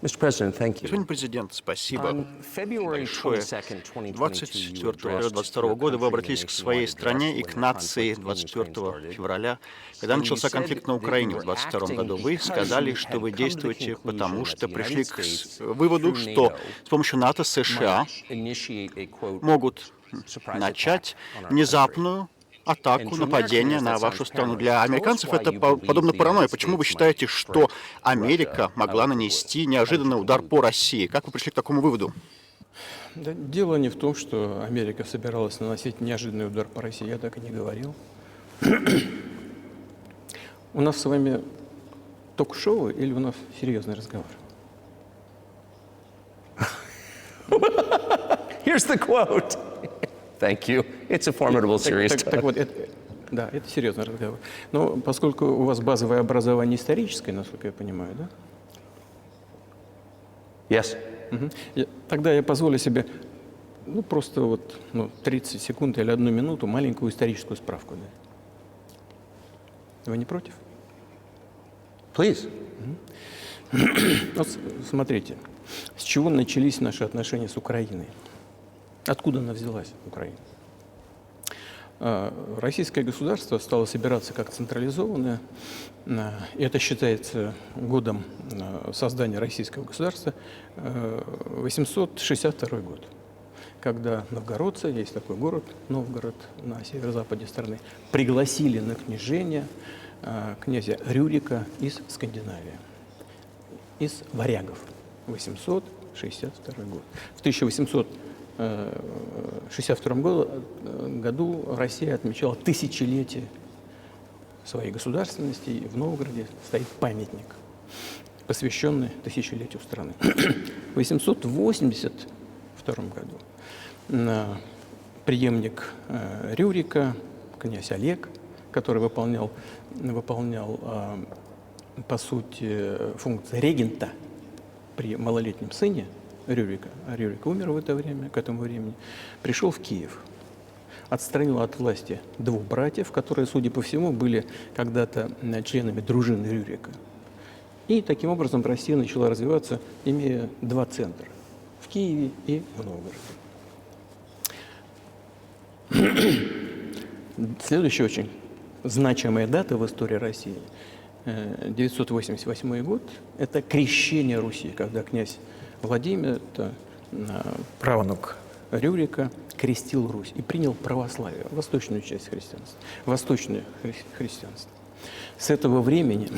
Господин президент, спасибо большое. 24 февраля 22 года вы обратились к своей стране и к нации 24 февраля. Когда начался конфликт на Украине в 22 году, вы сказали, что вы действуете потому, что пришли к выводу, что с помощью НАТО США могут начать внезапную атаку, нападение на вашу страну. Для американцев это подобно паранойи. Почему вы считаете, что Америка могла нанести неожиданный удар по России? Как вы пришли к такому выводу? Да, дело не в том, что Америка собиралась наносить неожиданный удар по России. Я так и не говорил. У нас с вами ток-шоу или у нас серьезный разговор? Here's the quote. Thank you. It's a formidable series. Так вот, да, это серьезный разговор. Но поскольку у вас базовое образование историческое, насколько я понимаю, да? Yes. Тогда я позволю себе, просто 30 секунд или 1 минуту маленькую историческую справку дать. Вы не против? Please. Вот смотрите, с чего начались наши отношения с Украиной? Откуда она взялась, Украина? Российское государство стало собираться как централизованное, и это считается годом создания российского государства, 862 год, когда новгородцы, есть такой город, Новгород, на северо-западе страны, пригласили на княжение князя Рюрика из Скандинавии, из варягов, 862 год. В 1862 году Россия отмечала тысячелетие своей государственности, и в Новгороде стоит памятник, посвященный тысячелетию страны. В 882 году преемник Рюрика, князь Олег, который выполнял по сути функции регента при малолетнем сыне Рюрика, а Рюрик умер в это время, к этому времени, пришел в Киев, отстранил от власти 2 братьев, которые, судя по всему, были когда-то членами дружины Рюрика. И таким образом Россия начала развиваться, имея 2 центра – в Киеве и в Новгороде. Следующая очень значимая дата в истории России – 988 год – это крещение Руси, когда князь Владимир, это правнук Рюрика, крестил Русь и принял православие, восточную часть христианства, восточное христианство. С этого времени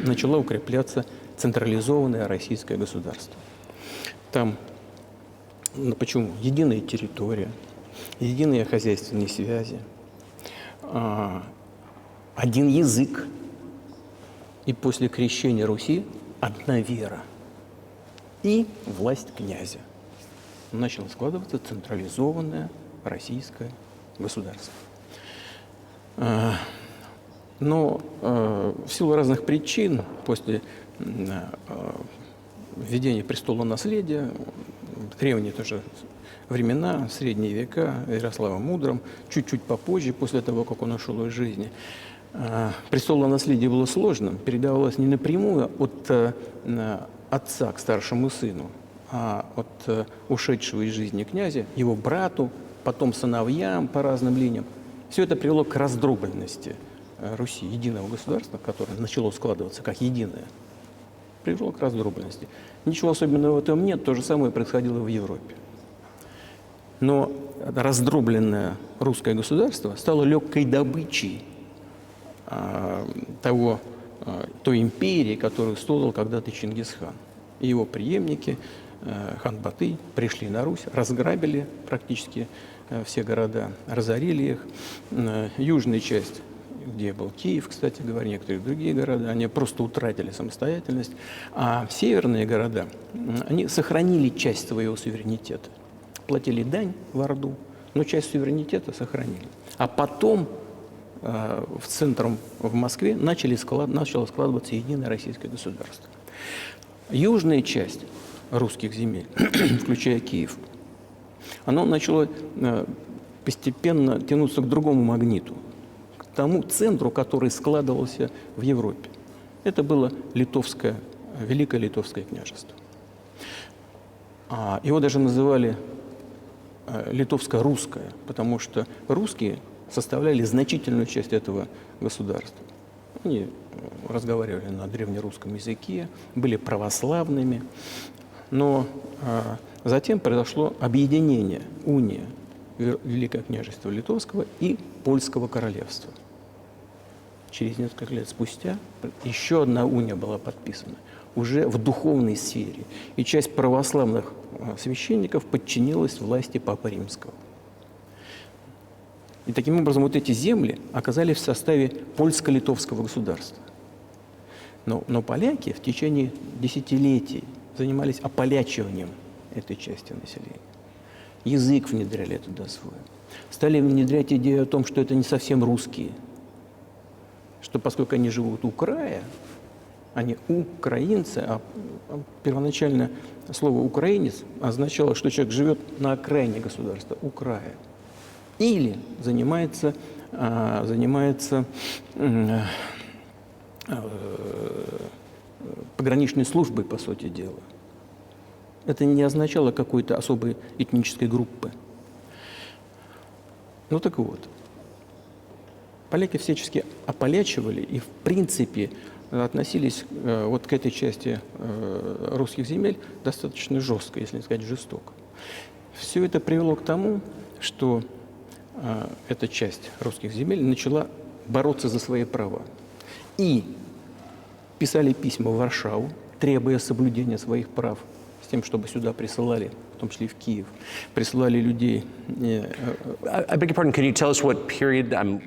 начало укрепляться централизованное российское государство. Там, почему? Единая территория, единые хозяйственные связи, один язык, и после крещения Руси одна вера и власть князя. Начало складываться централизованное российское государство. Но в силу разных причин, после введения престола наследия, древние тоже времена, средние века, Ярослава Мудрым, чуть-чуть попозже, после того, как он ушел из жизни, престолонаследие было сложным, передавалось не напрямую от отца к старшему сыну, а от ушедшего из жизни князя, его брату, потом сыновьям по разным линиям. Все это привело к раздробленности Руси, единого государства, которое начало складываться как единое, привело к раздробленности. Ничего особенного в этом нет, то же самое происходило в Европе. Но раздробленное русское государство стало легкой добычей той империи, которую создал когда-то Чингисхан. И его преемники, хан Батый, пришли на Русь, разграбили практически все города, разорили их. Южная часть, где был Киев, кстати говоря, некоторые другие города, они просто утратили самостоятельность. А северные города, они сохранили часть своего суверенитета. Платили дань в Орду, но часть суверенитета сохранили. А потом в центром в Москве начало складываться единое российское государство. Южная часть русских земель, включая Киев, оно начало постепенно тянуться к другому магниту, к тому центру, который складывался в Европе. Это было Великое Литовское княжество. Его даже называли литовско-русское, потому что русские составляли значительную часть этого государства. Они разговаривали на древнерусском языке, были православными, но затем произошло объединение, уния Великого княжества Литовского и Польского королевства. Через несколько лет спустя еще одна уния была подписана, уже в духовной сфере, и часть православных священников подчинилась власти Папы Римского. И таким образом вот эти земли оказались в составе польско-литовского государства. Но поляки в течение десятилетий занимались ополячиванием этой части населения. Язык внедряли туда свой. Стали внедрять идею о том, что это не совсем русские, что поскольку они живут у края, они украинцы, а первоначально слово «украинец» означало, что человек живет на окраине государства, у края. Или занимается пограничной службой, по сути дела. Это не означало какой-то особой этнической группы. Ну так вот. Поляки всячески ополячивали и, в принципе, относились вот к этой части русских земель достаточно жестко, если не сказать жестоко. Все это привело к тому, что эта часть русских земель начала бороться за свои права. И писали письма в Варшаву, требуя соблюдения своих прав, с тем, чтобы сюда присылали, в том числе и в Киев, присылали людей.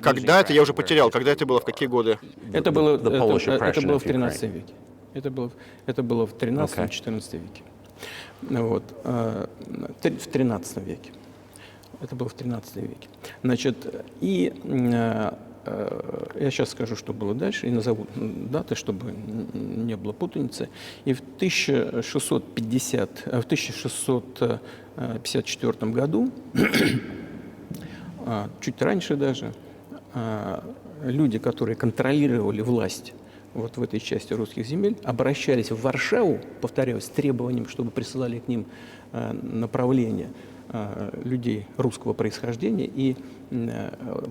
Когда это, я уже потерял, когда это было, в какие годы? Это было в XIII веке. Это было в XIII-XIV веке. Вот. В XIII веке. Это было в XIII веке. Значит, и я сейчас скажу, что было дальше, и назову даты, чтобы не было путаницы. И в 1654 году, чуть раньше даже, люди, которые контролировали власть вот в этой части русских земель, обращались в Варшаву, повторяю, с требованием, чтобы присылали к ним направления людей русского происхождения и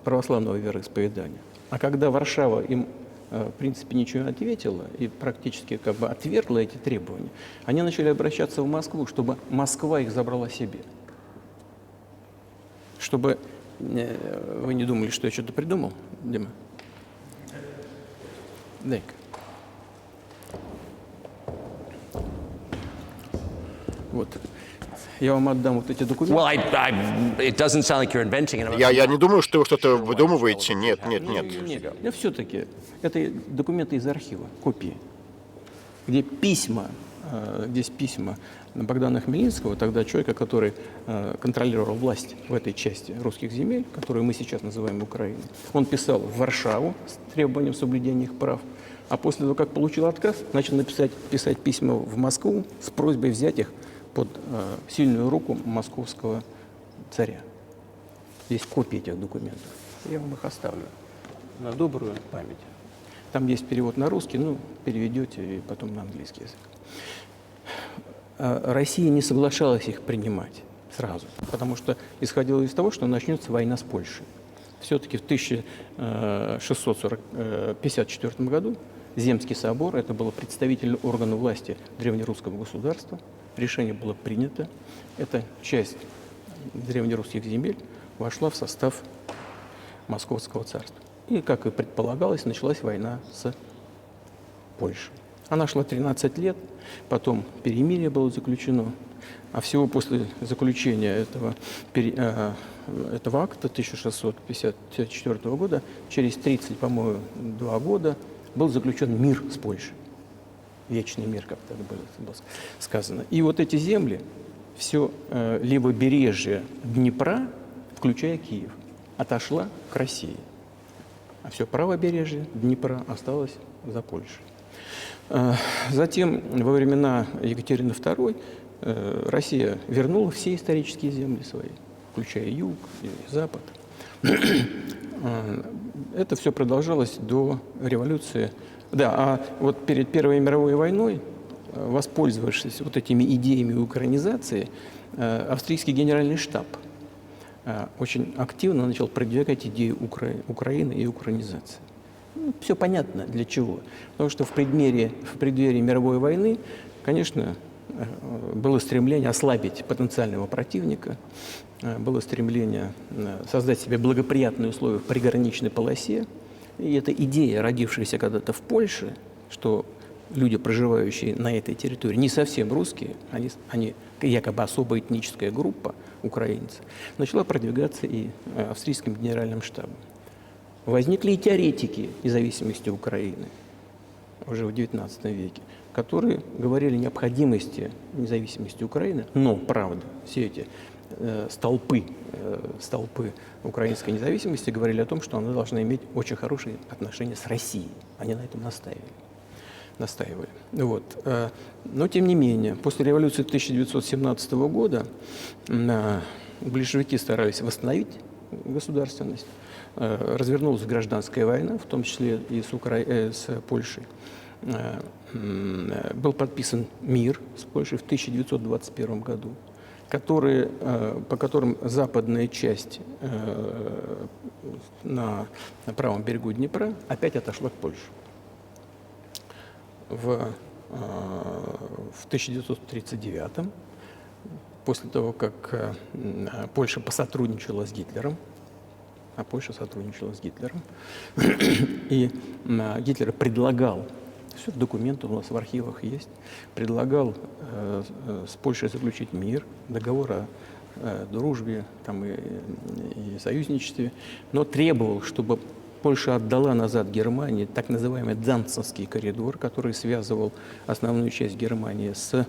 православного вероисповедания. А когда Варшава им, в принципе, ничего не ответила и практически как бы отвергла эти требования, они начали обращаться в Москву, чтобы Москва их забрала себе. Чтобы вы не думали, что я что-то придумал, Дима? Дай-ка. Вот. Я вам отдам вот эти документы. Я не думаю, что вы что-то выдумываете. Нет. Но все-таки это документы из архива, копии, где письма, здесь письма Богдана Хмельницкого, тогда человека, который контролировал власть в этой части русских земель, которую мы сейчас называем Украиной. Он писал в Варшаву с требованием соблюдения их прав, а после того, как получил отказ, начал писать письма в Москву с просьбой взять их под сильную руку московского царя. Есть копии этих документов. Я вам их оставлю на добрую память. Там есть перевод на русский, переведете и потом на английский язык. Россия не соглашалась их принимать сразу, потому что исходила из того, что начнется война с Польшей. Все-таки в 1654 году Земский собор, это был представительный орган власти древнерусского государства, решение было принято, эта часть древнерусских земель вошла в состав Московского царства. И, как и предполагалось, началась война с Польшей. Она шла 13 лет, потом перемирие было заключено, а всего после заключения этого акта 1654 года, через 30, по-моему, 2 года, был заключен мир с Польшей. Вечный мир, как так было сказано. И вот эти земли, все левобережье Днепра, включая Киев, отошла к России. А все правобережье Днепра осталось за Польшей. Затем, во времена Екатерины II, Россия вернула все исторические земли свои, включая юг и запад. Это все продолжалось до революции. Да, а вот перед Первой мировой войной воспользовавшись вот этими идеями украинизации, австрийский генеральный штаб очень активно начал продвигать идею Украины и украинизации. Все понятно для чего. Потому что в преддверии мировой войны, конечно, было стремление ослабить потенциального противника, было стремление создать себе благоприятные условия в приграничной полосе. И эта идея, родившаяся когда-то в Польше, что люди, проживающие на этой территории, не совсем русские, они якобы особая этническая группа украинцев, начала продвигаться и австрийским генеральным штабом. Возникли и теоретики независимости Украины уже в XIX веке, которые говорили о необходимости независимости Украины, но, правда, все эти столпы украинской независимости говорили о том, что она должна иметь очень хорошие отношения с Россией. Они на этом настаивали. Вот. Но, тем не менее, после революции 1917 года большевики старались восстановить государственность. Развернулась гражданская война, в том числе и с Польшей. Был подписан мир с Польшей в 1921 году, по которым западная часть на правом берегу Днепра опять отошла к Польше. В 1939, после того, как Польша посотрудничала с Гитлером, и Гитлер предлагал, все документы у нас в архивах есть, предлагал с Польшей заключить мир, договор о дружбе там, и союзничестве, но требовал, чтобы Польша отдала назад Германии так называемый Данцевский коридор, который связывал основную часть Германии с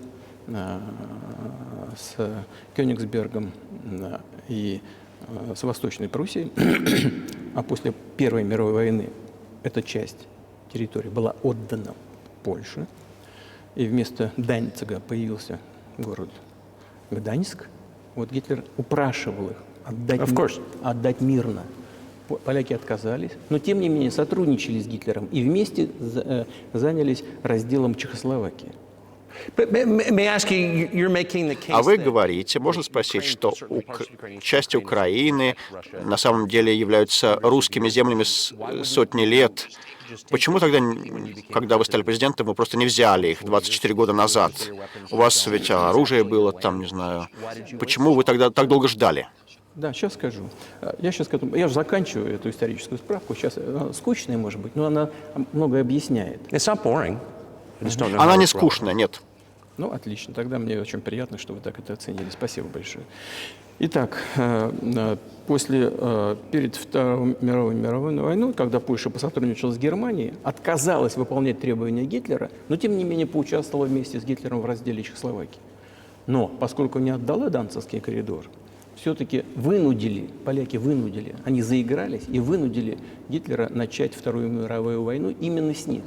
Кёнигсбергом и с Восточной Пруссией, а после Первой мировой войны эта часть территории была отдана Польше, и вместо Данцига появился город Гданьск. Вот Гитлер упрашивал их отдать мирно. Поляки отказались, но тем не менее сотрудничали с Гитлером и вместе занялись разделом Чехословакии. А вы говорите, можно спросить, что части Украины на самом деле являются русскими землями сотни лет. Почему тогда, когда вы стали президентом, вы просто не взяли их 24 года назад? У вас ведь оружие было там, не знаю. Почему вы тогда так долго ждали? Да, сейчас скажу. Я же заканчиваю эту историческую справку. Сейчас она скучная, может быть, но она многое объясняет. Она не скучная, нет. Ну, отлично. Тогда мне очень приятно, что вы так это оценили. Спасибо большое. Итак, перед Второй мировой войной, когда Польша посотрудничала с Германией, отказалась выполнять требования Гитлера, но тем не менее поучаствовала вместе с Гитлером в разделе Чехословакии. Но поскольку не отдала Данцевский коридор, все-таки поляки вынудили, они заигрались и вынудили Гитлера начать Вторую мировую войну именно с них.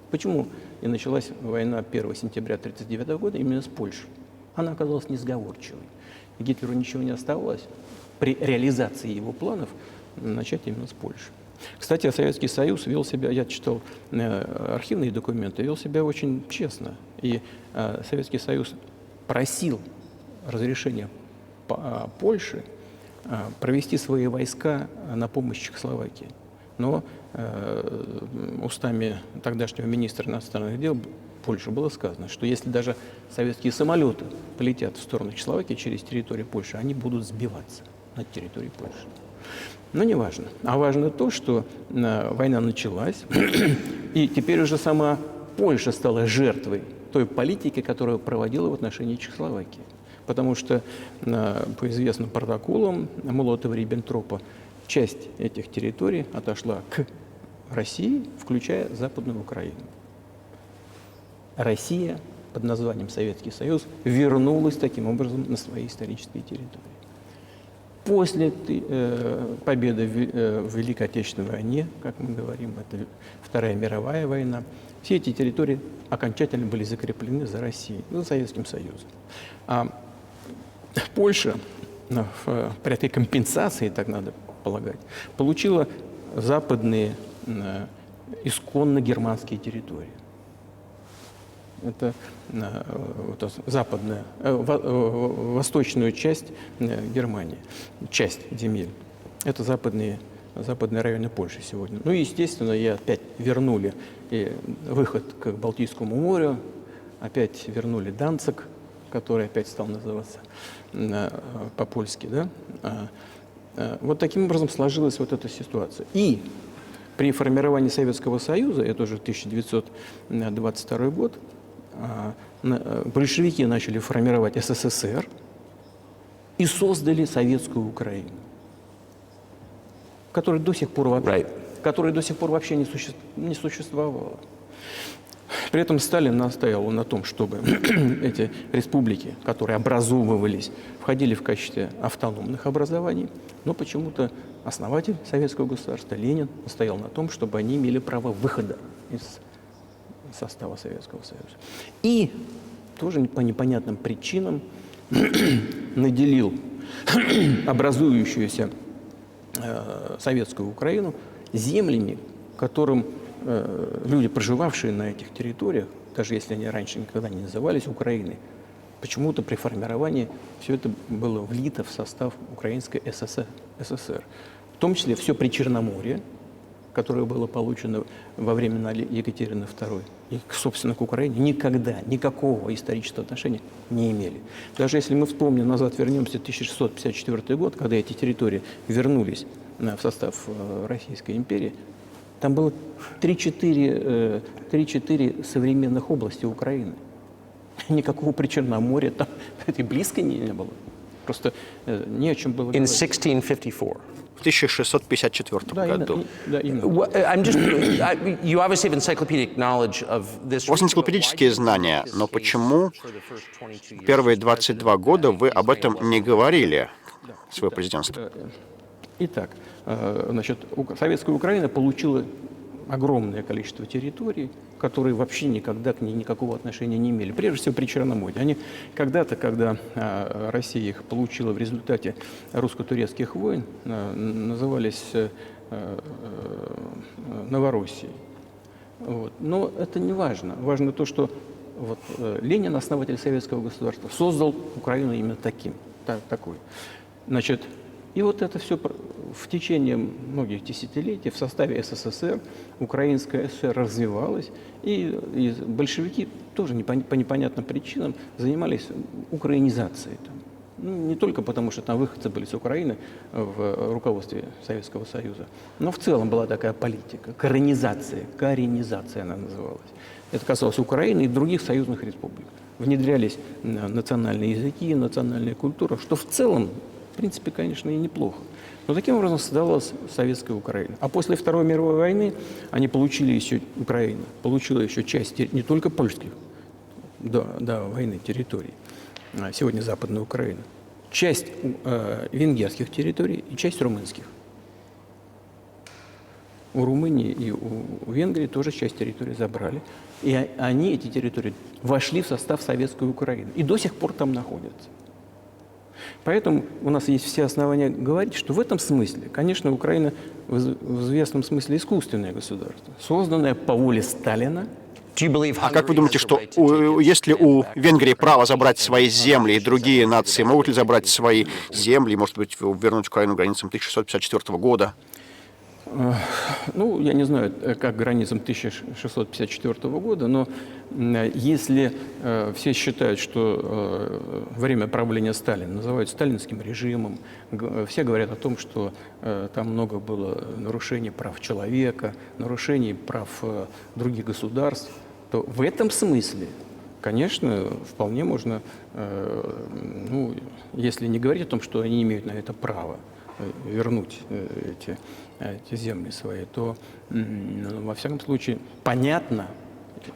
Почему и началась война 1 сентября 1939 года именно с Польшей? Она оказалась несговорчивой. И Гитлеру ничего не оставалось при реализации его планов начать именно с Польши. Кстати, Советский Союз вел себя, я читал архивные документы, вел себя очень честно. И Советский Союз просил разрешения Польши провести свои войска на помощь Чехословакии. Но устами тогдашнего министра иностранных дел Польши было сказано, что если даже советские самолеты полетят в сторону Чехословакии через территорию Польши, они будут сбиваться над территорией Польши. Но не важно. А важно то, что война началась, и теперь уже сама Польша стала жертвой той политики, которую проводила в отношении Чехословакии. Потому что по известным протоколам Молотова-Риббентропа часть этих территорий отошла к России, включая Западную Украину. Россия под названием Советский Союз вернулась таким образом на свои исторические территории. После победы в Великой Отечественной войне, как мы говорим, это Вторая мировая война, все эти территории окончательно были закреплены за Россией, за Советским Союзом. А Польша при этой компенсации, так надо полагать, получила западные исконно германские территории. это вот западная, восточную часть Германии, часть земель. Это западные районы Польши сегодня. Ну и, естественно, и опять вернули и выход к Балтийскому морю, опять вернули Данциг, который опять стал называться по-польски. Да? Вот таким образом сложилась вот эта ситуация. И при формировании Советского Союза, это уже 1922 год, большевики начали формировать СССР и создали Советскую Украину, которая до сих пор вообще не существовала. При этом Сталин настаивал на том, чтобы эти республики, которые образовывались, входили в качестве автономных образований, но почему-то основатель советского государства Ленин настоял на том, чтобы они имели право выхода из состава Советского Союза. И тоже по непонятным причинам наделил образующуюся советскую Украину землями, которым люди, проживавшие на этих территориях, даже если они раньше никогда не назывались Украиной, почему-то при формировании все это было влито в состав Украинской ССР. В том числе все Причерноморье, которое было получено во времена Екатерины II, и, собственно, к Украине никогда никакого исторического отношения не имели. Даже если мы вспомним, назад вернемся, 1654 год, когда эти территории вернулись в состав Российской империи, там было 3-4 современных области Украины. Никакого Причерноморья там и близко не было. Просто не о чем было In говорить. 1654. В 1654 году. You obviously have encyclopedic knowledge of this. У вас энциклопедические знания, но почему первые 22 года вы об этом не говорили, свое президентство? Итак, значит, Советская Украина получила огромное количество территорий, которые вообще никогда к ней никакого отношения не имели. Прежде всего, Причерноморье. Они когда-то, когда Россия их получила в результате русско-турецких войн, назывались Новороссией. Вот. Но это не важно. Важно то, что вот, Ленин, основатель советского государства, создал Украину именно такой. Значит, и вот это все в течение многих десятилетий в составе СССР, Украинская ССР развивалась, и большевики тоже по непонятным причинам занимались украинизацией. Ну, не только потому, что там выходцы были с Украины в руководстве Советского Союза, но в целом была такая политика, коренизация она называлась. Это касалось Украины и других союзных республик. Внедрялись национальные языки, национальная культура, что в целом, в принципе, конечно, и неплохо. Но таким образом создавалась Советская Украина. А после Второй мировой войны они получила еще часть не только польских до войны территорий, сегодня Западная Украина, часть венгерских территорий и часть румынских. У Румынии и у Венгрии тоже часть территории забрали. И они, эти территории, вошли в состав Советской Украины и до сих пор там находятся. Поэтому у нас есть все основания говорить, что в этом смысле, конечно, Украина в известном смысле искусственное государство, созданное по воле Сталина. А как вы думаете, что есть ли у Венгрии право забрать свои земли, и другие нации могут ли забрать свои земли, может быть, вернуть Украину к границам 1654 года? Ну, я не знаю, как границам 1654 года, но если все считают, что время правления Сталина называют сталинским режимом, все говорят о том, что там много было нарушений прав человека, нарушений прав других государств, то в этом смысле, конечно, вполне можно, ну, если не говорить о том, что они имеют на это право, вернуть эти земли свои, то, во всяком случае, понятно.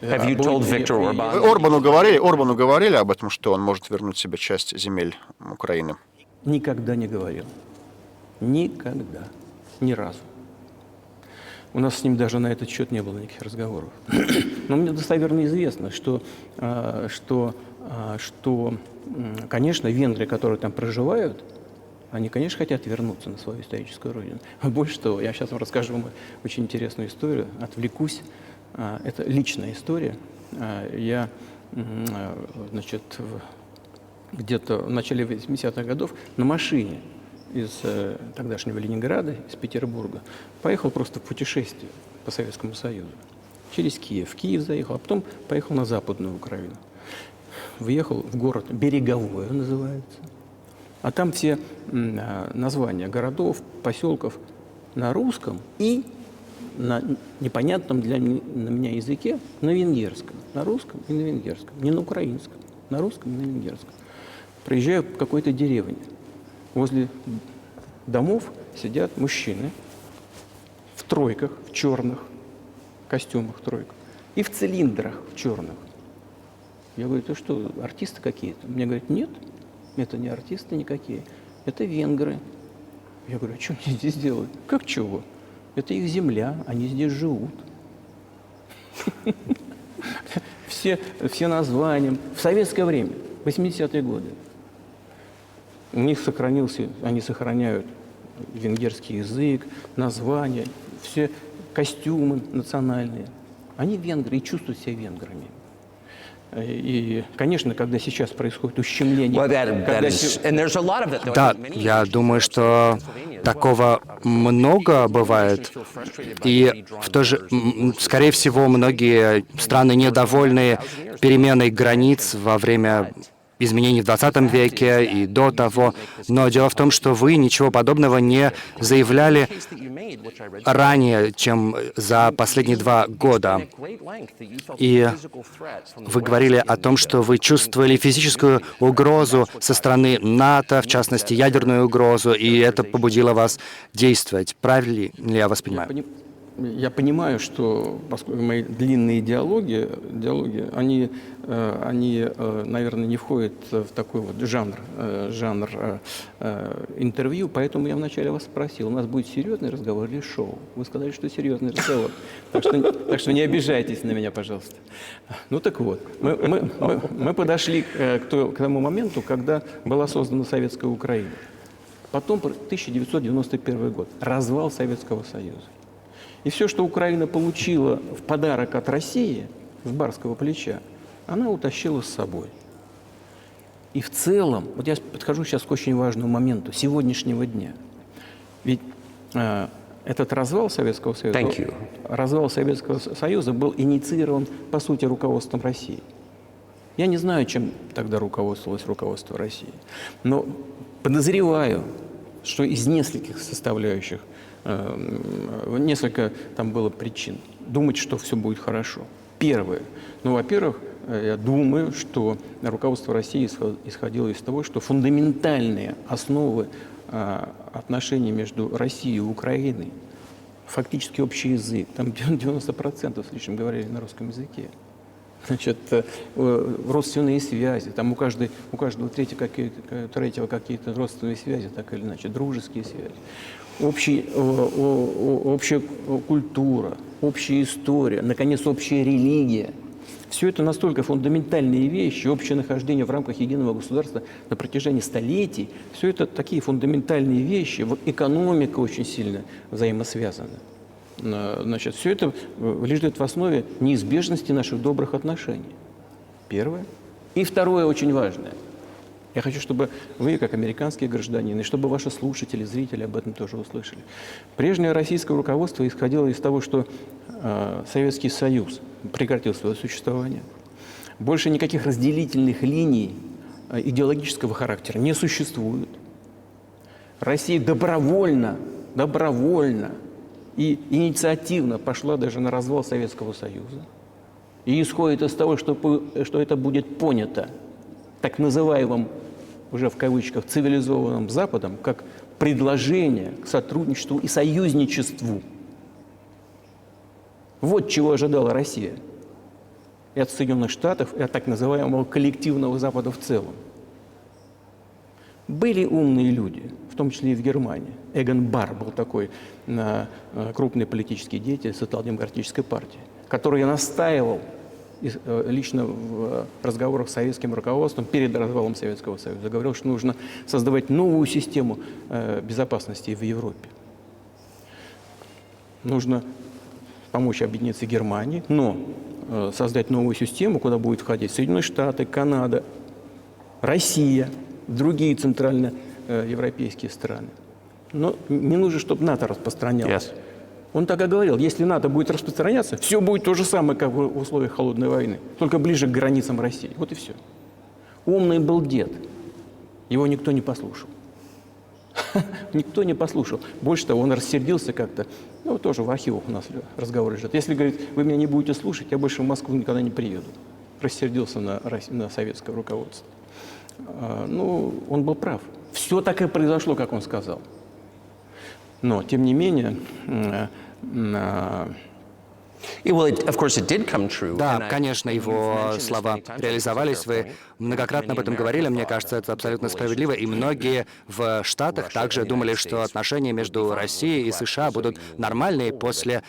Орбану говорили об этом, что он может вернуть себе часть земель Украины? Никогда не говорил. Никогда. Ни разу. У нас с ним даже на этот счет не было никаких разговоров. Но мне достоверно известно, что, конечно, венгры, которые там проживают, они, конечно, хотят вернуться на свою историческую родину. Больше того, я сейчас вам расскажу вам очень интересную историю, отвлекусь. Это личная история. Я значит, где-то в начале 80-х годов на машине из тогдашнего Ленинграда, из Петербурга, поехал просто в путешествие по Советскому Союзу. Через Киев. В Киев заехал, а потом поехал на Западную Украину. Въехал в город Береговое, называется. А там все названия городов, поселков на русском и на непонятном для меня языке, на венгерском. На русском и на венгерском. Не на украинском. На русском и на венгерском. Приезжаю в какой-то деревне. Возле домов сидят мужчины в тройках, в черных костюмах тройках и в цилиндрах в черных. Я говорю, это что, артисты какие-то? Мне говорят, нет, это не артисты никакие, это венгры. Я говорю, а что они здесь делают? Как чего? Это их земля, они здесь живут. Все названия. В советское время, 80-е годы. У них сохранился, они сохраняют венгерский язык, названия, все костюмы национальные. Они венгры и чувствуют себя венграми. И, конечно, когда сейчас происходит ущемление... Да, я думаю, что такого много бывает. И в то же, скорее всего, многие страны недовольны переменой границ во время изменений в 20 веке и до того. Но дело в том, что вы ничего подобного не заявляли ранее, чем за последние 2 года. И вы говорили о том, что вы чувствовали физическую угрозу со стороны НАТО, в частности, ядерную угрозу, и это побудило вас действовать. Правильно ли я вас понимаю? Я понимаю, что поскольку мои длинные диалоги, они, наверное, не входят в такой вот жанр интервью, поэтому я вначале вас спросил, у нас будет серьезный разговор или шоу? Вы сказали, что серьезный разговор, так что не обижайтесь на меня, пожалуйста. Ну так вот, мы подошли к тому моменту, когда была создана Советская Украина. Потом 1991 год, развал Советского Союза. И все, что Украина получила в подарок от России, с барского плеча, она утащила с собой. И в целом, вот я подхожу сейчас к очень важному моменту сегодняшнего дня. Ведь этот развал Советского Союза был инициирован, по сути, руководством России. Я не знаю, чем тогда руководствовалось руководство России, но подозреваю, что из нескольких составляющих несколько там было причин думать, что все будет хорошо. Первое. Во-первых, я думаю, что руководство России исходило из того, что фундаментальные основы отношений между Россией и Украиной, фактически общий язык, там 90% с лишним говорили на русском языке. Значит, родственные связи, там у каждого третьего какие-то родственные связи, так или иначе, дружеские связи. Общая культура, общая история, наконец, общая религия. Все это настолько фундаментальные вещи, общее нахождение в рамках единого государства на протяжении столетий. Все это такие фундаментальные вещи. Вот экономика очень сильно взаимосвязана. Значит, все это лежит в основе неизбежности наших добрых отношений. Первое. И второе очень важное. Я хочу, чтобы вы, как американские гражданины, и чтобы ваши слушатели, зрители об этом тоже услышали. Прежнее российское руководство исходило из того, что Советский Союз прекратил свое существование. Больше никаких разделительных линий идеологического характера не существует. Россия добровольно и инициативно пошла даже на развал Советского Союза. И исходит из того, что это будет понято так называемым, уже в кавычках, цивилизованным Западом, как предложение к сотрудничеству и союзничеству. Вот чего ожидала Россия и от Соединенных Штатов, и от так называемого коллективного Запада в целом. Были умные люди, в том числе и в Германии. Эгон Барр был такой крупный политический деятель социал-демократической партии, который настаивал лично в разговорах с советским руководством перед развалом Советского Союза. Говорил, что нужно создавать новую систему безопасности в Европе. Нужно помочь объединиться Германии, но создать новую систему, куда будет входить Соединенные Штаты, Канада, Россия, другие центральноевропейские страны. Но не нужно, чтобы НАТО распространялось. Yes. Он так и говорил, если НАТО будет распространяться, все будет то же самое, как в условиях холодной войны, только ближе к границам России. Вот и все. Умный был дед. Его никто не послушал. Никто не послушал. Больше того, он рассердился как-то. Ну, тоже в архивах у нас разговор лежит. Если, говорит, вы меня не будете слушать, я больше в Москву никогда не приеду. Рассердился на советское руководство. Ну, он был прав. Все так и произошло, как он сказал. Но, тем не менее, Да, конечно, его слова реализовались. Вы многократно об этом говорили. Мне кажется, это абсолютно справедливо. И многие в Штатах также думали, что отношения между Россией и США будут нормальные после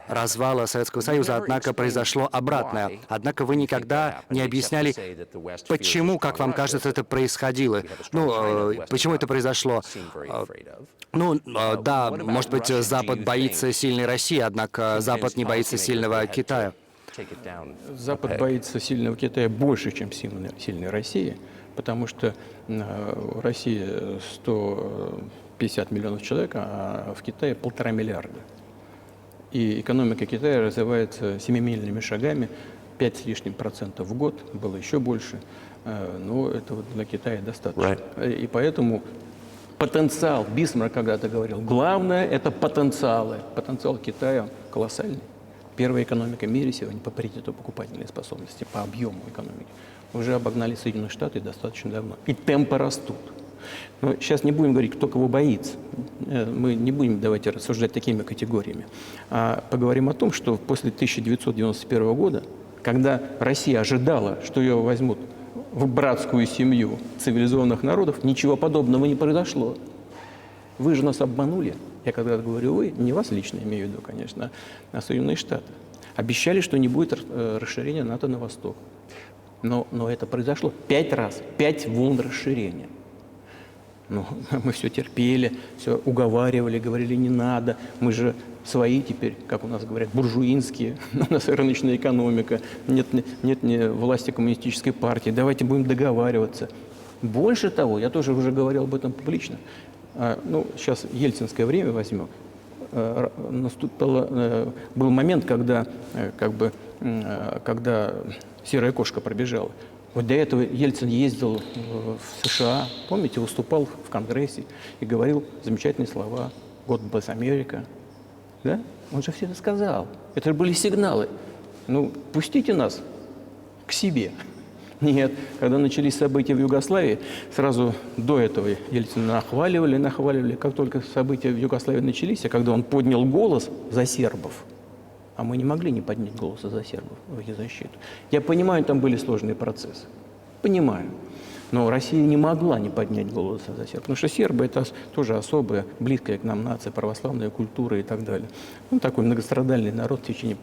развала Советского Союза. Однако произошло обратное. Однако вы никогда не объясняли, почему, как вам кажется, это происходило. Ну, почему это произошло? Ну, да, может быть, Запад боится сильной России, однако Запад не боится сильного Китая. Запад боится сильного Китая больше, чем сильной России, потому что в России 150 миллионов человек, а в Китае 1,5 миллиарда. И экономика Китая развивается семимильными шагами, 5 с лишним процентов в год, было еще больше, но это вот для Китая достаточно. И поэтому потенциал, Бисмарк когда-то говорил, главное – это потенциалы. Потенциал Китая колоссальный. Первая экономика в мире сегодня по паритету покупательной способности, по объему экономики. Уже обогнали Соединенные Штаты достаточно давно. И темпы растут. Но сейчас не будем говорить, кто кого боится. Мы не будем, давайте, рассуждать такими категориями. А поговорим о том, что после 1991 года, когда Россия ожидала, что ее возьмут в братскую семью цивилизованных народов, ничего подобного не произошло. Вы же нас обманули. Я когда говорю «вы», не вас лично имею в виду, конечно, а Соединенные Штаты. Обещали, что не будет расширения НАТО на восток. Но это произошло 5 раз, 5 волн расширения. Ну, мы все терпели, все уговаривали, говорили «не надо». Мы же свои теперь, как у нас говорят, буржуинские. У нас рыночная экономика, нет власти коммунистической партии. Давайте будем договариваться. Больше того, я тоже уже говорил об этом публично. Ну, сейчас ельцинское время возьмем. Был момент, когда серая кошка пробежала. Вот до этого Ельцин ездил в США, помните, выступал в Конгрессе и говорил замечательные слова «God bless America». Да? Он же все это сказал. Это же были сигналы. Ну, пустите нас к себе. Нет, когда начались события в Югославии, сразу до этого Ельцина нахваливали. Как только события в Югославии начались, а когда он поднял голос за сербов, а мы не могли не поднять голоса за сербов в их защиту. Я понимаю, там были сложные процессы. Понимаю. Но Россия не могла не поднять голоса за сербов. Потому что сербы – это тоже особая, близкая к нам нация, православная культура и так далее. Ну, такой многострадальный народ в течение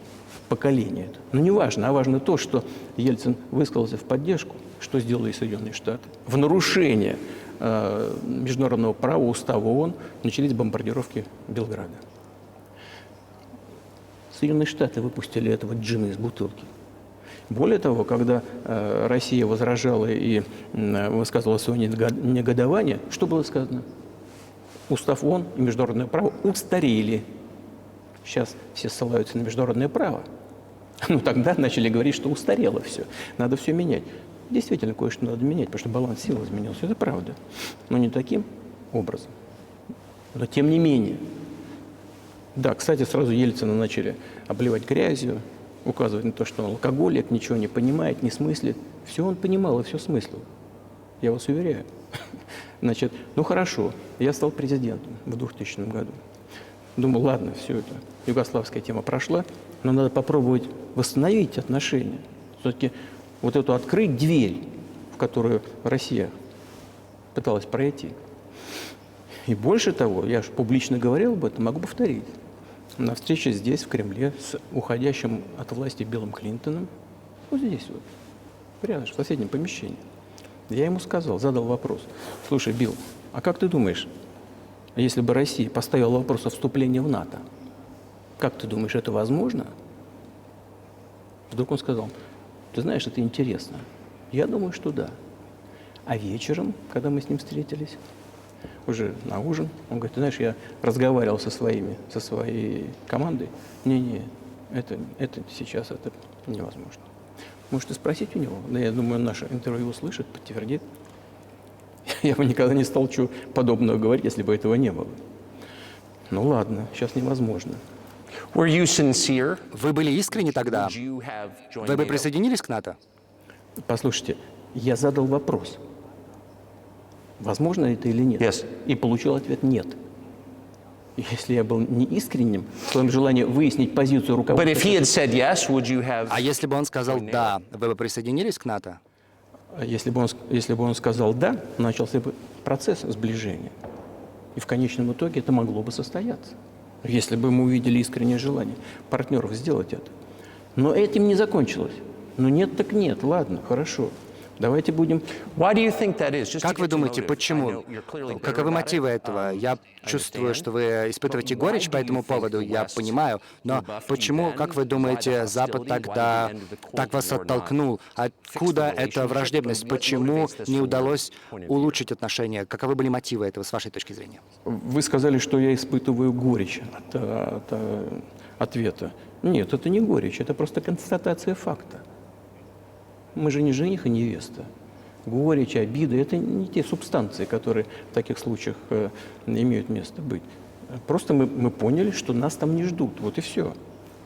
поколения. Но не важно, а важно то, что Ельцин высказался в поддержку, что сделали Соединенные Штаты. В нарушение международного права, устава ООН начались бомбардировки Белграда. Соединенные Штаты выпустили этого джина из бутылки. Более того, когда Россия возражала и высказывала свое негодование, что было сказано? Устав ООН и международное право устарели. Сейчас все ссылаются на международное право. Но тогда начали говорить, что устарело все. Надо все менять. Действительно, кое-что надо менять, потому что баланс сил изменился. Это правда. Но не таким образом. Но тем не менее. Да, кстати, сразу Ельцина начали обливать грязью, указывать на то, что он алкоголик, ничего не понимает, не смыслит. Все он понимал и все смыслил. Я вас уверяю. Значит, ну хорошо, я стал президентом в 2000 году. Думал, ладно, все это, югославская тема прошла, но надо попробовать восстановить отношения. Все-таки вот эту открыть дверь, в которую Россия пыталась пройти. И больше того, я же публично говорил об этом, могу повторить. На встрече здесь, в Кремле, с уходящим от власти Биллом Клинтоном, вот здесь вот, рядом, в соседнем помещении, я ему сказал, задал вопрос. Слушай, Билл, а как ты думаешь, если бы Россия поставила вопрос о вступлении в НАТО, как ты думаешь, это возможно? Вдруг он сказал: ты знаешь, это интересно. Я думаю, что да. А вечером, когда мы с ним встретились, уже на ужин, он говорит: ты знаешь, я разговаривал со своей командой. Не, это сейчас это невозможно. Можете спросить у него. Да, я думаю, он наше интервью услышит, подтвердит. Я бы никогда не стал чего подобного говорить, если бы этого не было. Ну ладно, сейчас невозможно. Were you sincere? Вы были искренни тогда? Would you have joined Вы бы NATO? присоединились к НАТО? Послушайте, я задал вопрос, возможно это или нет, Yes. и получил ответ «нет». Если я был неискренним в своем желании выяснить позицию But руководства, if he had said yes, would you have? А если бы он сказал «да», вы бы присоединились к НАТО? если бы он сказал «да», начался бы процесс сближения. И в конечном итоге это могло бы состояться, если бы мы увидели искреннее желание партнеров сделать это. Но этим не закончилось. Ну нет так нет, ладно, хорошо. Давайте будем... Why do you think that is? Just to Как вы get to думаете, motive. I почему? know you're clearly bitter Каковы about мотивы it. этого? Я чувствую, understand. что вы испытываете But горечь why по do you этому think поводу, the я West понимаю. Но rebuffed почему, you как вы then? думаете, Why the Запад hostility? тогда Why the end of the Cold так вас War not оттолкнул? Откуда fix the эта relationship? враждебность? What Почему motivates this не from your удалось point of view? улучшить отношения? Каковы были мотивы этого, с вашей точки зрения? Вы сказали, что я испытываю горечь от ответа. Нет, это не горечь, это просто констатация факта. Мы же не жених и невеста. Горечь, обида – это не те субстанции, которые в таких случаях имеют место быть. Просто мы поняли, что нас там не ждут. Вот и все.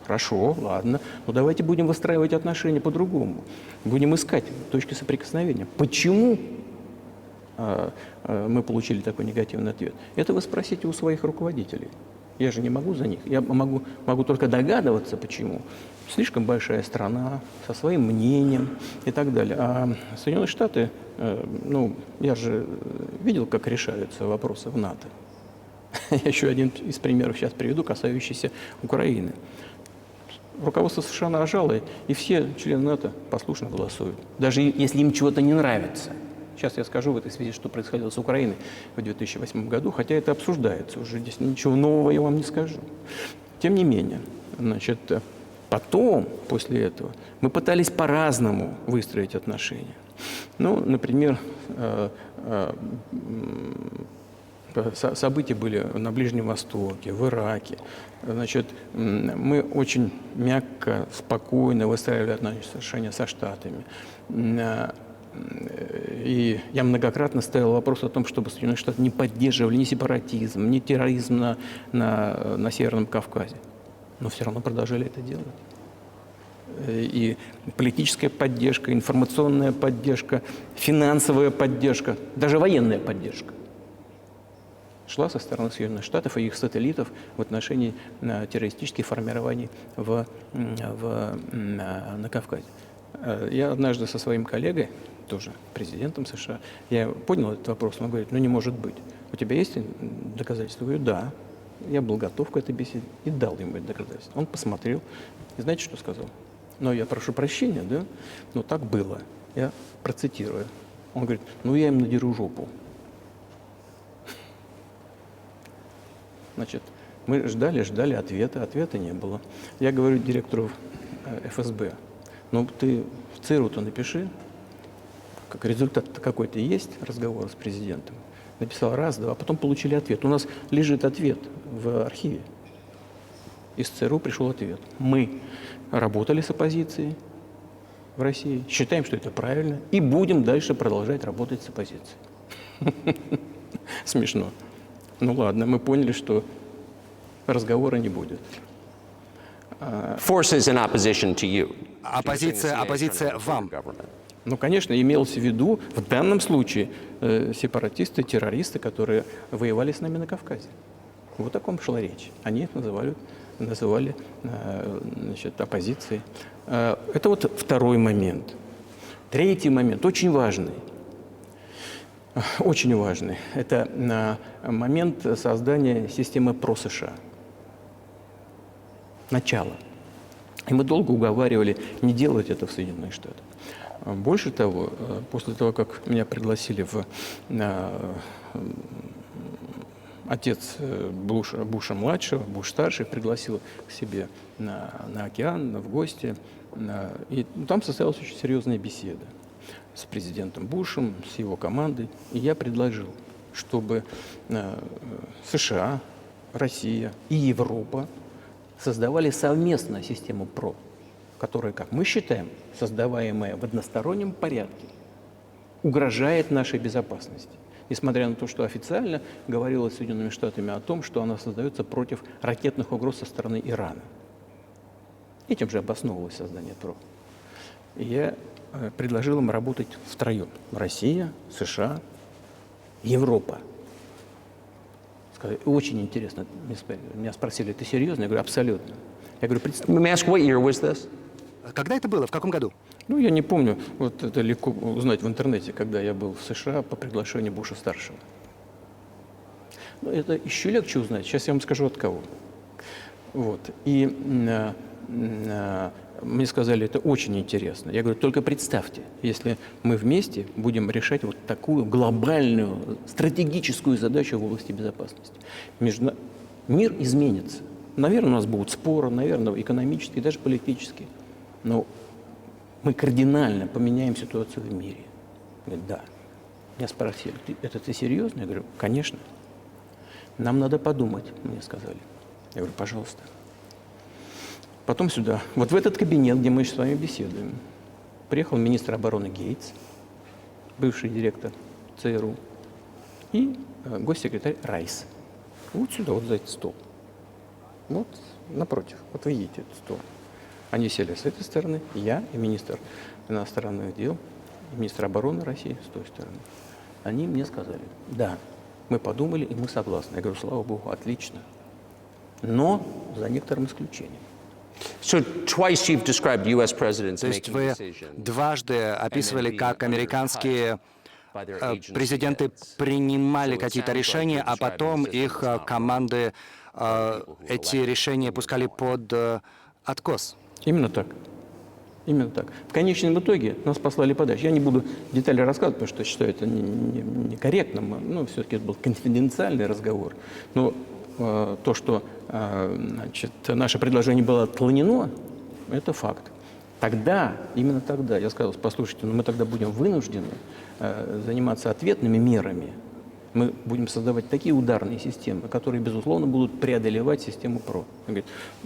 Хорошо, ладно. Но давайте будем выстраивать отношения по-другому. Будем искать точки соприкосновения. Почему мы получили такой негативный ответ? Это вы спросите у своих руководителей. Я же не могу за них. Я могу только догадываться, почему. Слишком большая страна, со своим мнением и так далее. А Соединенные Штаты, я же видел, как решаются вопросы в НАТО. Я еще один из примеров сейчас приведу, касающийся Украины. Руководство США нажало, и все члены НАТО послушно голосуют. Даже если им чего-то не нравится. Сейчас я скажу в этой связи, что происходило с Украиной в 2008 году, хотя это обсуждается уже, здесь ничего нового я вам не скажу. Тем не менее, потом, после этого, мы пытались по-разному выстроить отношения. Например, события были на Ближнем Востоке, в Ираке. Мы очень мягко, спокойно выстраивали отношения со Штатами. И я многократно ставил вопрос о том, чтобы Соединенные Штаты не поддерживали ни сепаратизм, ни терроризм на Северном Кавказе. Но все равно продолжали это делать. И политическая поддержка, информационная поддержка, финансовая поддержка, даже военная поддержка шла со стороны Соединенных Штатов и их сателлитов в отношении террористических формирований на Кавказе. Я однажды со своим коллегой, тоже президентом США, я поднял этот вопрос, он говорит: не может быть. У тебя есть доказательства? Я говорю: да. Я был готов к этой беседе и дал ему это доказательство. Он посмотрел и знаете, что сказал? Я прошу прощения, да, но так было. Я процитирую. Он говорит: я им надеру жопу. Мы ждали ответа не было. Я говорю директору ФСБ: ты в ЦРУ-то напиши, как результат-то какой-то есть разговор с президентом. Написал раз, два, потом получили ответ. У нас лежит ответ в архиве. Из ЦРУ пришел ответ. Мы работали с оппозицией в России, считаем, что это правильно, и будем дальше продолжать работать с оппозицией. Смешно. Ладно, мы поняли, что разговора не будет. Forces in opposition to you. Оппозиция вам. Конечно, имелось в виду в данном случае сепаратисты, террористы, которые воевали с нами на Кавказе. Вот о ком шла речь. Они их называли оппозицией. Это второй момент. Третий момент, очень важный. Очень важный. Это момент создания системы ПРО-США. Начало. И мы долго уговаривали не делать это в Соединенных Штатах. Больше того, после того, как меня пригласили отец Буша-младшего, Буш-старший, пригласил к себе на океан, в гости, И там состоялась очень серьезная беседа с президентом Бушем, с его командой. И я предложил, чтобы США, Россия и Европа создавали совместно систему ПРО, которая, как мы считаем, создаваемая в одностороннем порядке, угрожает нашей безопасности. Несмотря на то, что официально говорилось Соединенными Штатами о том, что она создается против ракетных угроз со стороны Ирана. Этим же обосновывалось создание ПРО. И я предложил им работать втроем. Россия, США, Европа. Сказали, очень интересно. Меня спросили, ты серьезно? Я говорю, абсолютно. Я говорю, Let me ask, what year was this? Когда это было? В каком году? ну, я не помню, вот это легко узнать в интернете, когда я был в США по приглашению Буша-старшего. Но это еще легче узнать. Сейчас я вам скажу, от кого. Вот. И мне сказали, это очень интересно. Я говорю, только представьте, если мы вместе будем решать вот такую глобальную, стратегическую задачу в области безопасности. Мир изменится. Наверное, у нас будут споры, наверное, экономические, даже политические. Но мы кардинально поменяем ситуацию в мире. Говорит, да. Меня спросили, это ты серьезно? Я говорю, конечно. Нам надо подумать, мне сказали. Я говорю, пожалуйста. Потом сюда, вот в этот кабинет, где мы с вами беседуем, приехал министр обороны Гейтс, бывший директор ЦРУ, и госсекретарь Райс. Вот сюда, вот за этот стол. Вот напротив, вот вы видите этот стол. Они сели с этой стороны, я и министр иностранных дел, и министр обороны России с той стороны. Они мне сказали, да, мы подумали, и мы согласны. Я говорю, слава богу, отлично. Но за некоторым исключением. So twice you've described U.S. presidents То есть making вы decisions. дважды описывали, как американские президенты принимали какие-то решения, а потом их команды эти решения пускали под откос. Именно так. Именно так. В конечном итоге нас послали подальше. Я не буду детали рассказывать, потому что считаю это некорректным. Ну, все-таки это был конфиденциальный разговор. Но то, что значит, наше предложение было отклонено, это факт. Тогда, именно тогда, я сказал, послушайте, мы тогда будем вынуждены заниматься ответными мерами. Мы будем создавать такие ударные системы, которые, безусловно, будут преодолевать систему ПРО.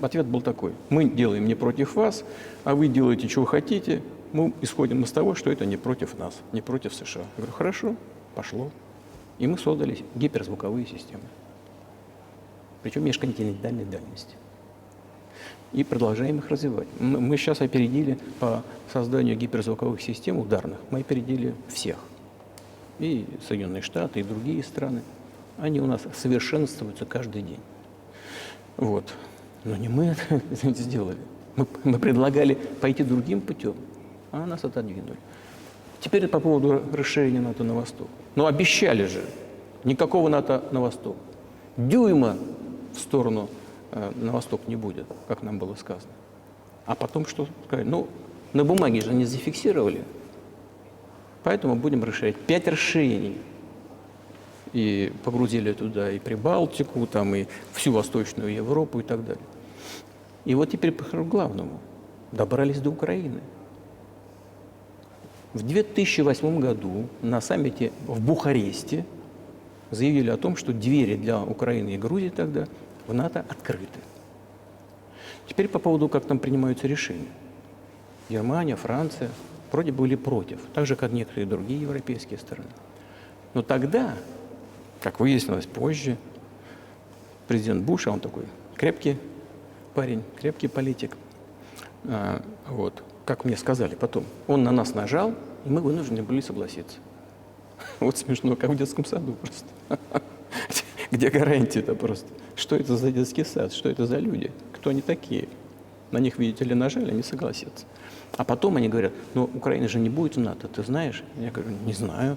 Ответ был такой. Мы делаем не против вас, а вы делаете, чего хотите. Мы исходим из того, что это не против нас, не против США. Я говорю, хорошо, пошло. И мы создали гиперзвуковые системы. Причем межконтинентальной дальности. И продолжаем их развивать. Мы сейчас опередили по созданию гиперзвуковых систем ударных, мы опередили всех. И Соединенные Штаты, и другие страны. Они у нас совершенствуются каждый день. Вот. Но не мы это сделали. Мы предлагали пойти другим путем, а нас отодвинули. Теперь по поводу расширения НАТО на восток. Ну, обещали же. Никакого НАТО на восток. Дюйма в сторону на восток не будет, как нам было сказано. А потом что сказать? Ну, на бумаге же они зафиксировали. Поэтому будем расширять. 5 расширений. И погрузили туда и Прибалтику, там, и всю Восточную Европу и так далее. И вот теперь к главному. Добрались до Украины. В 2008 году на саммите в Бухаресте заявили о том, что двери для Украины и Грузии тогда в НАТО открыты. Теперь по поводу, как там принимаются решения. Германия, Франция вроде были против, так же, как некоторые другие европейские страны. Но тогда, как выяснилось позже, президент Буш, он такой крепкий парень, крепкий политик, вот, как мне сказали потом, он на нас нажал, и мы вынуждены были согласиться. Вот смешно, как в детском саду просто. Где гарантия-то просто? Что это за детский сад? Что это за люди? Кто они такие? На них, видите ли, нажали, они согласятся. А потом они говорят, ну, Украина же не будет в НАТО, ты знаешь? Я говорю, не знаю.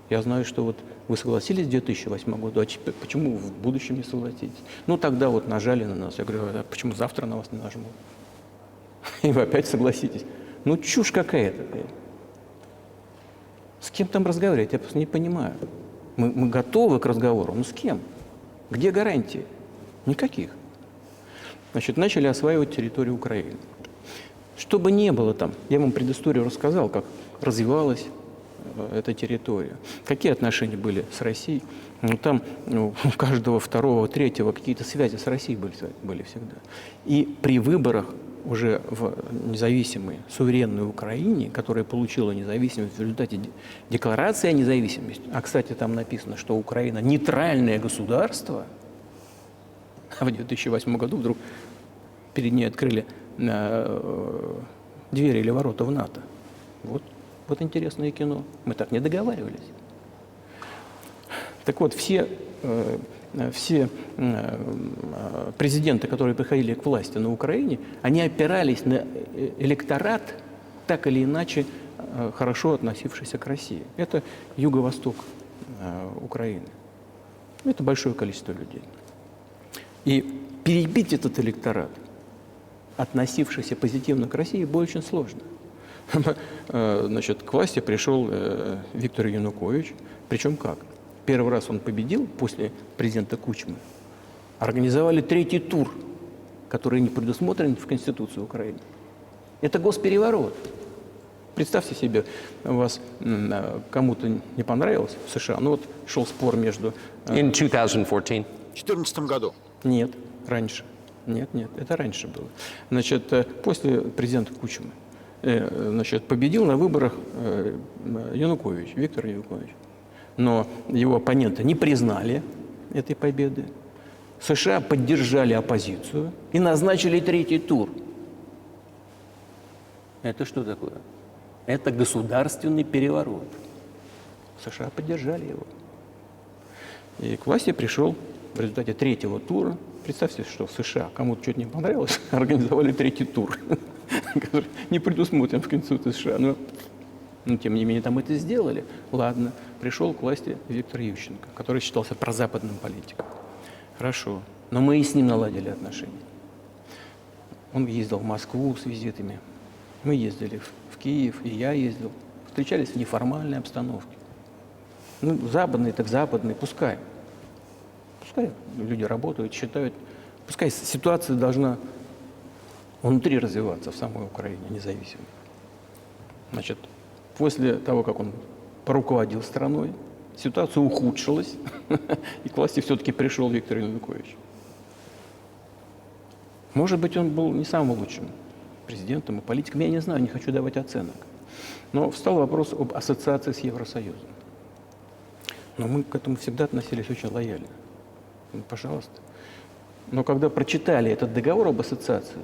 Я знаю, что вот вы согласились в 2008 году, а почему в будущем не согласитесь? Ну, тогда вот нажали на нас. Я говорю, а почему завтра на вас не нажмут? И вы опять согласитесь. Ну, чушь какая-то. С кем там разговаривать? Я просто не понимаю. Мы готовы к разговору, но с кем? Где гарантии? Никаких. Значит, начали осваивать территорию Украины. Что бы ни было там, я вам предысторию рассказал, как развивалась эта территория, какие отношения были с Россией. Ну, там у каждого второго, третьего какие-то связи с Россией были всегда. И при выборах уже в независимой, суверенной Украине, которая получила независимость в результате декларации о независимости, а, кстати, там написано, что Украина нейтральное государство, а в 2008 году вдруг перед ней открыли двери или ворота в НАТО. Вот интересное кино. Мы так не договаривались. Так вот, все президенты, которые приходили к власти на Украине, они опирались на электорат, так или иначе хорошо относившийся к России. Это юго-восток Украины. Это большое количество людей. И перебить этот электорат, относившийся позитивно к России, было очень сложно. Значит, к власти пришел Виктор Янукович. Причем как? Первый раз он победил после президента Кучмы. Организовали третий тур, который не предусмотрен в Конституции Украины. Это госпереворот. Представьте себе, у вас кому-то не понравилось в США, ну вот шел спор между... In 2014? В 2014 году. Нет, раньше. Нет, это раньше было. Значит, после президента Кучмы. Значит, победил на выборах Янукович, Виктор Янукович. Но его оппоненты не признали этой победы. США поддержали оппозицию и назначили третий тур. Это что такое? Это государственный переворот. США поддержали его. И к власти пришел в результате третьего тура. Представьте, что в США кому-то что-то не понравилось, организовали третий тур, который не предусмотрен в Конституции США. Но, тем не менее, там это сделали. Ладно, пришел к власти Виктор Ющенко, который считался прозападным политиком. Хорошо, но мы и с ним наладили отношения. Он ездил в Москву с визитами, мы ездили в Киев, и я ездил. Встречались в неформальной обстановке. Ну, западные так западные, пускай. Пускай люди работают, считают. Пускай ситуация должна внутри развиваться в самой Украине независимо. Значит, после того, как он поруководил страной, ситуация ухудшилась, и к власти все-таки пришел Виктор Янукович. Может быть, он был не самым лучшим президентом и политиком, я не знаю, не хочу давать оценок. Но встал вопрос об ассоциации с Евросоюзом. Но мы к этому всегда относились очень лояльно. Ну, пожалуйста. Но когда прочитали этот договор об ассоциации,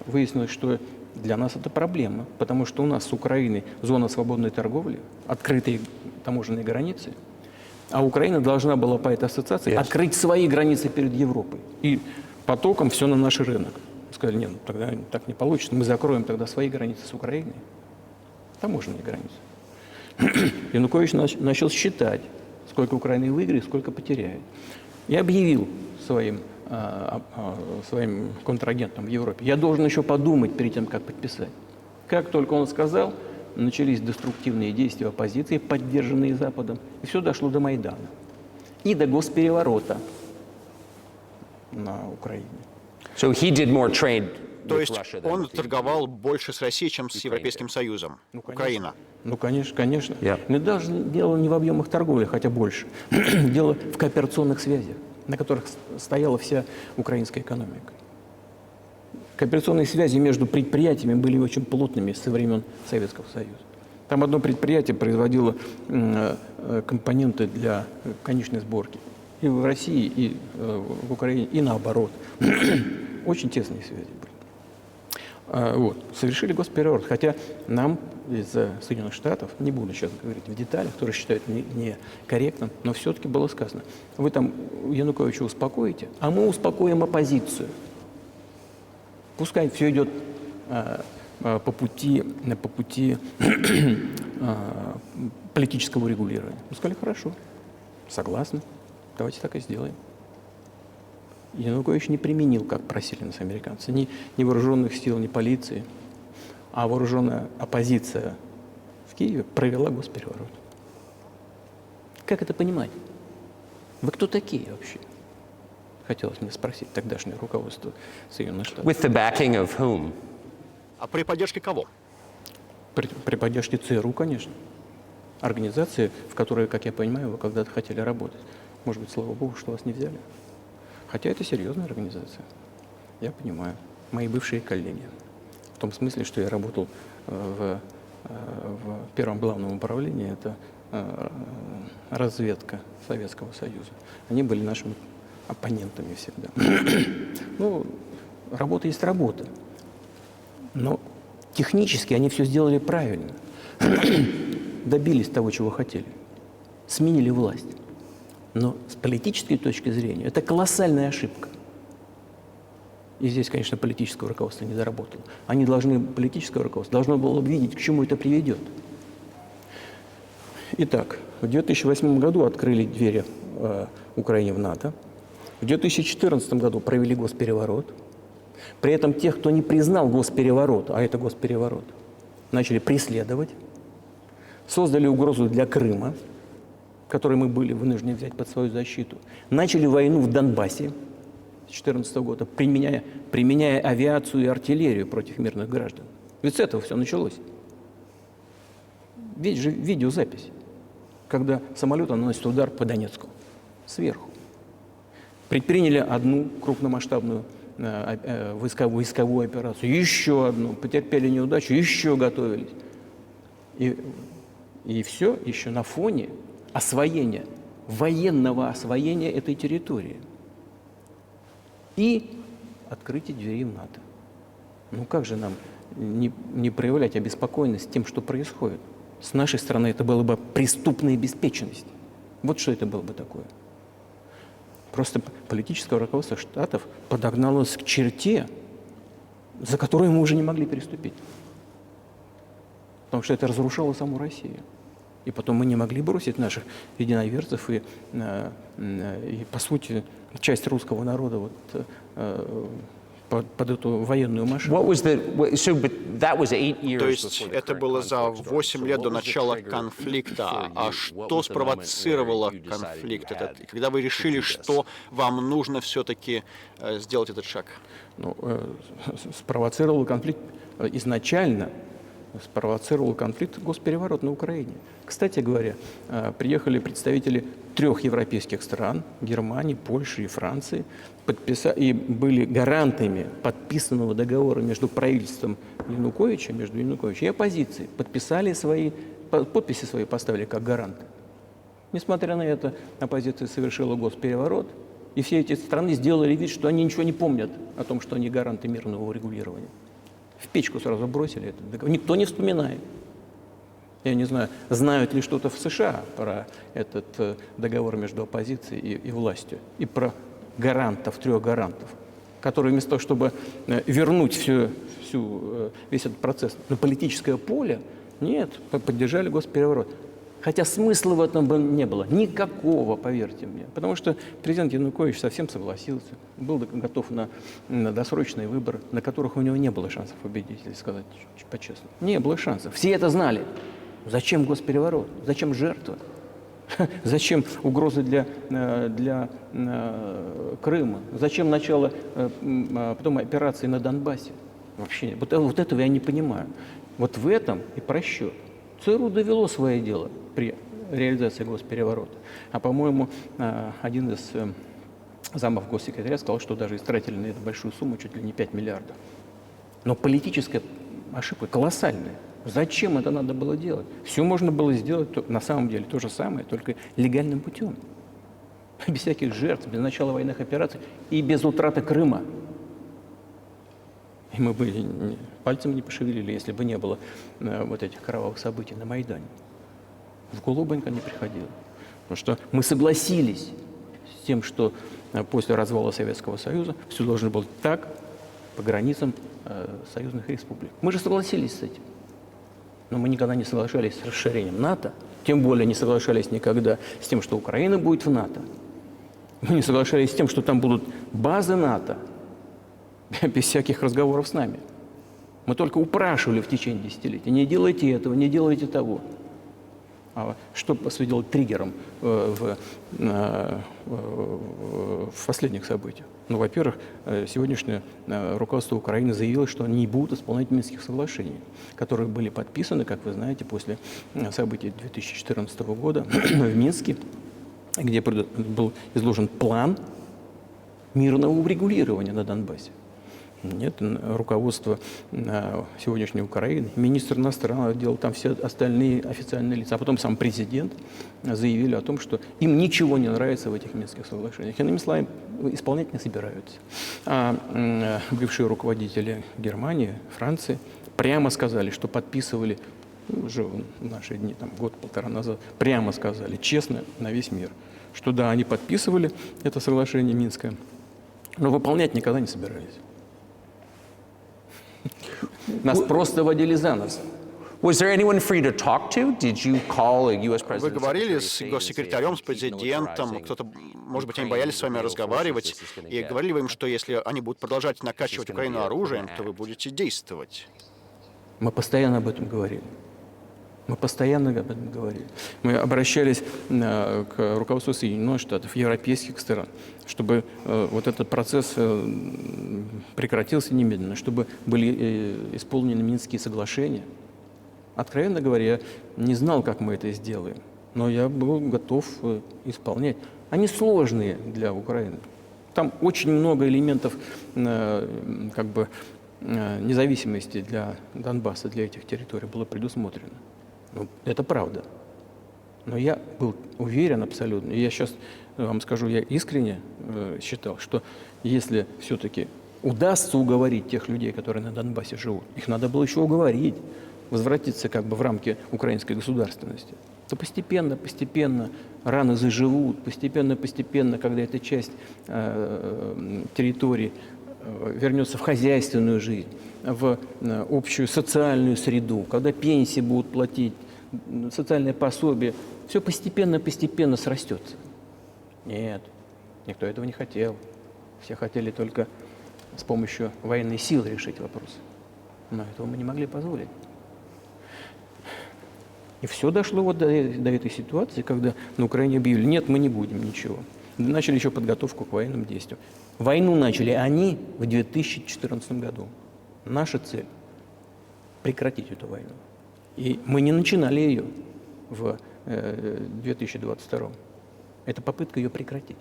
выяснилось, что для нас это проблема, потому что у нас с Украиной зона свободной торговли, открытые таможенные границы, а Украина должна была по этой ассоциации открыть свои границы перед Европой. И потоком все на наш рынок. Сказали, нет, тогда так не получится, мы закроем тогда свои границы с Украиной, таможенные границы. Янукович начал считать, сколько Украина выиграет, сколько потеряет. И объявил своим контрагентам в Европе: я должен еще подумать перед тем, как подписать. Как только он сказал, начались деструктивные действия оппозиции, поддержанные Западом, и все дошло до Майдана и до госпереворота на Украине. So he did more trade То with есть Russia than он with the торговал больше с Россией, чем с Европейским Союзом. Украина. Ну, конечно. Yeah. Но даже дело не в объемах торговли, хотя больше. Дело в кооперационных связях, на которых стояла вся украинская экономика. Кооперационные связи между предприятиями были очень плотными со времен Советского Союза. Там одно предприятие производило компоненты для конечной сборки. И в России, и в Украине, и наоборот. Очень тесные связи были. Вот. Совершили госпереворот. Хотя нам из Соединенных Штатов, не буду сейчас говорить в деталях, которые считают некорректным, но все-таки было сказано: вы там Януковича успокоите, а мы успокоим оппозицию. Пускай все идет по пути политического регулирования. Мы сказали: хорошо, согласны, давайте так и сделаем. Янукович не применил, как просили нас американцы, ни вооруженных сил, ни полиции, а вооруженная оппозиция в Киеве провела госпереворот. Как это понимать? Вы кто такие вообще? Хотелось мне спросить тогдашнее руководство Соединенных Штатов. With the backing of whom? А при поддержке кого? При поддержке ЦРУ, конечно. Организации, в которой, как я понимаю, вы когда-то хотели работать. Может быть, слава богу, что вас не взяли. Хотя это серьезная организация. Я понимаю. Мои бывшие коллеги. В том смысле, что я работал в первом главном управлении, это разведка Советского Союза. Они были нашими оппонентами всегда. Ну, работа есть работа. Но технически они все сделали правильно. Добились того, чего хотели. Сменили власть. Но с политической точки зрения это колоссальная ошибка. И здесь, конечно, политическое руководство не доработало. Политическое руководство должно было видеть, к чему это приведет. Итак, в 2008 году открыли двери Украине в НАТО. В 2014 году провели госпереворот. При этом тех, кто не признал госпереворот, а это госпереворот, начали преследовать. Создали угрозу для Крыма, который мы были вынуждены взять под свою защиту. Начали войну в Донбассе с 2014 года, применяя авиацию и артиллерию против мирных граждан. Ведь с этого все началось. Ведь же видеозапись, когда самолет наносит удар по Донецку сверху. Предприняли одну крупномасштабную войсковую операцию, еще одну, потерпели неудачу, еще готовились. И все еще на фоне освоения, военного освоения этой территории и открытие дверей в НАТО. Ну как же нам не проявлять обеспокоенность тем, что происходит? С нашей стороны это было бы преступная беспечность. Вот что это было бы такое. Просто политическое руководство Штатов подогналось к черте, за которую мы уже не могли переступить. Потому что это разрушало саму Россию. И потом мы не могли бросить наших единоверцев и по сути, часть русского народа под эту военную машину. То есть это было за 8 лет до начала конфликта. А что спровоцировало конфликт этот? И когда вы решили, что вам нужно все-таки сделать этот шаг? Ну, спровоцировал конфликт изначально. Спровоцировал конфликт госпереворот на Украине. Кстати говоря, приехали представители 3 европейских стран, Германии, Польши и Франции, и были гарантами подписанного договора между правительством Януковича, и оппозицией. Подписи свои поставили как гаранты. Несмотря на это, оппозиция совершила госпереворот, и все эти страны сделали вид, что они ничего не помнят о том, что они гаранты мирного урегулирования. В печку сразу бросили этот договор. Никто не вспоминает. Я не знаю, знают ли что-то в США про этот договор между оппозицией и властью, и про гарантов, 3 гарантов, которые вместо того, чтобы вернуть весь этот процесс на политическое поле, нет, поддержали госпереворот. Хотя смысла в этом не было. Никакого, поверьте мне. Потому что президент Янукович совсем согласился. Был готов на досрочные выборы, на которых у него не было шансов победить, если сказать по-честному. Не было шансов. Все это знали. Зачем госпереворот? Зачем жертва? Зачем угрозы для Крыма? Зачем начало потом операции на Донбассе? Вообще, вот этого я не понимаю. Вот в этом и просчет. ЦРУ довело свое дело при реализации госпереворота. А, по-моему, один из замов госсекретаря сказал, что даже истратили на эту большую сумму чуть ли не 5 миллиардов. Но политическая ошибка колоссальная. Зачем это надо было делать? Все можно было сделать на самом деле то же самое, только легальным путем. Без всяких жертв, без начала военных операций и без утраты Крыма. И мы бы пальцем не пошевелили, если бы не было вот этих кровавых событий на Майдане. В голову бы не приходило. Потому что мы согласились с тем, что после развала Советского Союза все должно было так по границам союзных республик. Мы же согласились с этим. Но мы никогда не соглашались с расширением НАТО, тем более не соглашались никогда с тем, что Украина будет в НАТО. Мы не соглашались с тем, что там будут базы НАТО, без всяких разговоров с нами. Мы только упрашивали в течение десятилетий: не делайте этого, не делайте того. А что послужило триггером в последних событиях? Ну, во-первых, сегодняшнее руководство Украины заявило, что они не будут исполнять Минских соглашений, которые были подписаны, как вы знаете, после событий 2014 года в Минске, где был изложен план мирного урегулирования на Донбассе. Нет, руководство сегодняшней Украины, министр иностранных дел, там все остальные официальные лица, а потом сам президент заявили о том, что им ничего не нравится в этих Минских соглашениях. Иными словами, исполнять не собираются. А бывшие руководители Германии, Франции прямо сказали, что подписывали, уже в наши дни, там, год-полтора назад, прямо сказали, честно, на весь мир, что да, они подписывали это соглашение Минское, но выполнять никогда не собирались. Нас просто водили за нос. Was there anyone for you to talk to? Did you call a U.S. Вы president? говорили с госсекретарем, с президентом, кто-то, может быть, они боялись с вами разговаривать, и говорили вы им, что если они будут продолжать накачивать Украину оружием, то вы будете действовать? Мы постоянно об этом говорили. Мы постоянно об этом говорили. Мы обращались к руководству Соединенных Штатов, европейских стран, чтобы вот этот процесс прекратился немедленно, чтобы были исполнены Минские соглашения. Откровенно говоря, я не знал, как мы это сделаем, но я был готов исполнять. Они сложные для Украины. Там очень много элементов как бы независимости для Донбасса, для этих территорий было предусмотрено. Ну, это правда. Но я был уверен абсолютно, и я сейчас вам скажу, я искренне считал, что если все-таки удастся уговорить тех людей, которые на Донбассе живут, их надо было еще уговорить, возвратиться как бы в рамки украинской государственности, то постепенно раны заживут, постепенно, когда эта часть территории вернется в хозяйственную жизнь, в общую социальную среду, когда пенсии будут платить, социальное пособие, все постепенно срастется. Нет, никто этого не хотел. Все хотели только с помощью военной силы решить вопрос. Но этого мы не могли позволить. И все дошло вот до этой ситуации, когда на Украине объявили, нет, мы не будем ничего. Начали еще подготовку к военным действиям. Войну начали они в 2014 году. Наша цель – прекратить эту войну. И мы не начинали ее в 2022. Это попытка ее прекратить.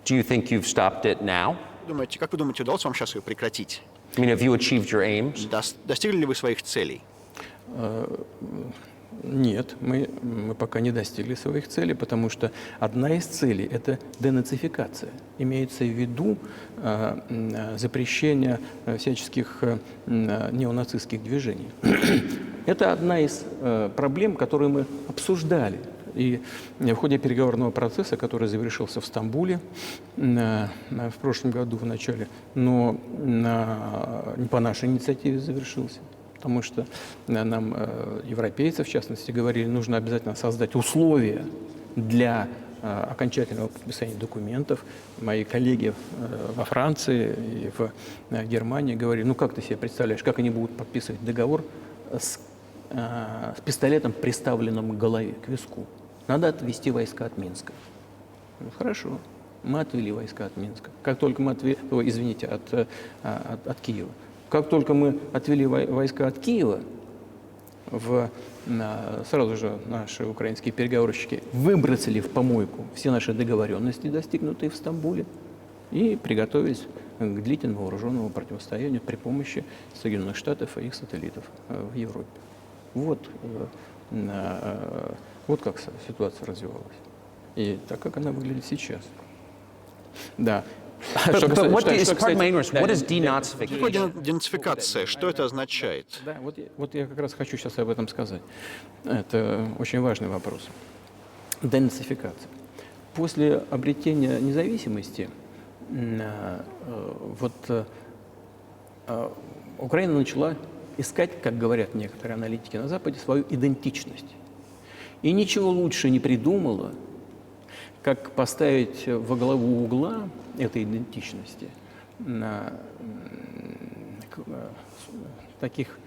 Do you think you've stopped it now? Как вы думаете, удалось вам сейчас ее прекратить? I mean, have you achieved your aims? Достигли ли вы своих целей? Нет, мы пока не достигли своих целей, потому что одна из целей – это денацификация. Имеется в виду запрещение всяческих неонацистских движений. Это одна из проблем, которые мы обсуждали. И в ходе переговорного процесса, который завершился в Стамбуле в прошлом году в начале, но не по нашей инициативе завершился, потому что нам, европейцы, в частности, говорили, нужно обязательно создать условия для окончательного подписания документов. Мои коллеги во Франции и в Германии говорили, ну как ты себе представляешь, как они будут подписывать договор с пистолетом, приставленным к голове, к виску. Надо отвести войска от Минска. Ну, хорошо, мы отвели войска от Минска. Как только мы отвели, извините, от Киева. Как только мы отвели войска от Киева, сразу же наши украинские переговорщики выбросили в помойку все наши договоренности, достигнутые в Стамбуле, и приготовились к длительному вооруженному противостоянию при помощи Соединенных Штатов и их сателлитов в Европе. Вот как ситуация развивалась. И так, как она выглядит сейчас. Да. What is denazification? Денацификация, что это означает? Да, вот я как раз хочу сейчас об этом сказать. Это очень важный вопрос. Денацификация. После обретения независимости Украина начала искать, как говорят некоторые аналитики на Западе, свою идентичность. И ничего лучше не придумала, как поставить во главу угла этой идентичности таких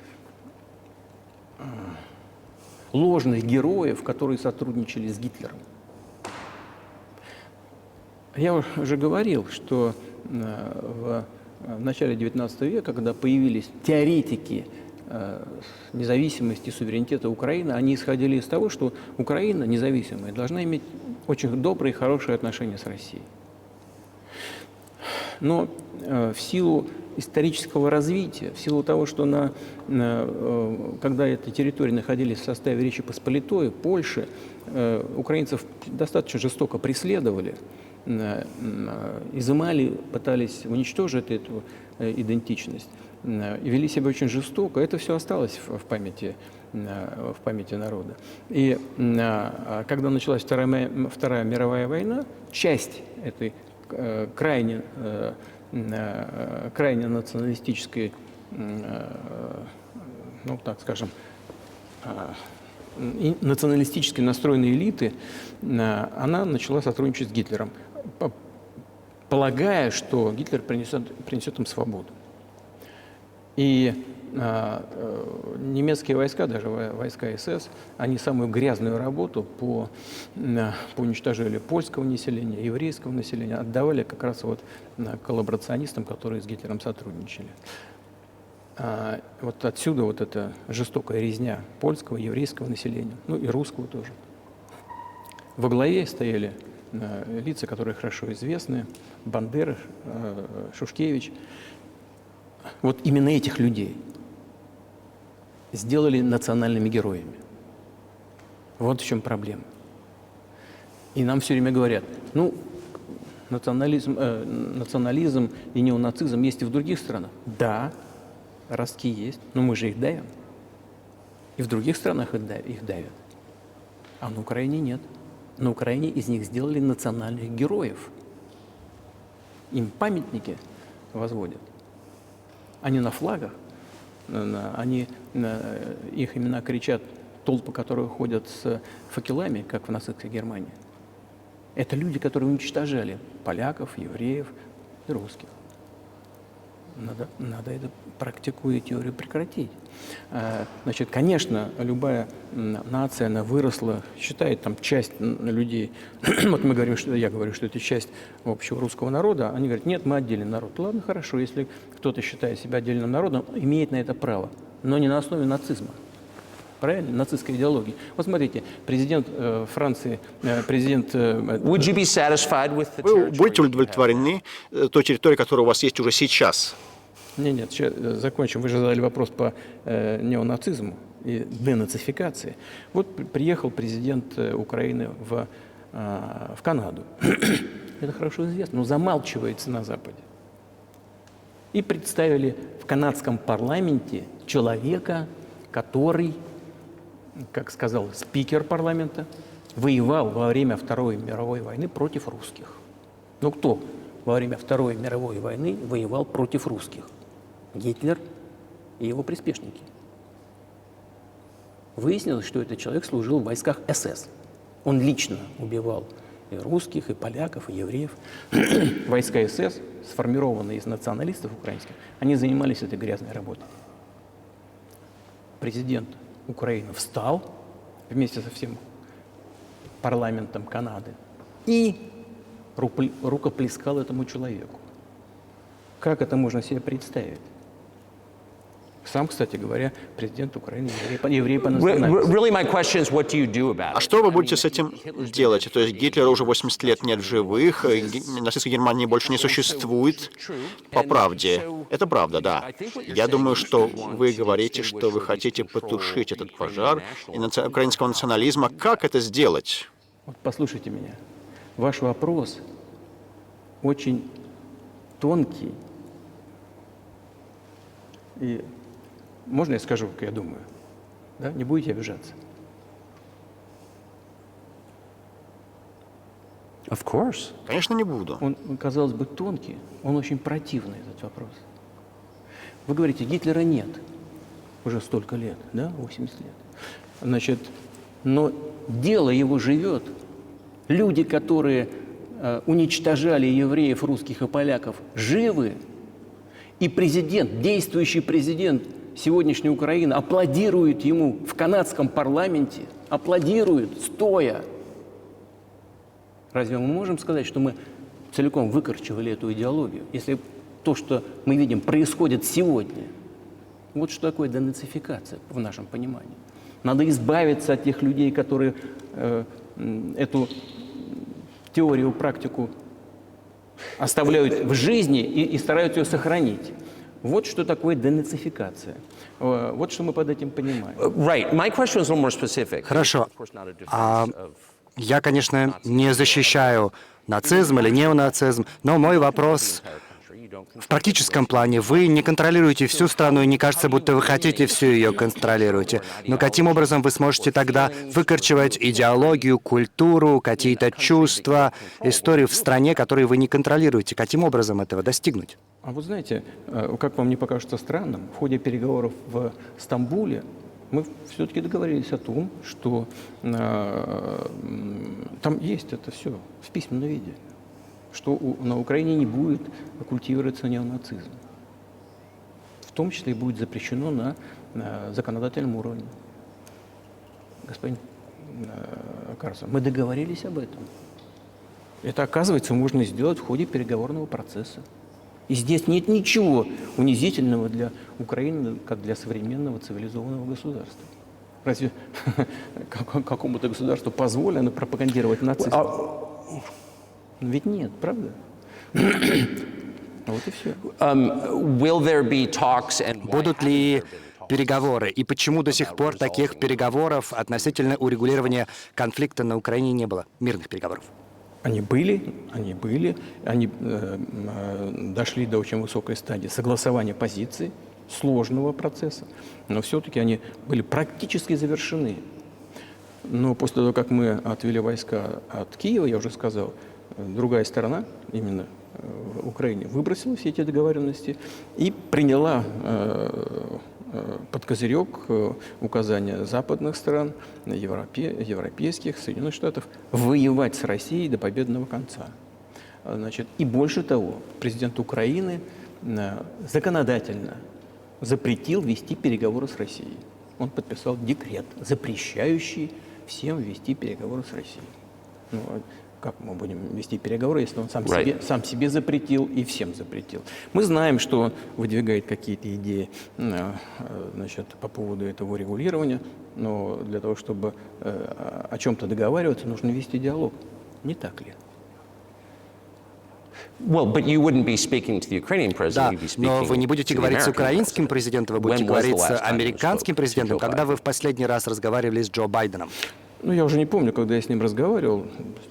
ложных героев, которые сотрудничали с Гитлером. Я уже говорил, что в начале XIX века, когда появились теоретики независимости и суверенитета Украины, они исходили из того, что Украина, независимая, должна иметь очень добрые и хорошие отношения с Россией. Но в силу исторического развития, в силу того, что когда эти территории находились в составе Речи Посполитой, Польши, украинцев достаточно жестоко преследовали, изымали, пытались уничтожить эту идентичность, и вели себя очень жестоко. Это все осталось в памяти народа. И когда началась Вторая мировая война, часть этой крайне националистической, ну так скажем, националистически настроенной элиты, она начала сотрудничать с Гитлером, полагая, что Гитлер принесет им свободу. И немецкие войска, даже войска СС, они самую грязную работу по уничтожению польского населения, еврейского населения отдавали как раз вот коллаборационистам, которые с Гитлером сотрудничали. Вот отсюда вот эта жестокая резня польского, еврейского населения, ну и русского тоже. Во главе стояли лица, которые хорошо известны: Бандера, Шушкевич. Вот именно этих людей сделали национальными героями. Вот в чем проблема. И нам все время говорят, ну, национализм и неонацизм есть и в других странах. Да, ростки есть, но мы же их давим. И в других странах их давят. А на Украине нет. На Украине из них сделали национальных героев. Им памятники возводят. Они на флагах, их имена кричат толпы, которые ходят с факелами, как в нацистской Германии. Это люди, которые уничтожали поляков, евреев и русских. Надо эту практику и теорию прекратить. Значит, конечно, любая нация, она выросла, считает там часть людей. Вот мы говорим, я говорю, что это часть общего русского народа. Они говорят, нет, мы отдельный народ. Ладно, хорошо, если кто-то считает себя отдельным народом, имеет на это право, но не на основе нацизма. Правильно? Нацистской идеологии. Вот смотрите, президент Франции, президент... Вы будете удовлетворены той территорией, которая у вас есть уже сейчас? Нет, сейчас закончим. Вы же задали вопрос по неонацизму и денацификации. Вот приехал президент Украины в Канаду. Это хорошо известно, но замалчивается на Западе. И представили в канадском парламенте человека, который, как сказал спикер парламента, воевал во время Второй мировой войны против русских. Ну кто во время Второй мировой войны воевал против русских? Гитлер и его приспешники. Выяснилось, что этот человек служил в войсках СС. Он лично убивал и русских, и поляков, и евреев. Войска СС, сформированные из националистов украинских, они занимались этой грязной работой. Президент Украины встал вместе со всем парламентом Канады и рукоплескал этому человеку. Как это можно себе представить? Сам, кстати говоря, президент Украины еврей по национальности. А что вы будете с этим делать? То есть Гитлера уже 80 лет нет в живых, нацистской Германии больше не существует. По правде. Это правда, да. Я думаю, что вы говорите, что вы хотите потушить этот пожар украинского национализма. Как это сделать? Вот послушайте меня. Ваш вопрос очень тонкий. И можно я скажу, как я думаю? Да? Не будете обижаться? Of course. Конечно, не буду. Он, казалось бы, тонкий, он очень противный, этот вопрос. Вы говорите, Гитлера нет уже столько лет, да, 80 лет. Значит, но дело его живет. Люди, которые уничтожали евреев, русских и поляков, живы. И президент, действующий президент сегодняшней Украины аплодирует ему в канадском парламенте, аплодирует, стоя. Разве мы можем сказать, что мы целиком выкорчевали эту идеологию. Если то, что мы видим, происходит сегодня, вот что такое денацификация в нашем понимании. Надо избавиться от тех людей, которые эту теорию, практику оставляют в жизни и стараются ее сохранить. Вот что такое денацификация. Вот что мы под этим понимаем. Right. My question is a little more specific. Хорошо. Of course, not a defense of Я, конечно, не защищаю нацизм или неонацизм, но мой вопрос в практическом плане. Вы не контролируете всю страну, и не кажется, будто вы хотите всю ее контролируете. Но каким образом вы сможете тогда выкорчевать идеологию, культуру, какие-то чувства, историю в стране, которые вы не контролируете? Каким образом этого достигнуть? А вы знаете, как вам не покажется странным, в ходе переговоров в Стамбуле мы все-таки договорились о том, что там есть это все в письменном виде, что на Украине не будет культивироваться неонацизм. В том числе и будет запрещено на законодательном уровне. Господин Карсон, мы договорились об этом. Это, оказывается, можно сделать в ходе переговорного процесса. И здесь нет ничего унизительного для Украины, как для современного цивилизованного государства. Разве какому-то государству позволено пропагандировать нацизм? Ведь нет, правда? Вот и все. will there be talks and why Будут ли переговоры? И почему до сих пор таких переговоров относительно урегулирования конфликта на Украине не было? Мирных переговоров. Они были, они дошли до очень высокой стадии согласования позиций, сложного процесса, но все-таки они были практически завершены. Но после того, как мы отвели войска от Киева, я уже сказал, другая сторона, именно в Украине, выбросила все эти договоренности и приняла под козырек указания западных стран, европейских, Соединенных Штатов, воевать с Россией до победного конца. Значит, и больше того, президент Украины законодательно запретил вести переговоры с Россией. Он подписал декрет, запрещающий всем вести переговоры с Россией. Ну, как мы будем вести переговоры, если он сам себе запретил и всем запретил? Мы знаем, что он выдвигает какие-то идеи значит, по поводу этого регулирования, но для того, чтобы о чем-то договариваться, нужно вести диалог. Не так ли? Well, but you wouldn't be speaking to the Ukrainian president, Да, you'd be speaking но вы не будете to the говорить с American украинским president. президентом, вы будете When was the говорить last с time you американским spoke to президентом, Joe когда Biden? вы в последний раз разговаривали с Джо Байденом. Ну, я уже не помню, когда я с ним разговаривал.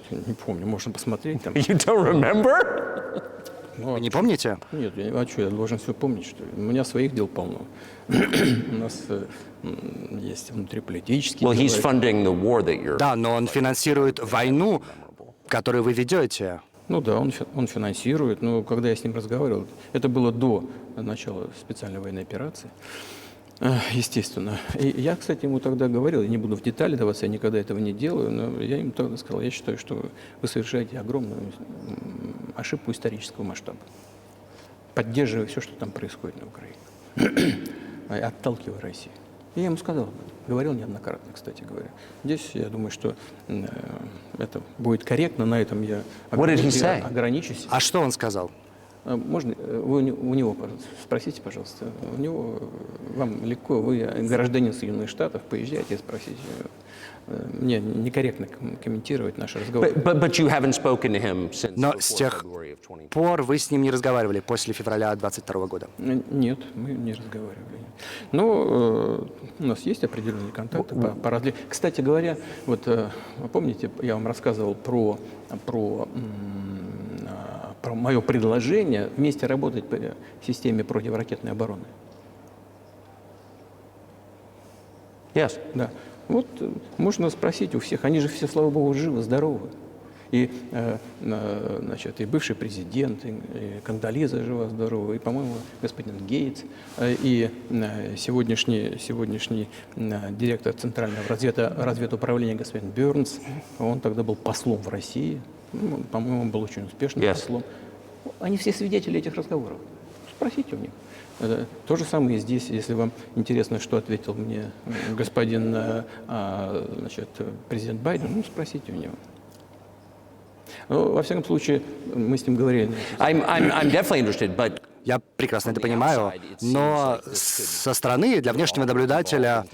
Не помню, можно посмотреть там. You don't remember? Вы не помните? Нет, а что, я должен все помнить, что ли? У меня своих дел полно. У нас есть внутриполитические Well, дела. he's funding the war that you're... Да, но он финансирует войну, которую вы ведете. Ну да, он финансирует, но когда я с ним разговаривал, это было до начала специальной военной операции, естественно. И я, кстати, ему тогда говорил, я не буду в детали даваться, я никогда этого не делаю, но я ему тогда сказал, я считаю, что вы совершаете огромную ошибку исторического масштаба, поддерживая все, что там происходит на Украине, отталкивая Россию. И я ему сказал об этом, говорил неоднократно, кстати говоря. Здесь, я думаю, что это будет корректно, на этом я ограничусь. А что он сказал? Можно, вы у него спросите, пожалуйста. У него, вам легко, вы гражданин Соединенных Штатов, поезжайте и спросите. Мне некорректно комментировать наши разговоры. But you haven't spoken to him since Но before с тех February of 2020. пор вы с ним не разговаривали после февраля 22 года. Нет, мы не разговаривали. Но у нас есть определенные контакты по различным. Кстати говоря, вот помните, я вам рассказывал про мое предложение вместе работать по системе противоракетной обороны. Yes. Да. Вот можно спросить у всех, они же все, слава богу, живы, здоровы. И, значит, и бывший президент, и Кондолиза жива-здорова, и, по-моему, господин Гейтс, и сегодняшний директор Центрального разведуправления господин Бернс, он тогда был послом в России, по-моему, он был очень успешным послом. Они все свидетели этих разговоров. Спросите у них. То же самое и здесь, если вам интересно, что ответил мне господин значит, президент Байден, ну, спросите у него. Ну, во всяком случае, мы с ним говорили. I'm definitely interested, but Я прекрасно это понимаю, но со стороны для внешнего наблюдателя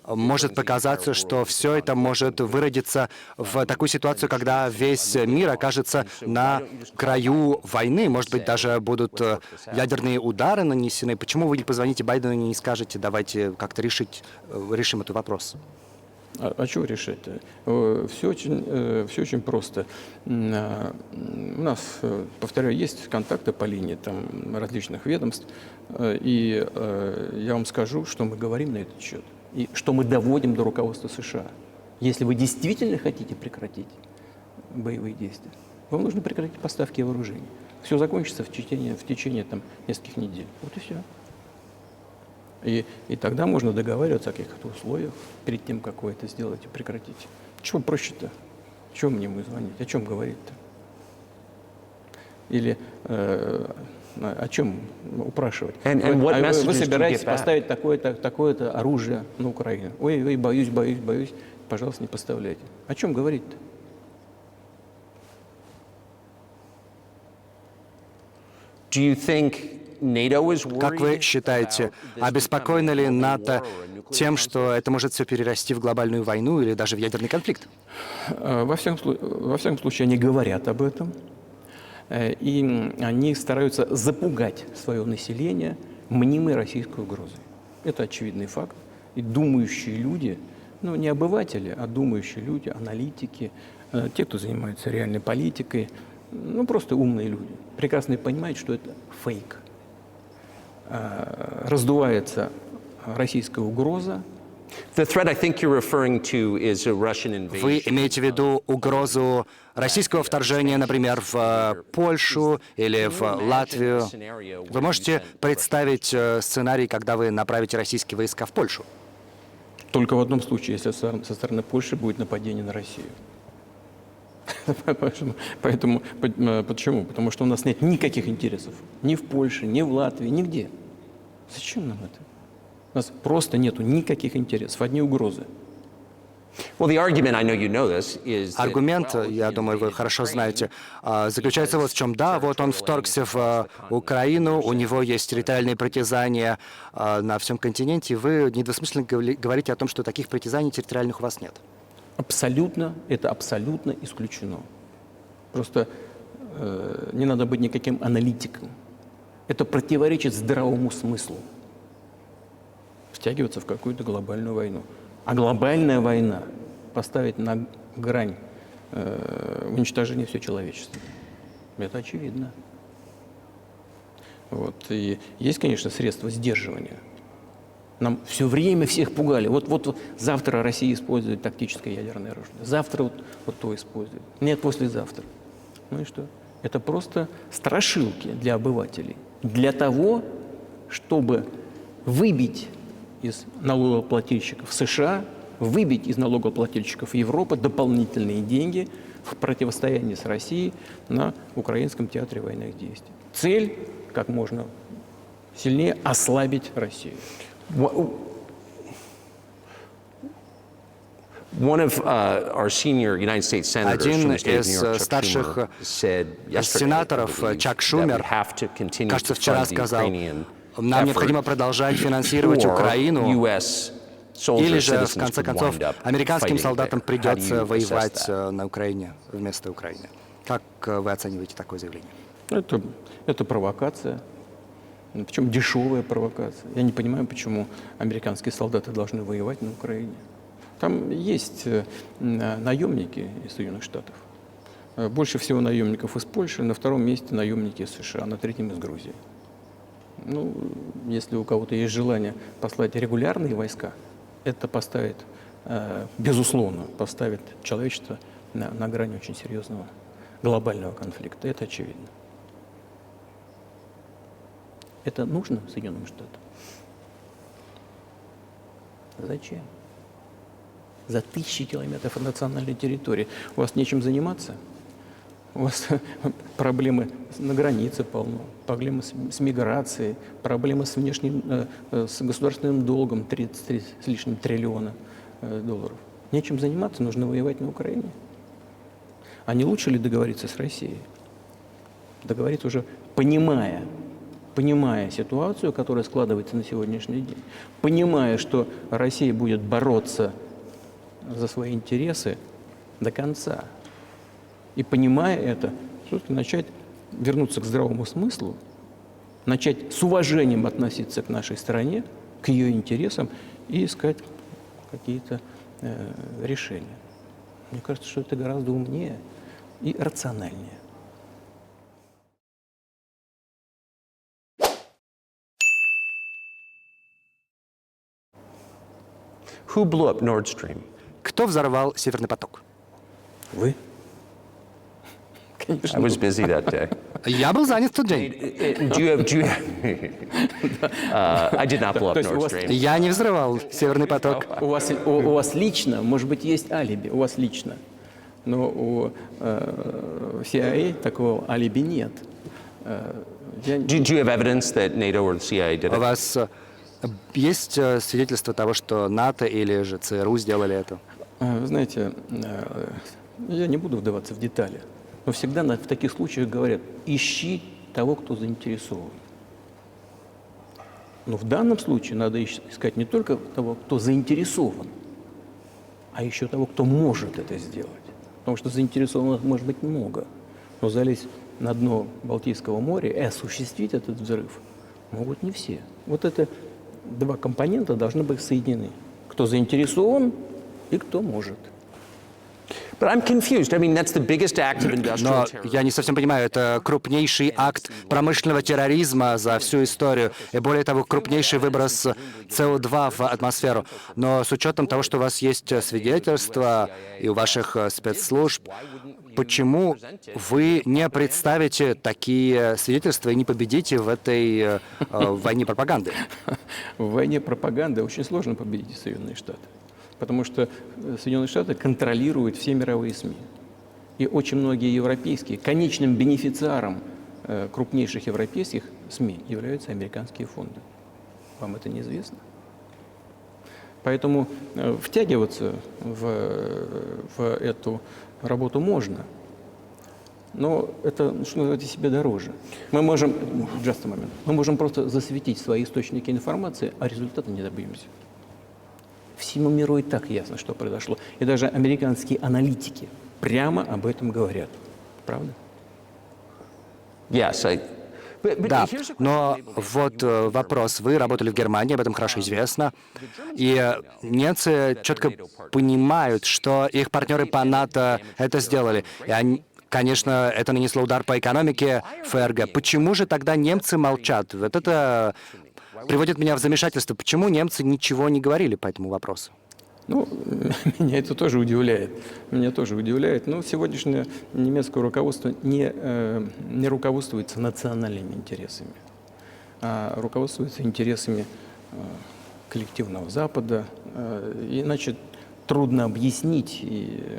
может показаться, что все это может выродиться в такую ситуацию, когда весь мир окажется на краю войны. Может быть, даже будут ядерные удары нанесены. Почему вы не позвоните Байдену и не скажете, давайте как-то решим этот вопрос? А чего решать-то? Все очень просто. У нас, повторяю, есть контакты по линии там, различных ведомств, и я вам скажу, что мы говорим на этот счет, и что мы доводим до руководства США. Если вы действительно хотите прекратить боевые действия, вам нужно прекратить поставки вооружений. Все закончится в течение там, нескольких недель. Вот и все. И тогда можно договариваться о каких-то условиях перед тем, как вы это сделаете, прекратите. Чего проще-то? Чего мне ему звонить? О чем говорить-то? Или о чем упрашивать? Вы собираетесь поставить такое-то оружие на Украину. Ой, боюсь. Пожалуйста, не поставляйте. О чем говорить-то? do you think Как вы считаете, обеспокоена ли НАТО тем, что это может все перерасти в глобальную войну или даже в ядерный конфликт? Во всяком случае, они говорят об этом, и они стараются запугать свое население мнимой российской угрозой. Это очевидный факт. И думающие люди, ну не обыватели, а думающие люди, аналитики, те, кто занимается реальной политикой, ну просто умные люди, прекрасно понимают, что это фейк. Раздувается российская угроза. The threat I think you're referring to is a Russian invasion. Вы имеете в виду угрозу российского вторжения, например, в Польшу или в Латвию? Вы можете представить сценарий, когда вы направите российские войска в Польшу? Только в одном случае, если со стороны Польши будет нападение на Россию. Почему? Потому что у нас нет никаких интересов ни в Польше, ни в Латвии, нигде. Зачем нам это? У нас просто нету никаких интересов, одни угрозы. Аргумент, я думаю, вы хорошо знаете, заключается вот в чем. Да, вот он вторгся в Украину, у него есть территориальные притязания на всем континенте, и вы недвусмысленно говорите о том, что таких притязаний территориальных у вас нет. Это абсолютно исключено. Просто не надо быть никаким аналитиком. Это противоречит здравому смыслу. Втягиваться в какую-то глобальную войну. А глобальная война поставит на грань уничтожения всего человечества. Это очевидно. Вот. И есть, конечно, средства сдерживания. Нам все время всех пугали. Вот завтра Россия использует тактическое ядерное оружие. Завтра вот то использует. Нет, послезавтра. Ну и что? Это просто страшилки для обывателей. Для того, чтобы выбить из налогоплательщиков США, выбить из налогоплательщиков Европы дополнительные деньги в противостоянии с Россией на украинском театре военных действий. Цель – как можно сильнее ослабить Россию. Один из старших сенаторов, Чак Шумер, кажется, вчера сказал, нам необходимо продолжать финансировать Украину, или же, в конце концов, американским солдатам придется воевать на Украине вместо Украины. Как вы оцениваете такое заявление? Это провокация. Причем дешевая провокация. Я не понимаю, почему американские солдаты должны воевать на Украине. Там есть наемники из Соединенных Штатов. Больше всего наемников из Польши, на втором месте наемники из США, на третьем из Грузии. Ну, если у кого-то есть желание послать регулярные войска, это поставит, безусловно, поставит человечество на грани очень серьезного глобального конфликта. Это очевидно. Это нужно Соединенным Штатам? Зачем? За 1000 километров от национальной территории. У вас нечем заниматься? У вас проблемы на границе полно, проблемы с миграцией, проблемы с с государственным долгом 33 с лишним триллиона долларов. Нечем заниматься, нужно воевать на Украине. А не лучше ли договориться с Россией? Договориться уже понимая ситуацию, которая складывается на сегодняшний день, понимая, что Россия будет бороться за свои интересы до конца, и понимая это, все-таки начать вернуться к здравому смыслу, начать с уважением относиться к нашей стране, к ее интересам и искать какие-то решения. Мне кажется, что это гораздо умнее и рациональнее. Who blew up Nord Stream? Кто взорвал Северный поток? Вы? I was busy that day. Я был занят в тот день. I did not blow up Nord Stream. Я не взрывал Северный поток. У вас лично, может быть, есть алиби, у вас лично, но у CIA такого алиби нет. Do you have evidence that NATO or the CIA did У it? вас есть свидетельство того, что НАТО или же ЦРУ сделали это? Вы знаете, я не буду вдаваться в детали, но всегда в таких случаях говорят, ищи того, кто заинтересован. Но в данном случае надо искать не только того, кто заинтересован, а еще того, кто может это сделать. Потому что заинтересованных может быть много. Но залезть на дно Балтийского моря и осуществить этот взрыв могут не все. Вот это два компонента должны быть соединены. Кто заинтересован и кто может. But I'm confused. I mean, that's the biggest act of industrial Но terrorism. я не совсем понимаю, это крупнейший акт промышленного терроризма за всю историю, и более того, крупнейший выброс СО2 в атмосферу. Но с учетом того, что у вас есть свидетельства и у ваших спецслужб, почему вы не представите такие свидетельства и не победите в этой войне пропаганды? В войне пропаганды очень сложно победить Соединенные Штаты. Потому что Соединенные Штаты контролируют все мировые СМИ. И очень многие европейские, конечным бенефициаром крупнейших европейских СМИ являются американские фонды. Вам это неизвестно? Поэтому втягиваться в эту работу можно. Но это, что называется, себе дороже. Мы можем просто засветить свои источники информации, а результата не добьемся. Всему миру и так ясно, что произошло. И даже американские аналитики прямо об этом говорят. Правда? Yes, Да, но вот вопрос. Вы работали в Германии, об этом хорошо известно. И немцы четко понимают, что их партнеры по НАТО это сделали. И они, конечно, это нанесло удар по экономике ФРГ. Почему же тогда немцы молчат? Вот это приводит меня в замешательство. Почему немцы ничего не говорили по этому вопросу? Ну, меня это тоже удивляет. Но сегодняшнее немецкое руководство не руководствуется национальными интересами, а руководствуется интересами коллективного Запада. Иначе трудно объяснить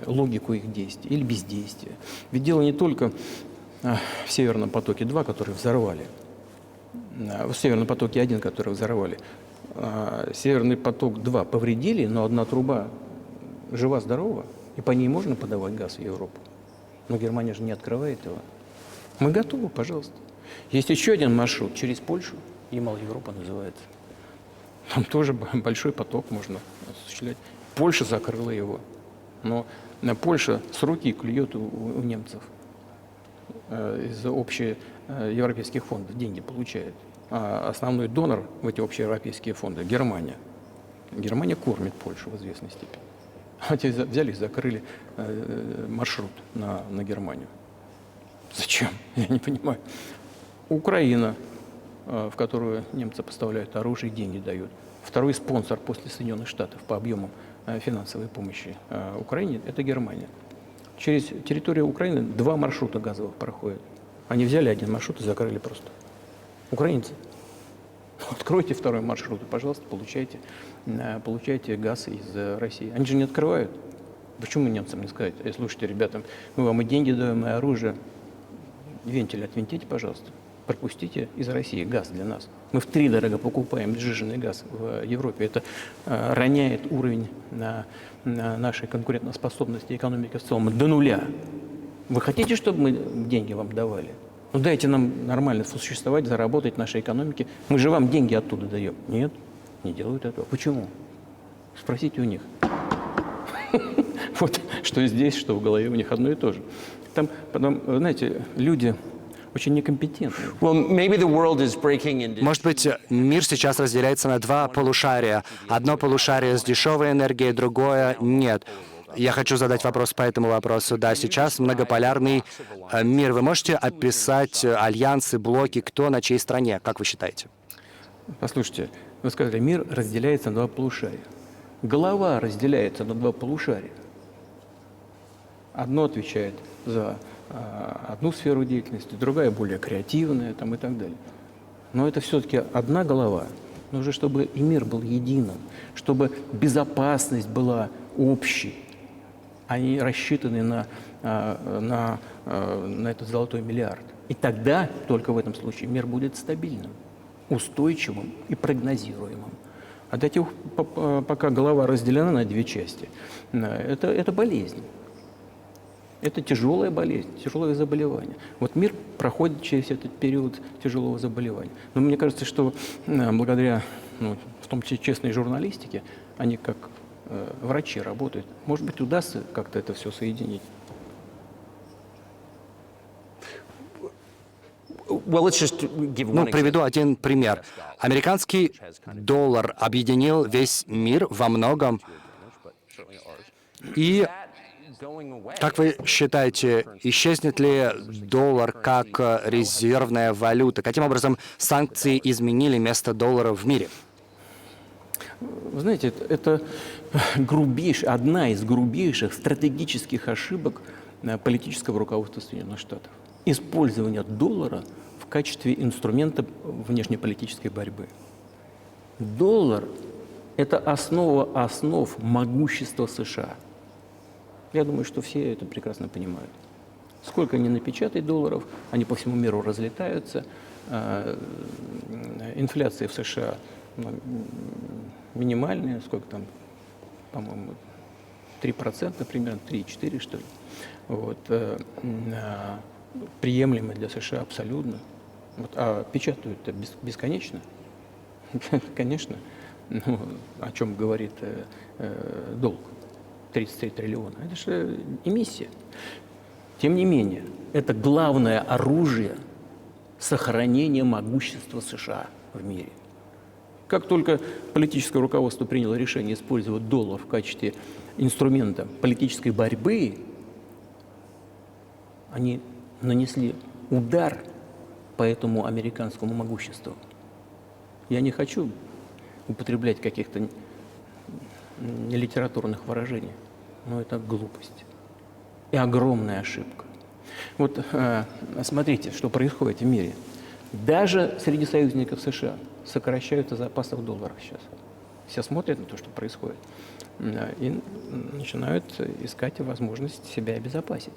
логику их действий или бездействия. Ведь дело не только в Северном потоке-2, который взорвали, в Северном потоке-1, который взорвали. Северный поток-2 повредили, но одна труба жива-здорова, и по ней можно подавать газ в Европу. Но Германия же не открывает его. Мы готовы, пожалуйста. Есть еще один маршрут через Польшу, Ямал-Европа называется. Там тоже большой поток можно осуществлять. Польша закрыла его. Но Польша с руки клюет у немцев. Из общеевропейских фондов деньги получает. А основной донор в эти общеевропейские фонды – Германия. Германия кормит Польшу в известной степени. А те взяли и закрыли маршрут на Германию. Зачем? Я не понимаю. Украина, в которую немцы поставляют оружие и деньги дают. Второй спонсор после Соединенных Штатов по объему финансовой помощи Украине – это Германия. Через территорию Украины 2 маршрута газовых проходят. Они взяли один маршрут и закрыли просто. Украинцы, откройте второй маршрут и, пожалуйста, получайте газ из России. Они же не открывают. Почему немцам не сказать? Слушайте, ребята, мы вам и деньги даем, и оружие. Вентиль отвинтите, пожалуйста. Пропустите из России газ для нас. Мы втридорого покупаем сжиженный газ в Европе. Это роняет уровень нашей конкурентоспособности экономики в целом до нуля. Вы хотите, чтобы мы деньги вам давали? Ну дайте нам нормально существовать, заработать в нашей экономике. Мы же вам деньги оттуда даем. Нет, не делают этого. Почему? Спросите у них. Вот что здесь, что в голове у них одно и то же. Там потом, знаете, люди очень некомпетентны. Может быть, мир сейчас разделяется на два полушария. Одно полушарие с дешевой энергией, другое нет. Я хочу задать вопрос по этому вопросу. Да, сейчас многополярный мир. Вы можете описать альянсы, блоки, кто на чьей стороне, как вы считаете? Послушайте, вы сказали, мир разделяется на два полушария. Голова разделяется на два полушария. Одно отвечает за одну сферу деятельности, другая более креативная там, и так далее. Но это все-таки одна голова. Нужно, чтобы и мир был единым, чтобы безопасность была общей. Они рассчитаны на этот золотой миллиард. И тогда, только в этом случае, мир будет стабильным, устойчивым и прогнозируемым. А до тех, пока голова разделена на две части, это болезнь. Это тяжелая болезнь, тяжелое заболевание. Вот мир проходит через этот период тяжелого заболевания. Но мне кажется, что благодаря, в том числе, честной журналистике, они как врачи работают. Может быть, удастся как-то это все соединить. Приведу один пример. Американский доллар объединил весь мир во многом. И, как вы считаете, исчезнет ли доллар как резервная валюта? Каким образом санкции изменили место доллара в мире? Вы знаете, это одна из грубейших стратегических ошибок политического руководства Соединенных Штатов. Использование доллара в качестве инструмента внешнеполитической борьбы. Доллар – это основа основ могущества США. Я думаю, что все это прекрасно понимают. Сколько ни напечатай долларов, они по всему миру разлетаются. Инфляция в США минимальная, сколько там, по-моему, 3%, примерно 3,4, что ли. Вот, приемлемо для США абсолютно. Вот, а печатают-то бесконечно. Конечно. Ну, о чем говорит долг? 33 триллиона. Это же эмиссия. Тем не менее, это главное оружие сохранения могущества США в мире. Как только политическое руководство приняло решение использовать доллар в качестве инструмента политической борьбы, они нанесли удар по этому американскому могуществу. Я не хочу употреблять каких-то нелитературных выражений, но это глупость и огромная ошибка. Вот смотрите, что происходит в мире. Даже среди союзников США сокращаются запасы в долларах сейчас. Все смотрят на то, что происходит, и начинают искать возможность себя обезопасить.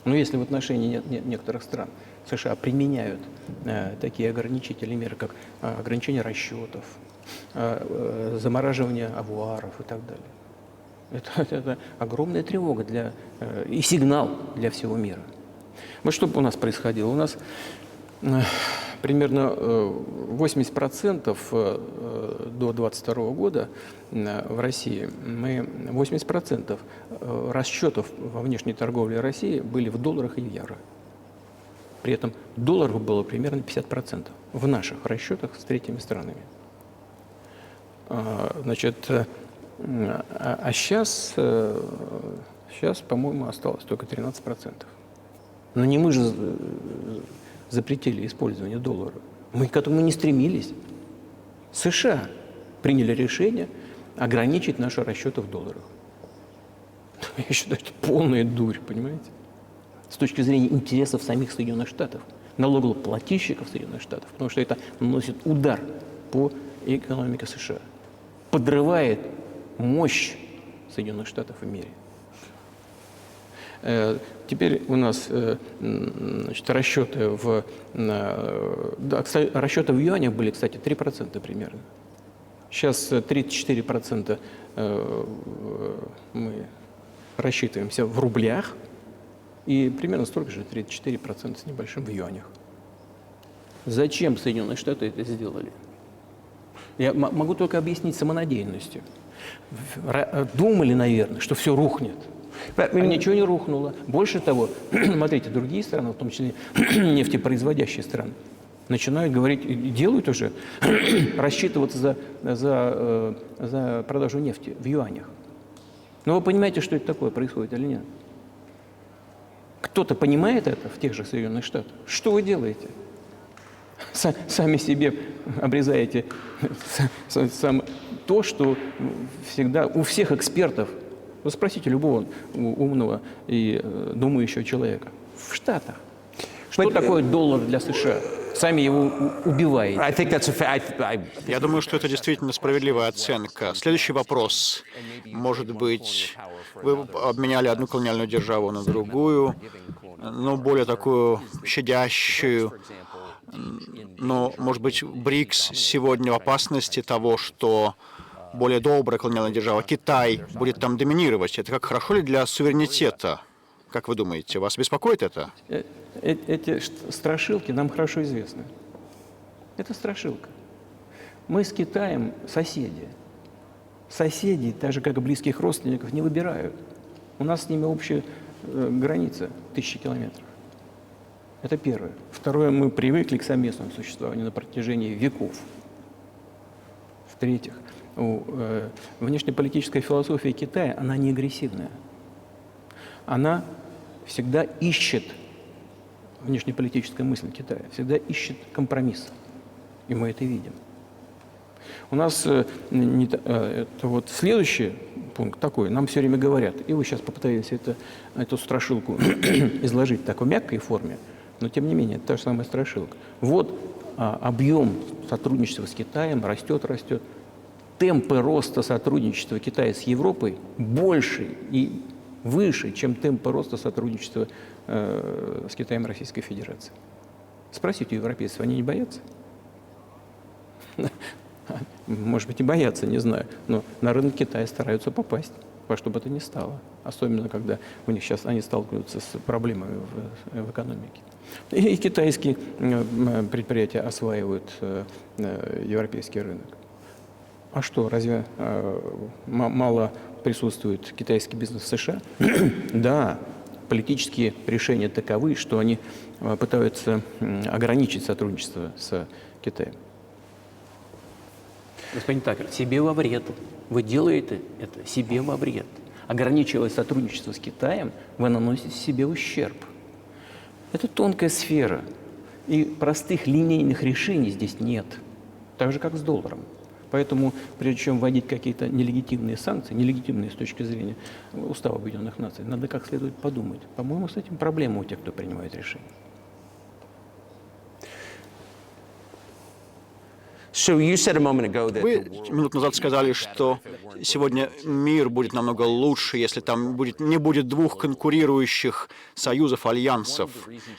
Но если в отношении некоторых стран США применяют такие ограничительные меры, как ограничение расчетов, замораживание авуаров и так далее, это огромная тревога и сигнал для всего мира. Вот что у нас происходило? У нас примерно 80% до 2022 года в России, 80% расчетов во внешней торговле России были в долларах и в евро. При этом долларов было примерно 50% в наших расчетах с третьими странами. Значит, а сейчас, по-моему, осталось только 13%. Но не мы же запретили использование доллара. Мы к этому не стремились. США приняли решение ограничить наши расчеты в долларах. Я считаю, это полная дурь, понимаете? С точки зрения интересов самих Соединенных Штатов, налогоплательщиков Соединенных Штатов, потому что это наносит удар по экономике США, подрывает мощь Соединенных Штатов в мире. Теперь у нас расчеты расчеты в юанях были, кстати, 3% примерно. Сейчас 34% мы рассчитываемся в рублях, И примерно столько же, 34% с небольшим в юанях. Зачем Соединенные Штаты это сделали? Я могу только объяснить самонадеянностью. Думали, наверное, что все рухнет. А ничего не рухнуло. Больше того, смотрите, другие страны, в том числе нефтепроизводящие страны, начинают говорить, и делают уже, рассчитываться за продажу нефти в юанях. Но вы понимаете, что это такое происходит или нет? Кто-то понимает это в тех же Соединенных Штатах? Что вы делаете? Сами себе обрезаете то, что всегда у всех экспертов, вы спросите любого умного и думающего человека, в Штатах. Что такое доллар для США? Сами его убиваете. Я думаю, что это действительно справедливая оценка. Следующий вопрос. Может быть, вы обменяли одну колониальную державу на другую, но более такую щадящую. Но, может быть, БРИКС сегодня в опасности того, что более добрая колониальная держава, Китай, будет там доминировать. Это как хорошо ли для суверенитета? Как вы думаете, вас беспокоит это? Эти страшилки нам хорошо известны. Это страшилка. Мы с Китаем соседи. Соседей, так же как и близких родственников, не выбирают. У нас с ними общая граница 1000 километров. Это первое. Второе, мы привыкли к совместному существованию на протяжении веков. В-третьих, внешнеполитическая философия Китая, она не агрессивная. Она всегда ищет, внешнеполитическая мысль Китая, всегда ищет компромисс. И мы это видим. У нас это вот следующий пункт такой, нам все время говорят, и вы сейчас попытаетесь эту страшилку изложить в такой мягкой форме, но тем не менее, это та же самая страшилка. Вот объем сотрудничества с Китаем растет. Темпы роста сотрудничества Китая с Европой больше и выше, чем темпы роста сотрудничества с Китаем и Российской Федерацией. Спросите у европейцев, они не боятся? Может быть, и боятся, не знаю. Но на рынок Китая стараются попасть, во что бы то ни стало. Особенно, когда у них сейчас они сталкиваются с проблемами в экономике. И китайские предприятия осваивают европейский рынок. А что, разве мало присутствует китайский бизнес в США? Да, политические решения таковы, что они пытаются ограничить сотрудничество с Китаем. Господин Такер, себе во вред. Вы делаете это себе во вред. Ограничивая сотрудничество с Китаем, вы наносите себе ущерб. Это тонкая сфера. И простых линейных решений здесь нет. Так же, как с долларом. Поэтому, прежде чем вводить какие-то нелегитимные санкции, нелегитимные с точки зрения Устава Объединенных Наций, надо как следует подумать. По-моему, с этим проблема у тех, кто принимает решения. Вы минуту назад сказали, что сегодня мир будет намного лучше, если там не будет двух конкурирующих союзов, альянсов,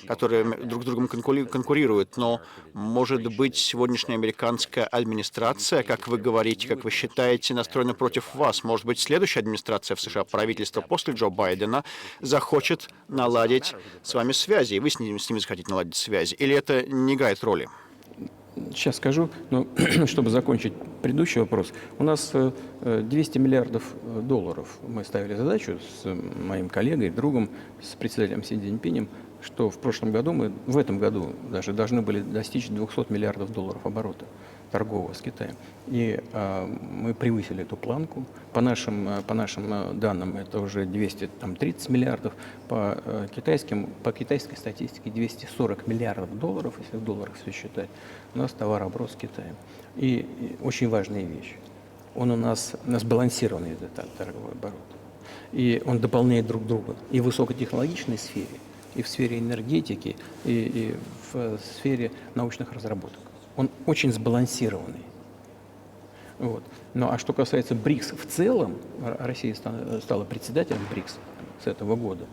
которые друг с другом конкурируют. Но, может быть, сегодняшняя американская администрация, как вы говорите, как вы считаете, настроена против вас. Может быть, следующая администрация в США, правительство после Джо Байдена, захочет наладить с вами связи, и вы с ними захотите наладить связи. Или это не играет роли? Сейчас скажу, но чтобы закончить предыдущий вопрос. У нас 200 миллиардов долларов. Мы ставили задачу с моим коллегой, другом, с председателем Си Цзиньпинем, что в прошлом году в этом году даже должны были достичь 200 миллиардов долларов оборота торгового с Китаем. И мы превысили эту планку. По нашим данным, это уже 230 миллиардов. По китайской статистике 240 миллиардов долларов, если в долларах все считать, у нас товарооборот с Китаем. И очень важная вещь. У нас сбалансированный этот торговый оборот. И он дополняет друг друга и в высокотехнологичной сфере, и в сфере энергетики, и в сфере научных разработок. Он очень сбалансированный. Вот. Ну а что касается БРИКС в целом, Россия стала председателем БРИКС с этого года,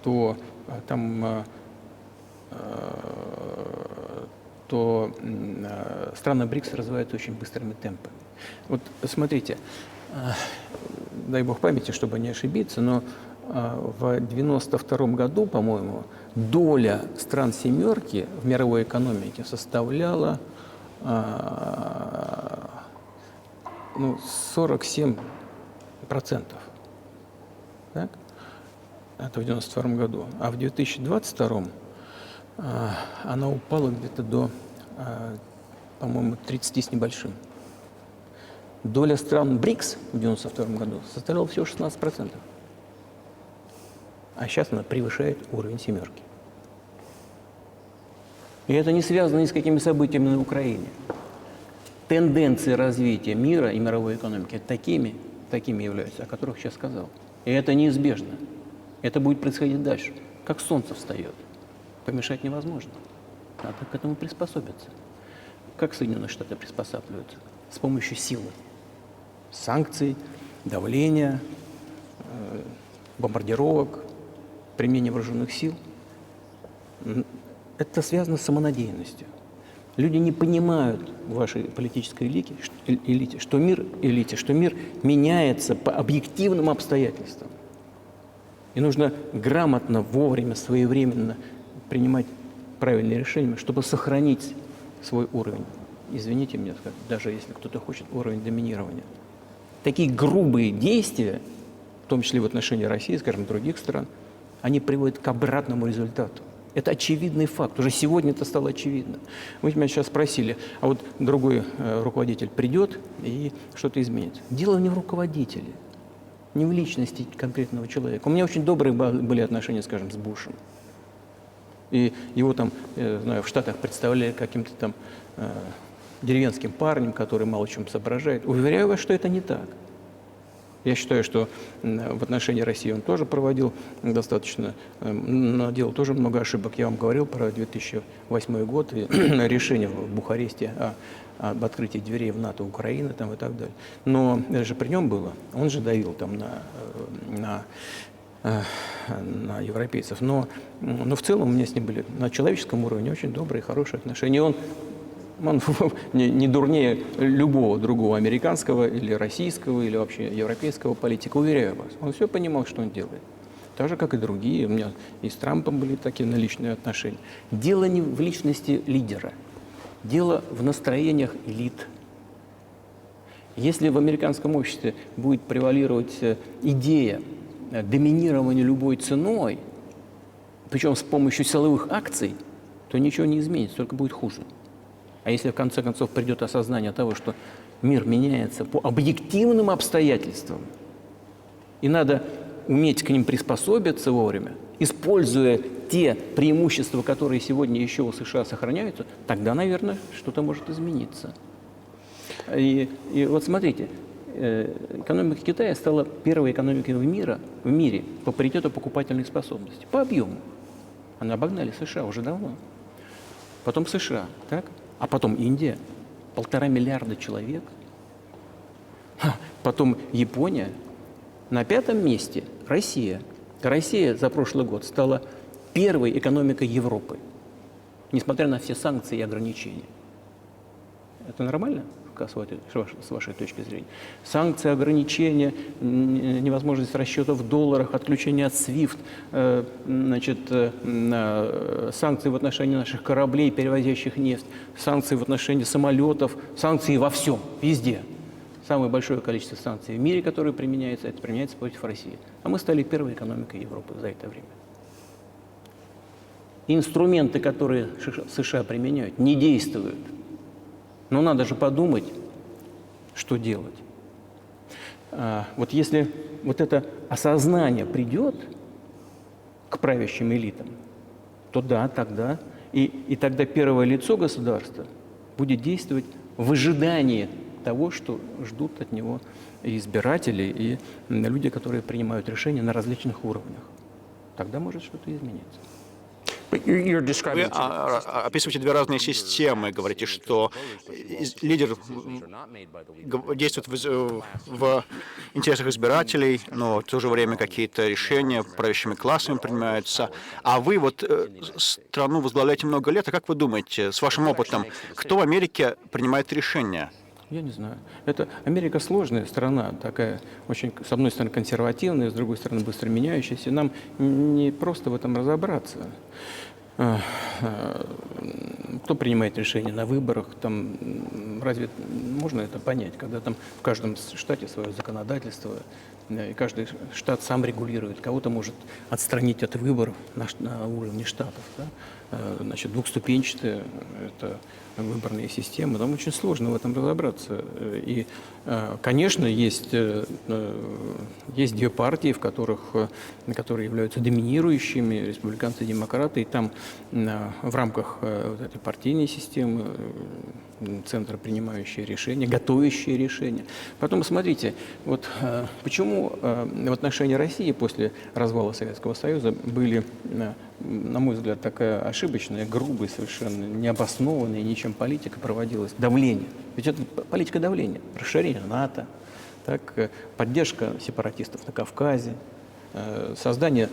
то там страны БРИКС развиваются очень быстрыми темпами. Вот смотрите, дай бог памяти, чтобы не ошибиться, но в 92 году, по-моему, доля стран «семерки» в мировой экономике составляла 47%. Так? Это в 92 году. А в 2022 она упала где-то до, по-моему, 30 с небольшим. Доля стран БРИКС в 1992 году составляла всего 16%. А сейчас она превышает уровень «семерки». И это не связано ни с какими событиями на Украине. Тенденции развития мира и мировой экономики такими являются, о которых сейчас сказал. И это неизбежно. Это будет происходить дальше. Как солнце встает. Помешать невозможно. Надо к этому приспособиться. Как Соединенные Штаты приспосабливаются? С помощью силы. Санкций, давления, бомбардировок, применения вооруженных сил. Это связано с самонадеянностью. Люди не понимают в вашей политической элите, что мир меняется по объективным обстоятельствам. И нужно грамотно, вовремя, своевременно принимать правильные решения, чтобы сохранить свой уровень. Извините меня, даже если кто-то хочет уровень доминирования. Такие грубые действия, в том числе в отношении России, скажем, других стран, они приводят к обратному результату. Это очевидный факт. Уже сегодня это стало очевидно. Вы меня сейчас спросили, а вот другой руководитель придет и что-то изменит. Дело не в руководителе, не в личности конкретного человека. У меня очень добрые были отношения, скажем, с Бушем. И его там, знаю, в Штатах представляли каким-то там деревенским парнем, который мало чем соображает. Уверяю вас, что это не так. Я считаю, что в отношении России он тоже проводил достаточно, наделал тоже много ошибок. Я вам говорил про 2008 год и решение в Бухаресте об открытии дверей в НАТО Украины там, и так далее. Но это же при нем было. Он же давил там на европейцев. Но в целом у меня с ним были на человеческом уровне очень добрые, хорошие отношения. Он не дурнее любого другого американского или российского или вообще европейского политика, уверяю вас. Он все понимал, что он делает. Так же, как и другие. У меня и с Трампом были такие личные отношения. Дело не в личности лидера. Дело в настроениях элит. Если в американском обществе будет превалировать идея доминирования любой ценой, причем с помощью силовых акций, то ничего не изменится, только будет хуже. А если в конце концов придет осознание того, что мир меняется по объективным обстоятельствам, и надо уметь к ним приспособиться вовремя, используя те преимущества, которые сегодня еще у США сохраняются, тогда, наверное, что-то может измениться. И вот смотрите, экономика Китая стала первой экономикой в мире по паритету покупательной способности, по объему. Они обогнали США уже давно. Потом США, так? А потом Индия, 1,5 миллиарда человек. Потом Япония. На 5-м месте Россия. Россия за прошлый год стала первой экономикой Европы, несмотря на все санкции и ограничения. Это нормально, с вашей точки зрения? Санкции, ограничения, невозможность расчета в долларах, отключение от SWIFT, санкции в отношении наших кораблей, перевозящих нефть, санкции в отношении самолетов, санкции во всем, везде. Самое большое количество санкций в мире, которые применяются, это применяется против России. А мы стали первой экономикой Европы за это время. Инструменты, которые США применяют, не действуют. Но надо же подумать, что делать. Вот если вот это осознание придет к правящим элитам, то да, тогда и тогда первое лицо государства будет действовать в ожидании того, что ждут от него и избиратели, и люди, которые принимают решения на различных уровнях. Тогда может что-то измениться. Вы описываете две разные системы, говорите, что лидер действует в интересах избирателей, но в то же время какие-то решения правящими классами принимаются. А вы вот страну возглавляете много лет, а как вы думаете, с вашим опытом, кто в Америке принимает решения? Я не знаю. Это Америка сложная страна, такая очень, с одной стороны, консервативная, с другой стороны, быстро меняющаяся. Нам не просто в этом разобраться. Кто принимает решения на выборах, там, разве можно это понять, когда там в каждом штате свое законодательство, и каждый штат сам регулирует, кого-то может отстранить от выборов на уровне штатов. Да? Значит, двухступенчатая это выборные системы, нам очень сложно в этом разобраться. И, конечно, есть две партии, которые являются доминирующими, республиканцы и демократы, и там в рамках вот этой партийной системы центры, принимающие решения, готовящие решения. Потом, смотрите, вот почему в отношении России после развала Советского Союза были, на мой взгляд, такая ошибочная, грубая, совершенно необоснованная, ничем политика проводилась, давление. Ведь это политика давления, расширение НАТО, так, поддержка сепаратистов на Кавказе, создание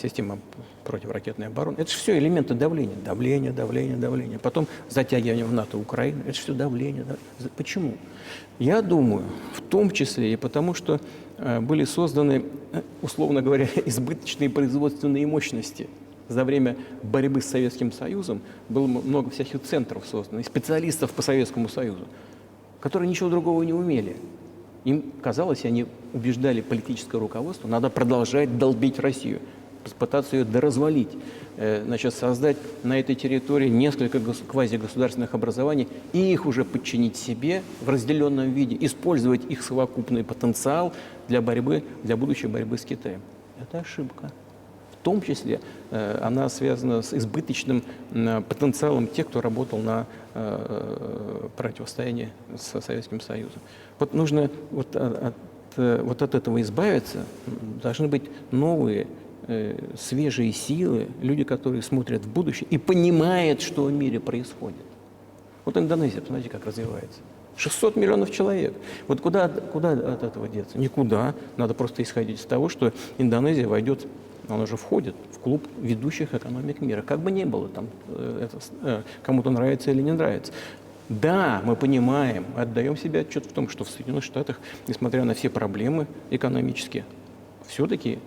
системы противоракетной обороны. Это же все элементы давления. Давление, давление, давление. Потом затягивание в НАТО Украины. Это же все давление. Почему? Я думаю, в том числе и потому, что были созданы, условно говоря, избыточные производственные мощности. За время борьбы с Советским Союзом было много всяких центров создано, и специалистов по Советскому Союзу, которые ничего другого не умели. Им казалось, и они убеждали политическое руководство, надо продолжать долбить Россию, пытаться ее доразвалить, значит, создать на этой территории несколько квазигосударственных образований и их уже подчинить себе в разделенном виде, использовать их совокупный потенциал для борьбы, для будущей борьбы с Китаем. Это ошибка. В том числе она связана с избыточным потенциалом тех, кто работал на противостоянии с Советским Союзом. Вот нужно вот от этого избавиться. Должны быть новые, свежие силы, люди, которые смотрят в будущее и понимают, что в мире происходит. Вот Индонезия, посмотрите, как развивается. 600 миллионов человек. Вот куда от этого деться? Никуда. Надо просто исходить из того, что Индонезия войдет, она уже входит в клуб ведущих экономик мира. Как бы ни было, там, кому-то нравится или не нравится. Да, мы понимаем, отдаем себе отчет в том, что в Соединенных Штатах, несмотря на все проблемы экономические, все-таки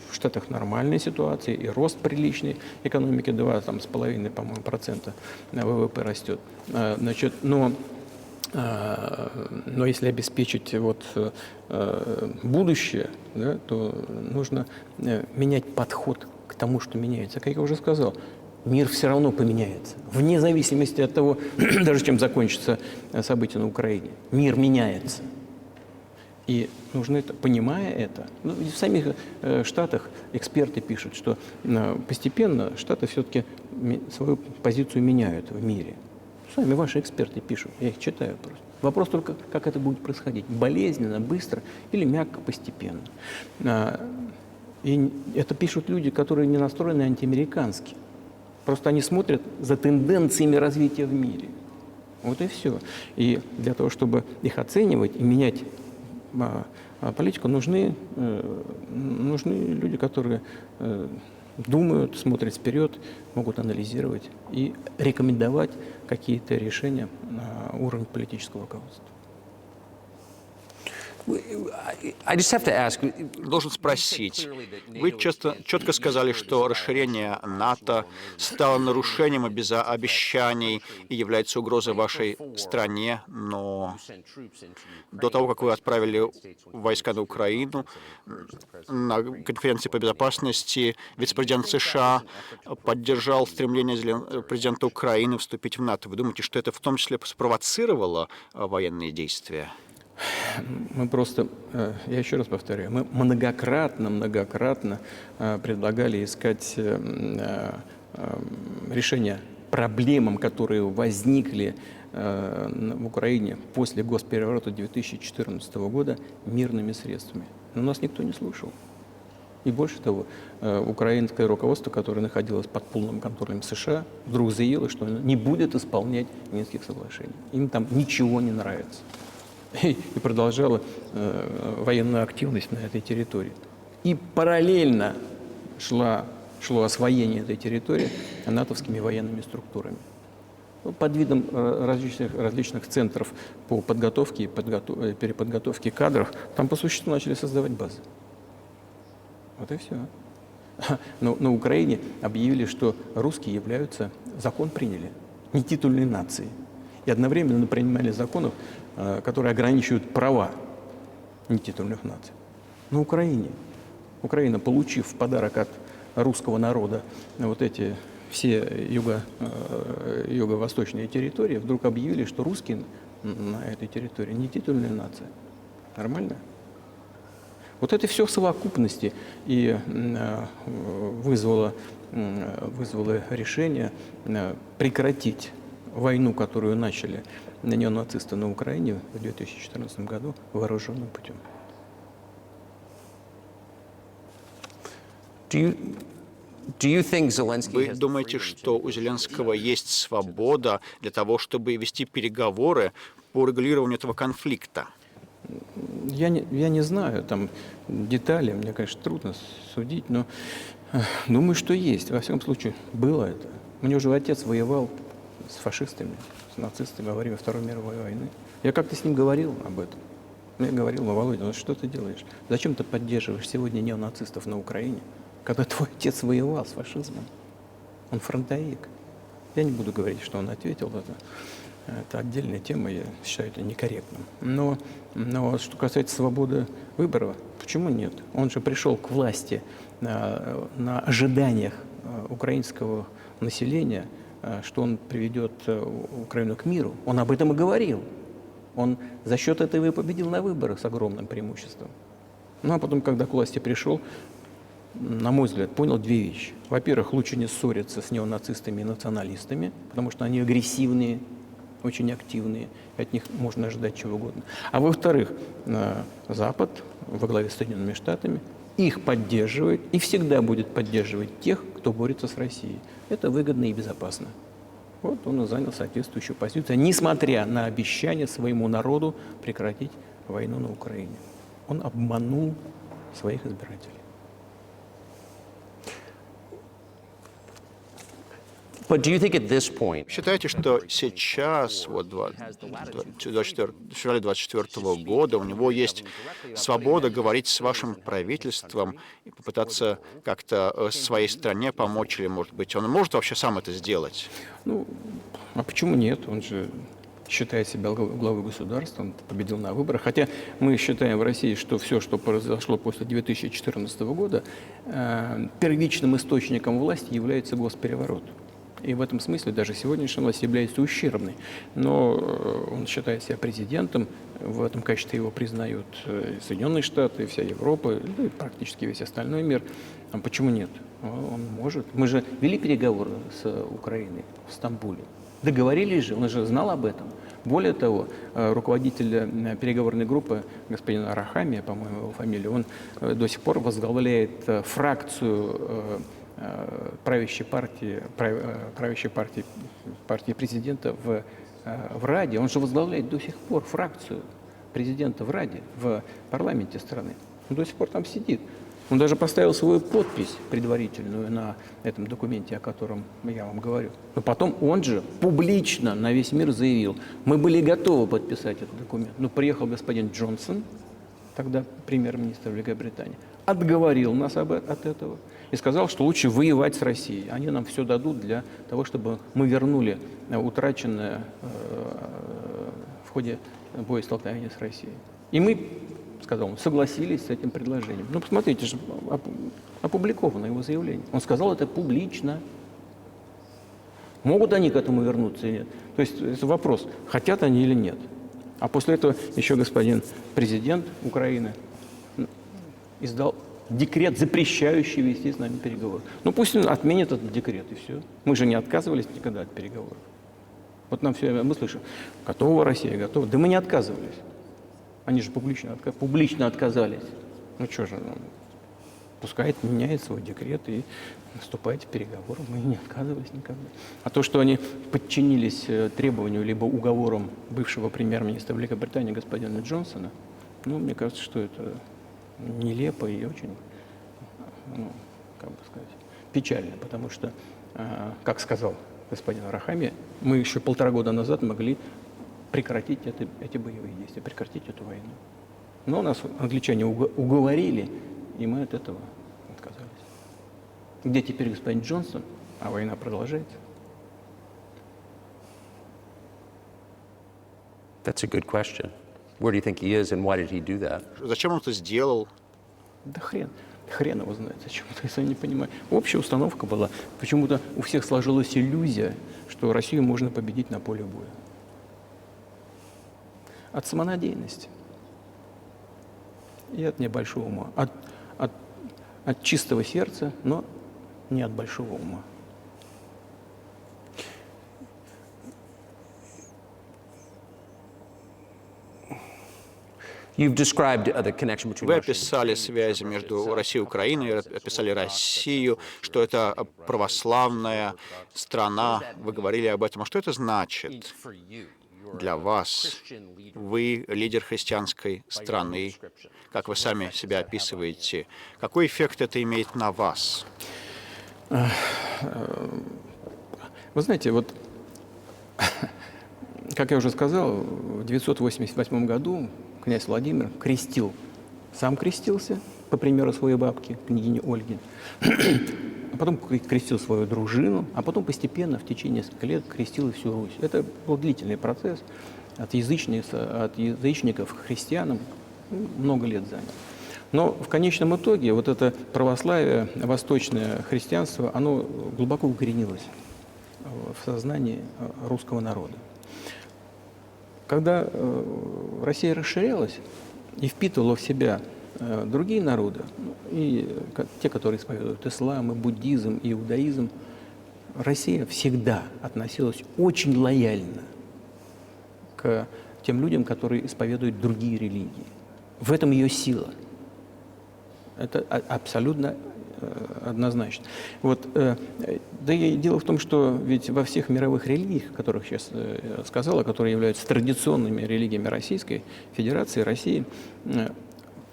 в Штатах нормальная ситуация, и рост приличный экономики, 2,5%, по-моему, процента ВВП растет. Значит, но если обеспечить будущее, да, то нужно менять подход к тому, что меняется. Как я уже сказал, мир все равно поменяется. Вне зависимости от того, даже чем закончится событие на Украине. Мир меняется. И нужно это, понимая это, в самих Штатах эксперты пишут, что постепенно Штаты все-таки свою позицию меняют в мире. Сами ваши эксперты пишут, я их читаю просто. Вопрос только, как это будет происходить. Болезненно, быстро или мягко, постепенно. И это пишут люди, которые не настроены антиамерикански. Просто они смотрят за тенденциями развития в мире. Вот и все. И для того, чтобы их оценивать и менять политику, нужны люди, которые думают, смотрят вперед, могут анализировать и рекомендовать какие-то решения на уровне политического руководства. Должен спросить. Вы четко сказали, что расширение НАТО стало нарушением обещаний и является угрозой вашей стране, но до того, как вы отправили войска на Украину, на конференции по безопасности вице-президент США поддержал стремление президента Украины вступить в НАТО. Вы думаете, что это в том числе спровоцировало военные действия? Мы просто, я еще раз повторяю, мы многократно предлагали искать решение проблемам, которые возникли в Украине после госпереворота 2014 года мирными средствами. Но нас никто не слушал. И больше того, украинское руководство, которое находилось под полным контролем США, вдруг заявило, что оно не будет исполнять Минских соглашений. Им там ничего не нравится. И продолжала военную активность на этой территории. И параллельно шло освоение этой территории натовскими военными структурами. под видом различных центров по подготовке и переподготовке кадров, там по существу начали создавать базы. Вот и все. Но на Украине объявили, что русские являются, закон приняли, нетитульной нацией. И одновременно принимали законов, которые ограничивают права нетитульных наций. На Украине. Украина, получив в подарок от русского народа вот эти все юго-восточные территории, вдруг объявили, что русские на этой территории нетитульная нация. Нормально? Вот это все в совокупности и вызвало решение прекратить войну, которую начали неонацисты на Украине в 2014 году вооруженным путем. Вы думаете, что у Зеленского есть свобода для того, чтобы вести переговоры по регулированию этого конфликта? Я не знаю там детали, мне, конечно, трудно судить, но думаю, что есть. Во всяком случае, было это. У него же отец воевал с фашистами, с нацистами во время Второй мировой войны. Я как-то с ним говорил об этом. Я говорил: ну, Володя, ну что ты делаешь? Зачем ты поддерживаешь сегодня неонацистов на Украине, когда твой отец воевал с фашизмом? Он фронтовик. Я не буду говорить, что он ответил. Это отдельная тема, я считаю это некорректным. Но что касается свободы выбора, почему нет? Он же пришел к власти на ожиданиях украинского населения, что он приведет Украину к миру. Он об этом и говорил. Он за счет этого и победил на выборах с огромным преимуществом. Ну а потом, когда к власти пришел, на мой взгляд, понял две вещи. Во-первых, лучше не ссориться с неонацистами и националистами, потому что они агрессивные, очень активные, от них можно ожидать чего угодно. А во-вторых, Запад во главе с Соединенными Штатами их поддерживает и всегда будет поддерживать тех, кто борется с Россией. Это выгодно и безопасно. Вот он и занял соответствующую позицию, несмотря на обещание своему народу прекратить войну на Украине. Он обманул своих избирателей. Считаете, что сейчас, вот 24 февраля 2024 года, у него есть свобода говорить с вашим правительством и попытаться как-то своей стране помочь, или, может быть, он может вообще сам это сделать? Ну, а почему нет? Он же считает себя главой государства, он победил на выборах. Хотя мы считаем в России, что все, что произошло после 2014 года, первичным источником власти является госпереворот. И в этом смысле даже сегодняшняя власть является ущербной. Но он считает себя президентом, в этом качестве его признают Соединенные Штаты, вся Европа, ну и практически весь остальной мир. А почему нет? Он может. Мы же вели переговоры с Украиной в Стамбуле. Договорились же, он же знал об этом. Более того, руководитель переговорной группы, господин Арахамия, по-моему, его фамилия, он до сих пор возглавляет фракцию правящей партии президента в Раде. Он же возглавляет до сих пор фракцию президента в Раде, в парламенте страны. Он до сих пор там сидит. Он даже поставил свою подпись предварительную на этом документе, о котором я вам говорю. Но потом он же публично на весь мир заявил: мы были готовы подписать этот документ. Но приехал господин Джонсон, тогда премьер-министр Великобритании, отговорил нас от этого и сказал, что лучше воевать с Россией. Они нам все дадут для того, чтобы мы вернули утраченное в ходе боестолкновения с Россией. И мы, сказал он, согласились с этим предложением. Ну, посмотрите, же опубликовано его заявление. Он сказал это публично. Могут они к этому вернуться или нет? То есть это вопрос, хотят они или нет. А после этого еще господин президент Украины издал декрет, запрещающий вести с нами переговоры. Ну пусть он отменит этот декрет, и все. Мы же не отказывались никогда от переговоров. Вот нам все время мы слышим: готова Россия, готова. Да мы не отказывались. Они же публично отказались. Ну что же, пускай меняет свой декрет и вступайте в переговоры. Мы не отказывались никогда. А то, что они подчинились требованию либо уговорам бывшего премьер-министра Великобритании господина Джонсона, ну, мне кажется, что это нелепо и очень, ну, как бы сказать, печально, потому что, как сказал господина Рахами, мы еще 1,5 года назад могли прекратить эти боевые действия, прекратить эту войну. Но нас англичане уговорили, и мы от этого отказались. Где теперь господин Джонсон? А война продолжается. That's a good question. Where do you think he is, and why did he do that? Зачем он это сделал? Да хрен его знает, зачем это, я сам не понимаю. Общая установка была, почему-то у всех сложилась иллюзия, что Россию можно победить на поле боя. От самонадеянности и от небольшого ума. От чистого сердца, но не от большого ума. You've described the connection between Вы Russia and описали связи между Россией и Украиной, описали Россию, что это православная страна. Вы говорили об этом. А что это значит для вас? Вы лидер христианской страны. Как вы сами себя описываете? Какой эффект это имеет на вас? Вы знаете, вот, как я уже сказал, в 988 году князь Владимир сам крестился, по примеру своей бабки, княгини Ольги, а потом крестил свою дружину, а потом постепенно, в течение нескольких лет, крестил и всю Русь. Это был длительный процесс, от язычников к христианам, много лет занял. Но в конечном итоге вот это православие, восточное христианство, оно глубоко укоренилось в сознании русского народа. Когда Россия расширялась и впитывала в себя другие народы, и те, которые исповедуют ислам, и буддизм, и иудаизм, Россия всегда относилась очень лояльно к тем людям, которые исповедуют другие религии. В этом ее сила. Это абсолютно однозначно. Вот, да и дело в том, что ведь во всех мировых религиях, о которых сейчас сказала, которые являются традиционными религиями Российской Федерации, России,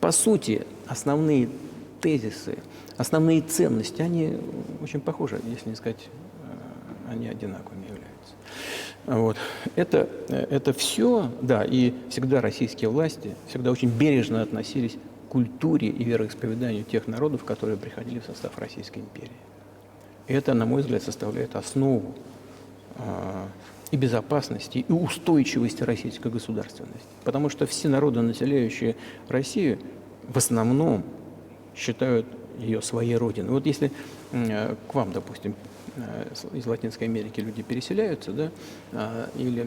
по сути, основные тезисы, основные ценности, они очень похожи, если не сказать, они одинаковыми являются. Вот. Это все, да, и всегда российские власти всегда очень бережно относились к культуре и вероисповеданию тех народов, которые приходили в состав Российской империи. И это, на мой взгляд, составляет основу и безопасности, и устойчивости российской государственности. Потому что все народы, населяющие Россию, в основном считают ее своей родиной. Вот если к вам, допустим, из Латинской Америки люди переселяются, да, или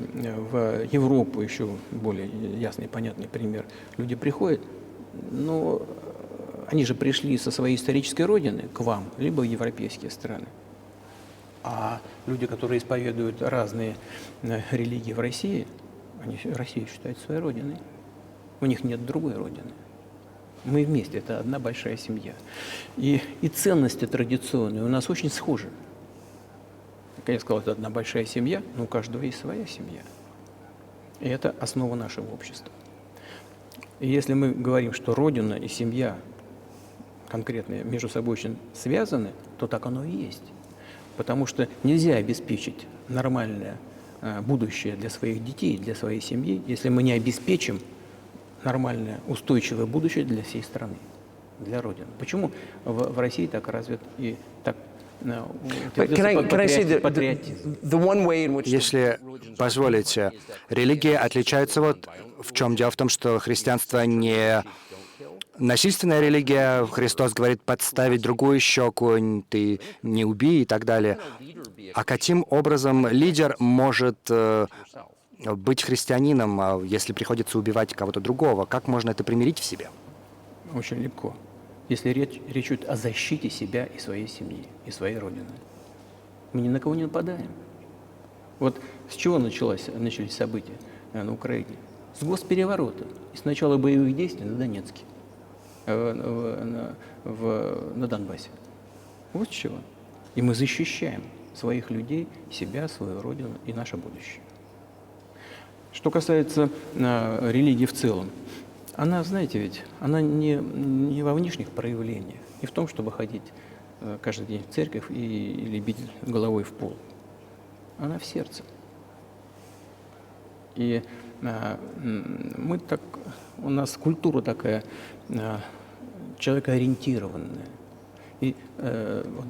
в Европу, еще более ясный и понятный пример, люди приходят, но они же пришли со своей исторической родины к вам, либо в европейские страны. А люди, которые исповедуют разные религии в России, они Россию считают своей родиной. У них нет другой родины. Мы вместе, это одна большая семья. И ценности традиционные у нас очень схожи. Как я сказал, это одна большая семья, но у каждого есть своя семья. И это основа нашего общества. И если мы говорим, что родина и семья конкретные между собой очень связаны, то так оно и есть. Потому что нельзя обеспечить нормальное будущее для своих детей, для своей семьи, если мы не обеспечим нормальное, устойчивое будущее для всей страны, для Родины. Почему в России так развит и так патриотизм? Если позволите, религии отличаются вот в чем. Дело в том, что христианство не насильственная религия. Христос говорит подставить другую щеку, ты не убей и так далее. А каким образом лидер может быть христианином, если приходится убивать кого-то другого? Как можно это примирить в себе? Очень легко. Если речь идет о защите себя и своей семьи, и своей родины. Мы ни на кого не нападаем. Вот с чего начались события на Украине? С госпереворота. И с начала боевых действий на Донецке, на Донбассе. Вот с чего. И мы защищаем своих людей, себя, свою родину и наше будущее. Что касается религии в целом, она, знаете ведь, она не во внешних проявлениях, не в том, чтобы ходить каждый день в церковь или бить головой в пол. она в сердце. И у нас культура такая человекоориентированная. И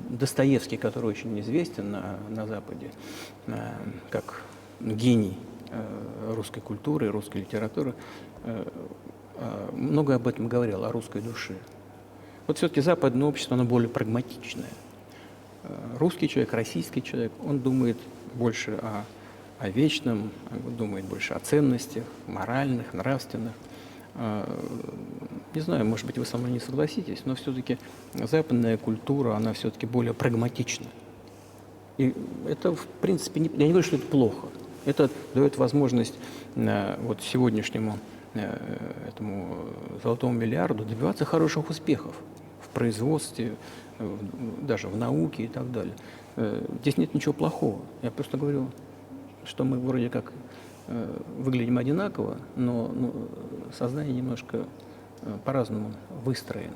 Достоевский, который очень известен на Западе, как гений русской культуры, русской литературы, много об этом говорил, о русской душе. Вот все-таки западное общество, оно более прагматичное. Русский человек, российский человек, он думает больше о вечном, думает больше о ценностях, моральных, нравственных. Не знаю, может быть, вы со мной не согласитесь, но все-таки западная культура, она все-таки более прагматична. И это, в принципе, я не говорю, что это плохо. Это дает возможность вот сегодняшнему этому золотому миллиарду добиваться хороших успехов в производстве, даже в науке и так далее. Здесь нет ничего плохого. Я просто говорю, что мы вроде как выглядим одинаково, но сознание немножко по-разному выстроено.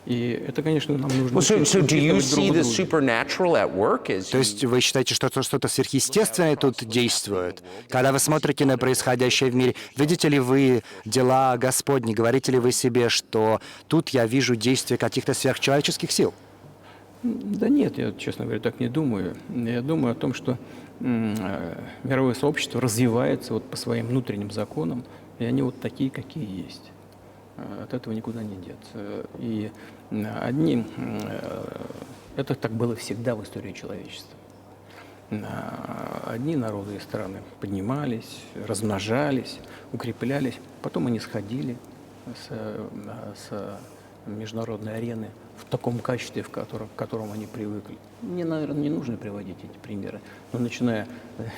И это, конечно, нам нужно... So do you see the supernatural at work? То есть вы считаете, что что-то сверхъестественное тут действует? Когда вы смотрите на происходящее в мире, видите ли вы дела Господни? Говорите ли вы себе, что тут я вижу действие каких-то сверхчеловеческих сил? Да нет, я, честно говоря, так не думаю. Я думаю о том, что мировое сообщество развивается вот по своим внутренним законам, и они вот такие, какие есть. От этого никуда не деться. И это так было всегда в истории человечества. Одни народы и страны поднимались, размножались, укреплялись, потом они сходили с международной арены в таком качестве, к которому они привыкли. Мне, наверное, не нужно приводить эти примеры, но начиная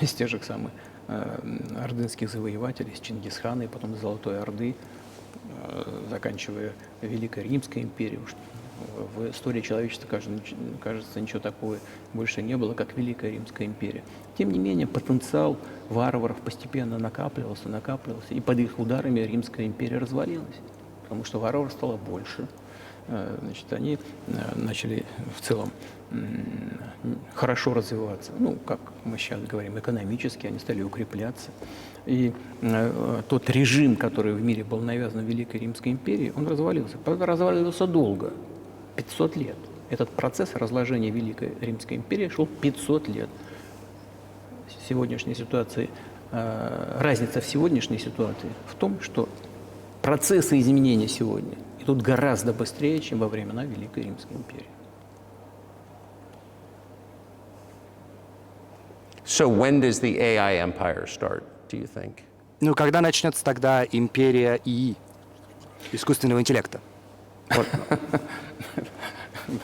с тех же самых ордынских завоевателей, с Чингисхана и потом с Золотой Орды, заканчивая Великой Римской империей. В истории человечества, кажется, ничего такого больше не было, как Великая Римская империя. Тем не менее, потенциал варваров постепенно накапливался, и под их ударами Римская империя развалилась, потому что варваров стало больше. Значит, они начали в целом хорошо развиваться, ну, как мы сейчас говорим, экономически, они стали укрепляться. И тот режим, который в мире был навязан Великой Римской империей, он развалился. Правда, разваливался долго, 500 лет. Этот процесс разложения Великой Римской империи шел 500 лет. Сегодняшняя ситуация, разница в сегодняшней ситуации в том, что процессы изменения сегодня идут гораздо быстрее, чем во времена Великой Римской империи. So when does the AI empire start, do you think? Ну, когда начнется тогда империя ИИ, искусственного интеллекта?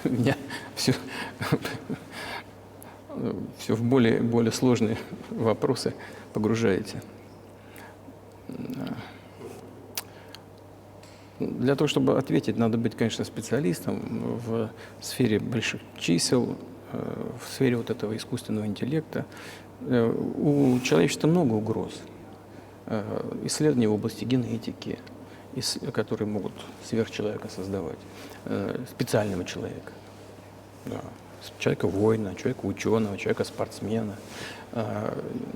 Меня все в более сложные вопросы погружаете. Для того, чтобы ответить, надо быть, конечно, специалистом в сфере больших чисел, в сфере вот этого искусственного интеллекта. У человечества много угроз. Исследования в области генетики, которые могут сверхчеловека создавать, специального человека, да, человека-воина, человека-ученого, человека-спортсмена.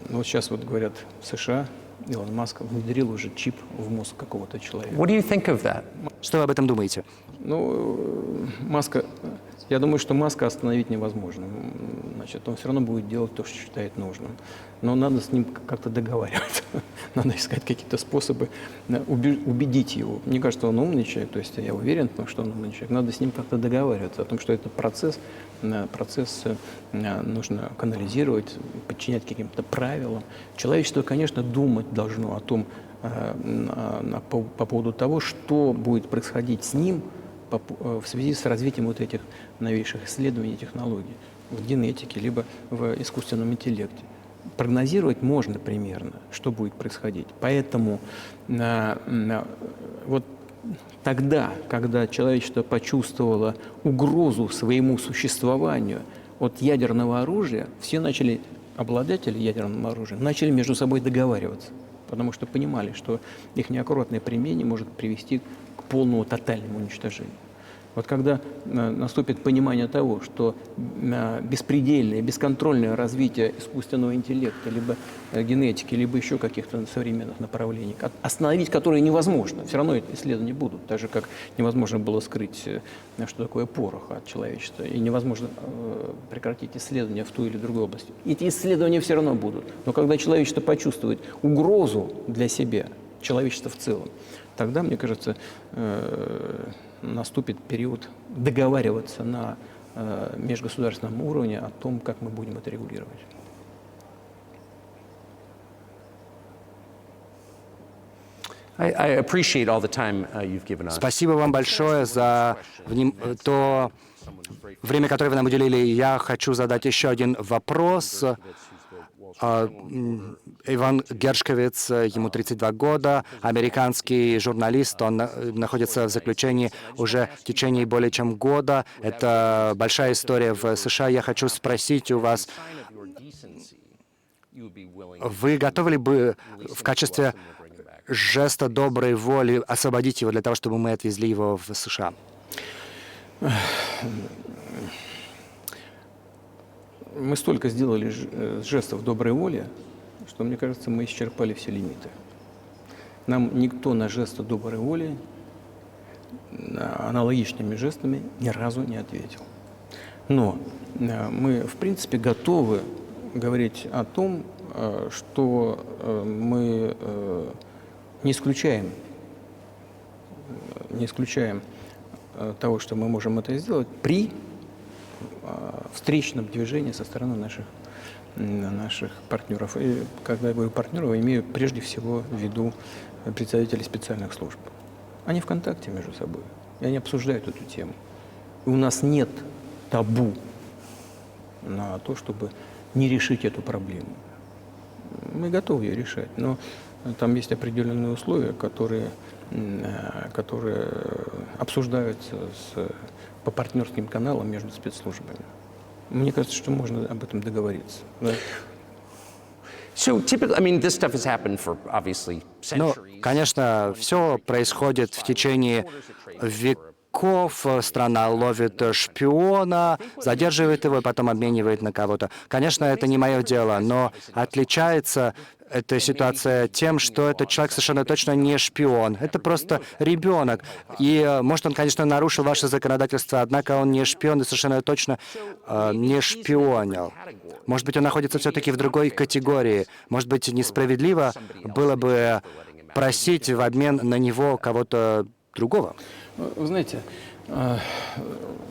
Вот сейчас вот говорят, в США Илон Маск внедрил уже чип в мозг какого-то человека. What do you think of that? Что вы об этом думаете? Ну, я думаю, что Маска остановить невозможно. Значит, он все равно будет делать то, что считает нужным. Но надо с ним как-то договариваться. Надо искать какие-то способы убедить его. Мне кажется, он умный человек, то есть я уверен, что он умный человек. Надо с ним как-то договариваться о том, что этот процесс нужно канализировать, подчинять каким-то правилам. Человечество, конечно, думать должно о том, по поводу того, что будет происходить с ним в связи с развитием вот этих новейших исследований и технологий в генетике, либо в искусственном интеллекте. Прогнозировать можно примерно, что будет происходить. Поэтому вот тогда, когда человечество почувствовало угрозу своему существованию от ядерного оружия, все обладатели ядерного оружия начали между собой договариваться, потому что понимали, что их неаккуратное применение может привести к полному тотальному уничтожению. Вот когда наступит понимание того, что беспредельное, бесконтрольное развитие искусственного интеллекта, либо генетики, либо еще каких-то современных направлений, остановить которые невозможно, все равно исследования будут, так же, как невозможно было скрыть, что такое порох от человечества, и невозможно прекратить исследования в той или другой области. Эти исследования все равно будут. Но когда человечество почувствует угрозу для себя, человечество в целом, тогда, мне кажется, наступит период договариваться на межгосударственном уровне о том, как мы будем это регулировать. I appreciate all the time you've given us. Спасибо вам большое за то время, которое вы нам уделили. Я хочу задать еще один вопрос. Иван Гершковец, ему 32 года, американский журналист, он находится в заключении уже в течение более чем года. Это большая история в США. Я хочу спросить у вас, вы готовы ли бы в качестве жеста доброй воли освободить его для того, чтобы мы отвезли его в США? Мы столько сделали жестов доброй воли, что, мне кажется, мы исчерпали все лимиты. Нам никто на жесты доброй воли аналогичными жестами ни разу не ответил. Но мы, в принципе, готовы говорить о том, что мы не исключаем того, что мы можем это сделать при встречном движении со стороны наших партнеров. И когда я говорю партнеров, я имею прежде всего в виду представителей специальных служб. Они в контакте между собой, и они обсуждают эту тему. И у нас нет табу на то, чтобы не решить эту проблему. Мы готовы ее решать, но там есть определенные условия, которые обсуждаются по партнерским каналам между спецслужбами. Мне кажется, что можно об этом договориться. Да? Ну, конечно, все происходит в течение веков. Страна ловит шпиона, задерживает его и потом обменивает на кого-то. Конечно, это не мое дело, но отличается эта ситуация тем, что этот человек совершенно точно не шпион. Это просто ребенок. И, может, он, конечно, нарушил ваше законодательство, однако он не шпион и совершенно точно не шпионил. Может быть, он находится все-таки в другой категории. Может быть, несправедливо было бы просить в обмен на него кого-то другого. Вы знаете,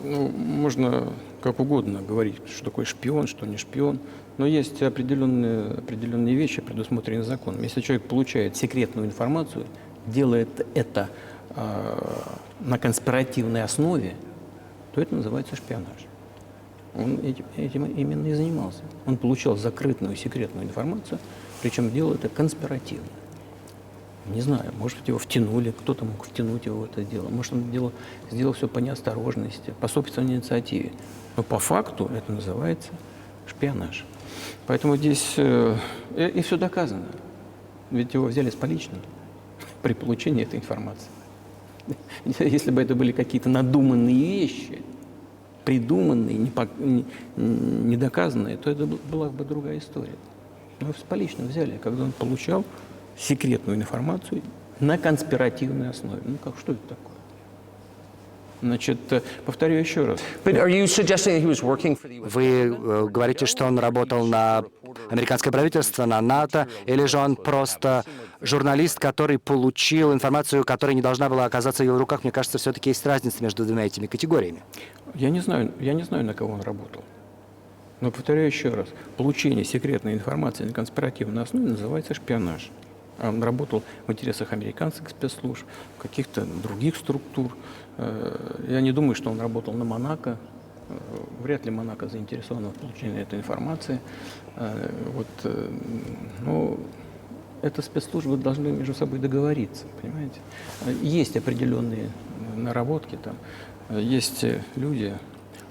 можно как угодно говорить, что такое шпион, что не шпион, но есть определенные вещи, предусмотренные законом. Если человек получает секретную информацию, делает это на конспиративной основе, то это называется шпионаж. Он этим именно и занимался. Он получал закрытую секретную информацию, причем делал это конспиративно. Не знаю, может быть, его втянули, кто-то мог втянуть его в это дело. Может, он сделал все по неосторожности, по собственной инициативе. Но по факту это называется шпионаж. Поэтому здесь и все доказано. Ведь его взяли с поличным при получении этой информации. Если бы это были какие-то надуманные вещи, придуманные, недоказанные, то это была бы другая история. Но его с поличным взяли, когда он получал секретную информацию на конспиративной основе. Ну как, что это такое? Значит, повторю еще раз. Вы говорите, что он работал на американское правительство, на НАТО, или же он просто журналист, который получил информацию, которая не должна была оказаться в его руках? Мне кажется, все-таки есть разница между двумя этими категориями. Я не знаю, на кого он работал. Но повторяю еще раз. Получение секретной информации на конспиративной основе называется шпионаж. Он работал в интересах американских спецслужб, каких-то других структур. Я не думаю, что он работал на Монако. Вряд ли Монако заинтересован в получении этой информации. Но это спецслужбы должны между собой договориться, понимаете? Есть определенные наработки там. Есть люди,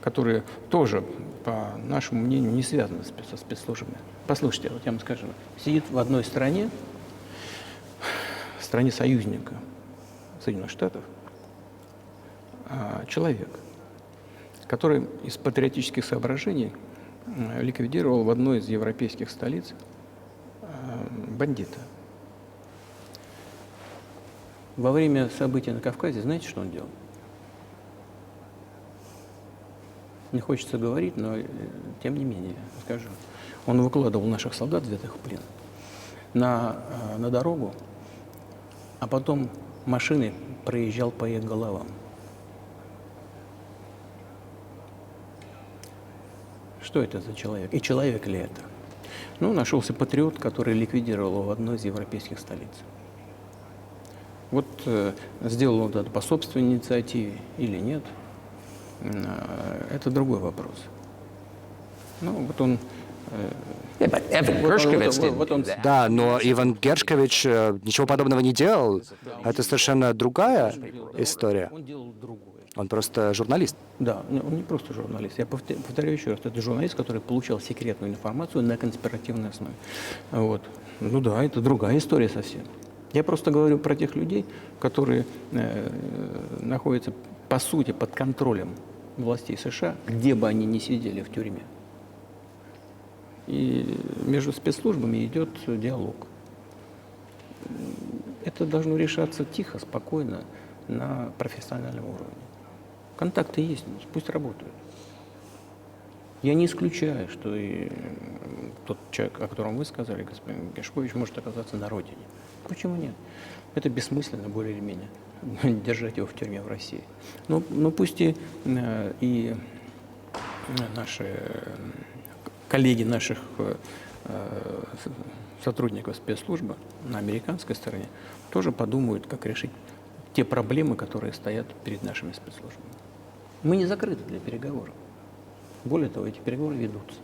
которые тоже, по нашему мнению, не связаны со спецслужбами. Послушайте, вот я вам скажу, сидит в одной стране союзника Соединенных Штатов, человек, который из патриотических соображений ликвидировал в одной из европейских столиц бандита. Во время событий на Кавказе, знаете, что он делал? Не хочется говорить, но тем не менее скажу. Он выкладывал наших солдат, взятых в плен, на дорогу, а потом машиной проезжал по их головам. Что это за человек? И человек ли это? Ну, нашелся патриот, который ликвидировал его в одной из европейских столиц. Вот сделал он это по собственной инициативе или нет, это другой вопрос. Ну, вот он... Да, но Иван Гершкович ничего подобного не делал. Это совершенно другая история. Он делал другое. Он просто журналист. Да, он не просто журналист. Я повторяю еще раз, это журналист, который получал секретную информацию на конспиративной основе. Вот. Ну да, это другая история совсем. Я просто говорю про тех людей, которые находятся, по сути, под контролем властей США, где бы они ни сидели в тюрьме. И между спецслужбами идет диалог. Это должно решаться тихо, спокойно, на профессиональном уровне. Контакты есть, пусть работают. Я не исключаю, что и тот человек, о котором вы сказали, господин Гершкович, может оказаться на родине. Почему нет? Это бессмысленно, более или менее, держать его в тюрьме в России. Но пусть и наши коллеги наших сотрудников спецслужбы на американской стороне тоже подумают, как решить те проблемы, которые стоят перед нашими спецслужбами. Мы не закрыты для переговоров. Более того, эти переговоры ведутся.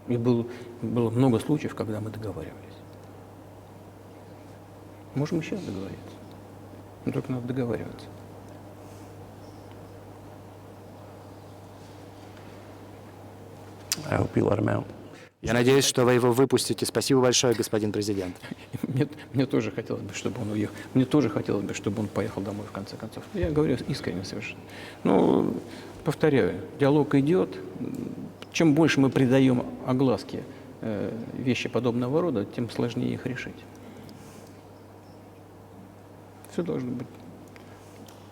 И было много случаев, когда мы договаривались. Можем еще договориться. Но только надо договариваться. I hope you let him out. Я надеюсь, что вы его выпустите. Спасибо большое, господин президент. Мне тоже хотелось бы, чтобы он уехал. Мне тоже хотелось бы, чтобы он поехал домой, в конце концов. Я говорю искренне совершенно. Ну, повторяю, диалог идет. Чем больше мы придаем огласке вещи подобного рода, тем сложнее их решить. Все должно быть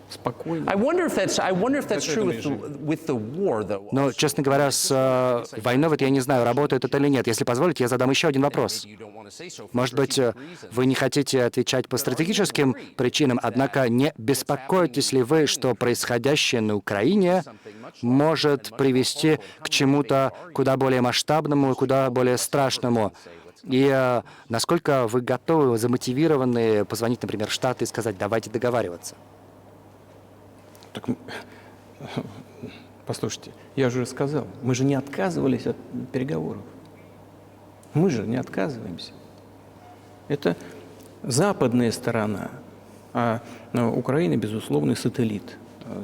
спокойно. I wonder if that's true with the war, though. Но, честно говоря, с войной, вот я не знаю, работает это или нет. Если позволите, я задам еще один вопрос. Может быть, вы не хотите отвечать по стратегическим причинам, однако не беспокоитесь ли вы, что происходящее на Украине может привести к чему-то куда более масштабному и куда более страшному? И насколько вы готовы, замотивированы позвонить, например, в Штаты и сказать, давайте договариваться? Так, послушайте, я же сказал, мы же не отказывались от переговоров. Мы же не отказываемся. Это западная сторона, а Украина, безусловно, сателлит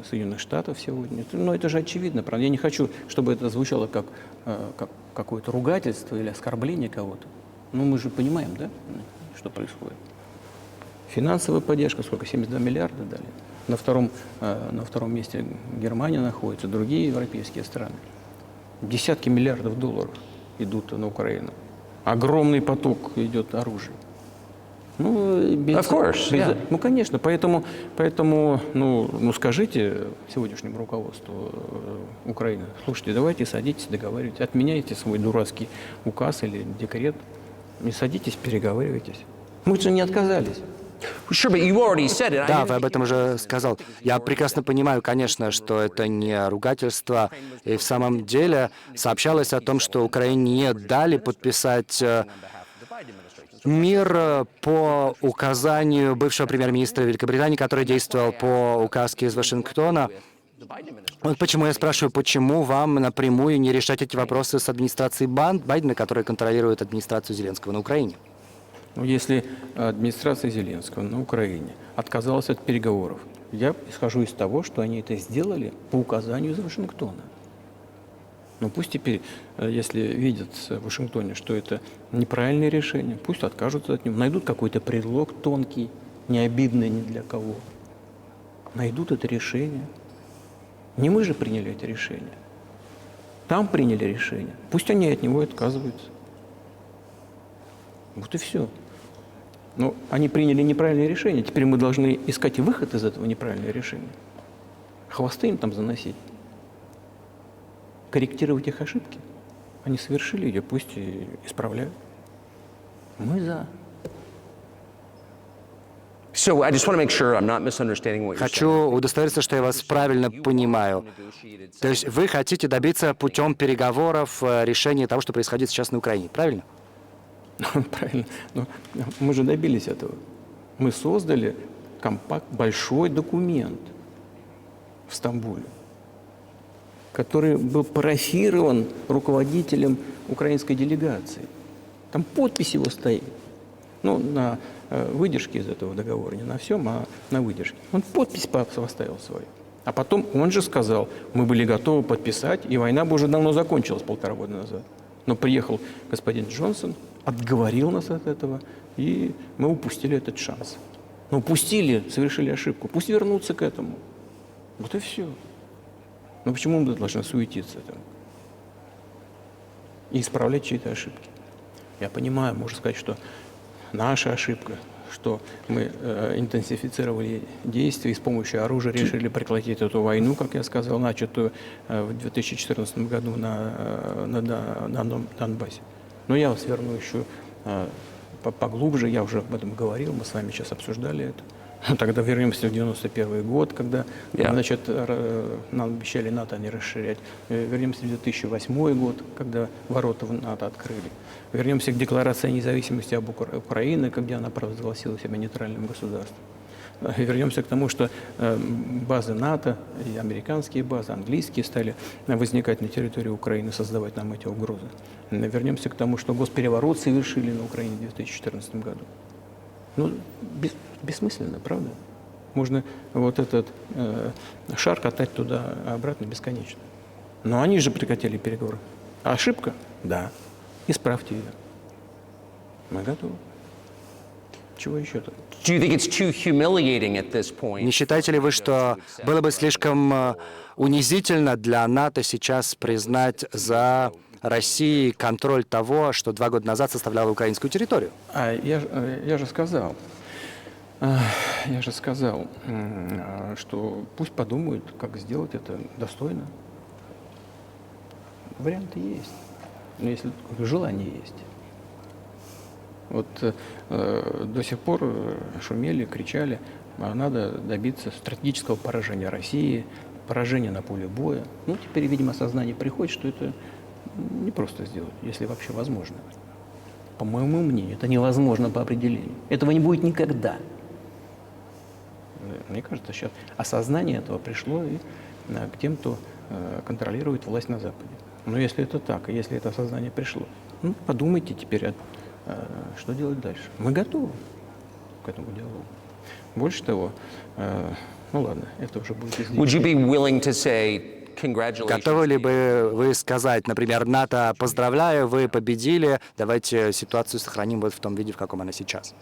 Соединенных Штатов сегодня. Но это же очевидно, правда. Я не хочу, чтобы это звучало как какое-то ругательство или оскорбление кого-то. Но мы же понимаем, да, что происходит. Финансовая поддержка, сколько, 72 миллиарда дали. На втором месте Германия находится, другие европейские страны. Десятки миллиардов долларов идут на Украину. Огромный поток идет оружия. Ну, ну, конечно, поэтому скажите сегодняшнему руководству Украины, слушайте, давайте садитесь, договаривайтесь, отменяйте свой дурацкий указ или декрет, и садитесь, переговаривайтесь. Мы же не отказались. Да, вы об этом уже сказал. Я прекрасно понимаю, конечно, что это не ругательство. И в самом деле сообщалось о том, что Украине не дали подписать мир по указанию бывшего премьер-министра Великобритании, который действовал по указке из Вашингтона. Вот почему я спрашиваю, почему вам напрямую не решать эти вопросы с администрацией Байдена, которая контролирует администрацию Зеленского на Украине? Ну, если администрация Зеленского на Украине отказалась от переговоров, я исхожу из того, что они это сделали по указанию из Вашингтона. Но пусть теперь, если видят в Вашингтоне, что это неправильное решение, пусть откажутся от него, найдут какой-то предлог тонкий, не обидный ни для кого. Найдут это решение, Не мы же приняли эти решения. Там приняли решение. Пусть они от него и отказываются. Вот и все. Но они приняли неправильное решение. Теперь мы должны искать выход из этого неправильного решения. Хвосты им там заносить. Корректировать их ошибки. Они совершили ее, пусть и исправляют. Мы за. So I just want to make sure I'm not misunderstanding what you're Хочу saying. удостовериться, что я вас правильно понимаю. То есть вы хотите добиться путем переговоров решения того, что происходит сейчас на Украине, правильно? Правильно. Но мы же добились этого. Мы создали большой документ в Стамбуле, который был парафирован руководителем украинской делегации. Там подпись его стоит. Ну, на выдержке из этого договора, не на всем, а на выдержке. Он подпись поставил свою. А потом он же сказал, мы были готовы подписать, и война бы уже давно закончилась 1,5 года назад. Но приехал господин Джонсон, отговорил нас от этого, и мы упустили этот шанс. Но упустили, совершили ошибку. Пусть вернутся к этому. Вот и все. Но почему мы должны суетиться там? И исправлять чьи-то ошибки? Я понимаю, можно сказать, что наша ошибка, что мы интенсифицировали действия и с помощью оружия решили прекратить эту войну, как я сказал, начатую в 2014 году на Донбассе. Но я вас верну еще поглубже, я уже об этом говорил, мы с вами сейчас обсуждали это. Тогда вернемся в 91 год, когда, значит, нам обещали НАТО не расширять. Вернемся в 2008 год, когда ворота в НАТО открыли. Вернемся к Декларации о независимости об Украине, когда она провозгласила себя нейтральным государством. Вернемся к тому, что базы НАТО, и американские базы, английские стали возникать на территории Украины, создавать нам эти угрозы. Вернемся к тому, что госпереворот совершили на Украине в 2014 году. Ну, бессмысленно, правда? Можно вот этот шар катать туда-обратно бесконечно. Но они же прекратили переговоры. А ошибка? Да. Исправьте ее. Мы готовы. Чего еще-то? Do you think it's too humiliating at this point? Не считаете ли вы, что было бы слишком унизительно для НАТО сейчас признать за Россией контроль того, что 2 года назад составляло украинскую территорию? Я же сказал, что пусть подумают, как сделать это достойно. Варианты есть, но если желание есть. Вот до сих пор шумели, кричали, надо добиться стратегического поражения России, поражения на поле боя. Ну, теперь, видимо, осознание приходит, что это не просто сделать, если вообще возможно. По моему мнению, это невозможно по определению. Этого не будет никогда. Мне кажется, сейчас осознание этого пришло и к тем, кто контролирует власть на Западе. Но если это так, и если это осознание пришло, ну, подумайте теперь, что делать дальше. Мы готовы к этому диалогу. Больше того, ну ладно, это уже будет излишне. Would you be willing to say congratulations? Готовы ли бы вы сказать, например, НАТО, поздравляю, вы победили, давайте ситуацию сохраним вот в том виде, в каком она сейчас?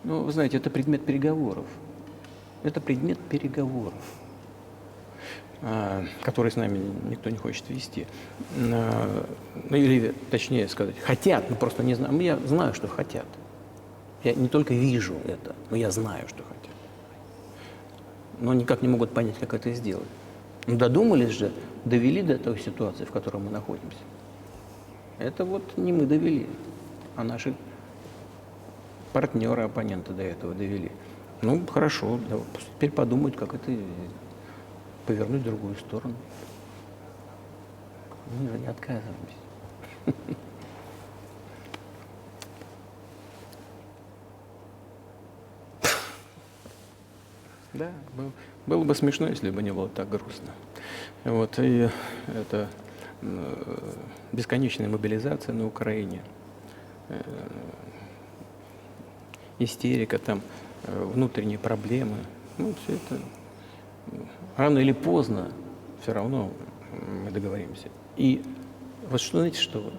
Ну, вы знаете, это предмет переговоров. Это предмет переговоров, который с нами никто не хочет вести. Ну, или, точнее сказать, хотят, но просто не знаю. Я знаю, что хотят. Я не только вижу это, но я знаю, что хотят. Но никак не могут понять, как это сделать. Ну, додумались же, довели до той ситуации, в которой мы находимся. Это вот не мы довели, а наши партнеры, оппоненты до этого довели. Ну, хорошо, теперь подумают, как это повернуть в другую сторону. Мы не отказываемся. Да, было бы смешно, если бы не было так грустно. Вот, и это бесконечная мобилизация на Украине, истерика, там, внутренние проблемы. Ну, все это рано или поздно все равно мы договоримся. И вот что, знаете, что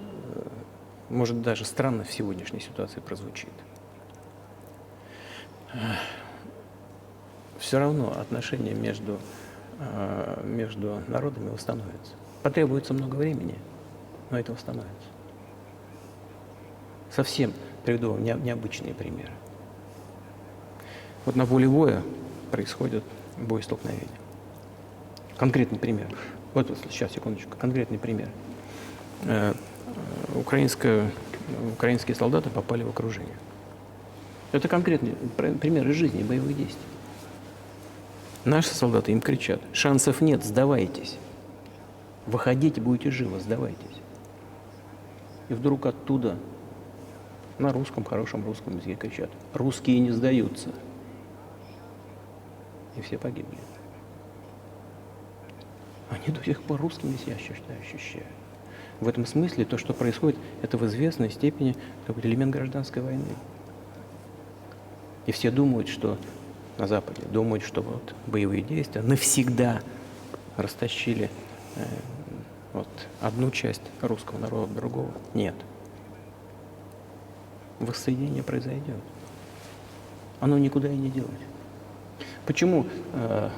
может даже странно в сегодняшней ситуации прозвучит. Все равно отношения между между народами восстановится. Потребуется много времени, но это восстановится. Совсем приведу вам необычные примеры. Вот на поле боя происходит боестолкновение. Конкретный пример. Вот сейчас, секундочку, конкретный пример. Украинские солдаты попали в окружение. Это конкретный пример из жизни, боевых действий. Наши солдаты им кричат: шансов нет, сдавайтесь. Выходите, будете живы, сдавайтесь. И вдруг оттуда на русском, хорошем русском языке кричат: русские не сдаются. И все погибли. Они до сих пор русскими себя ощущают. В этом смысле то, что происходит, это в известной степени такой элемент гражданской войны. И все думают, что на Западе, думают, что вот боевые действия навсегда растащили вот одну часть русского народа от другого. Нет. Воссоединение произойдет. Оно никуда и не делось. Почему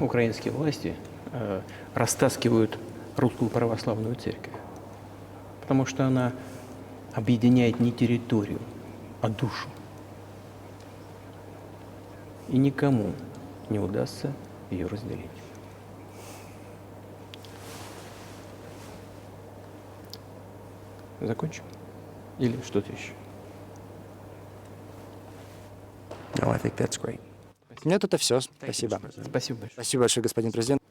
украинские власти растаскивают русскую православную церковь? Потому что она объединяет не территорию, а душу. И никому не удастся ее разделить. Закончим? Или что-то еще? Нет, это все. Спасибо. Спасибо большое. Спасибо большое, господин президент.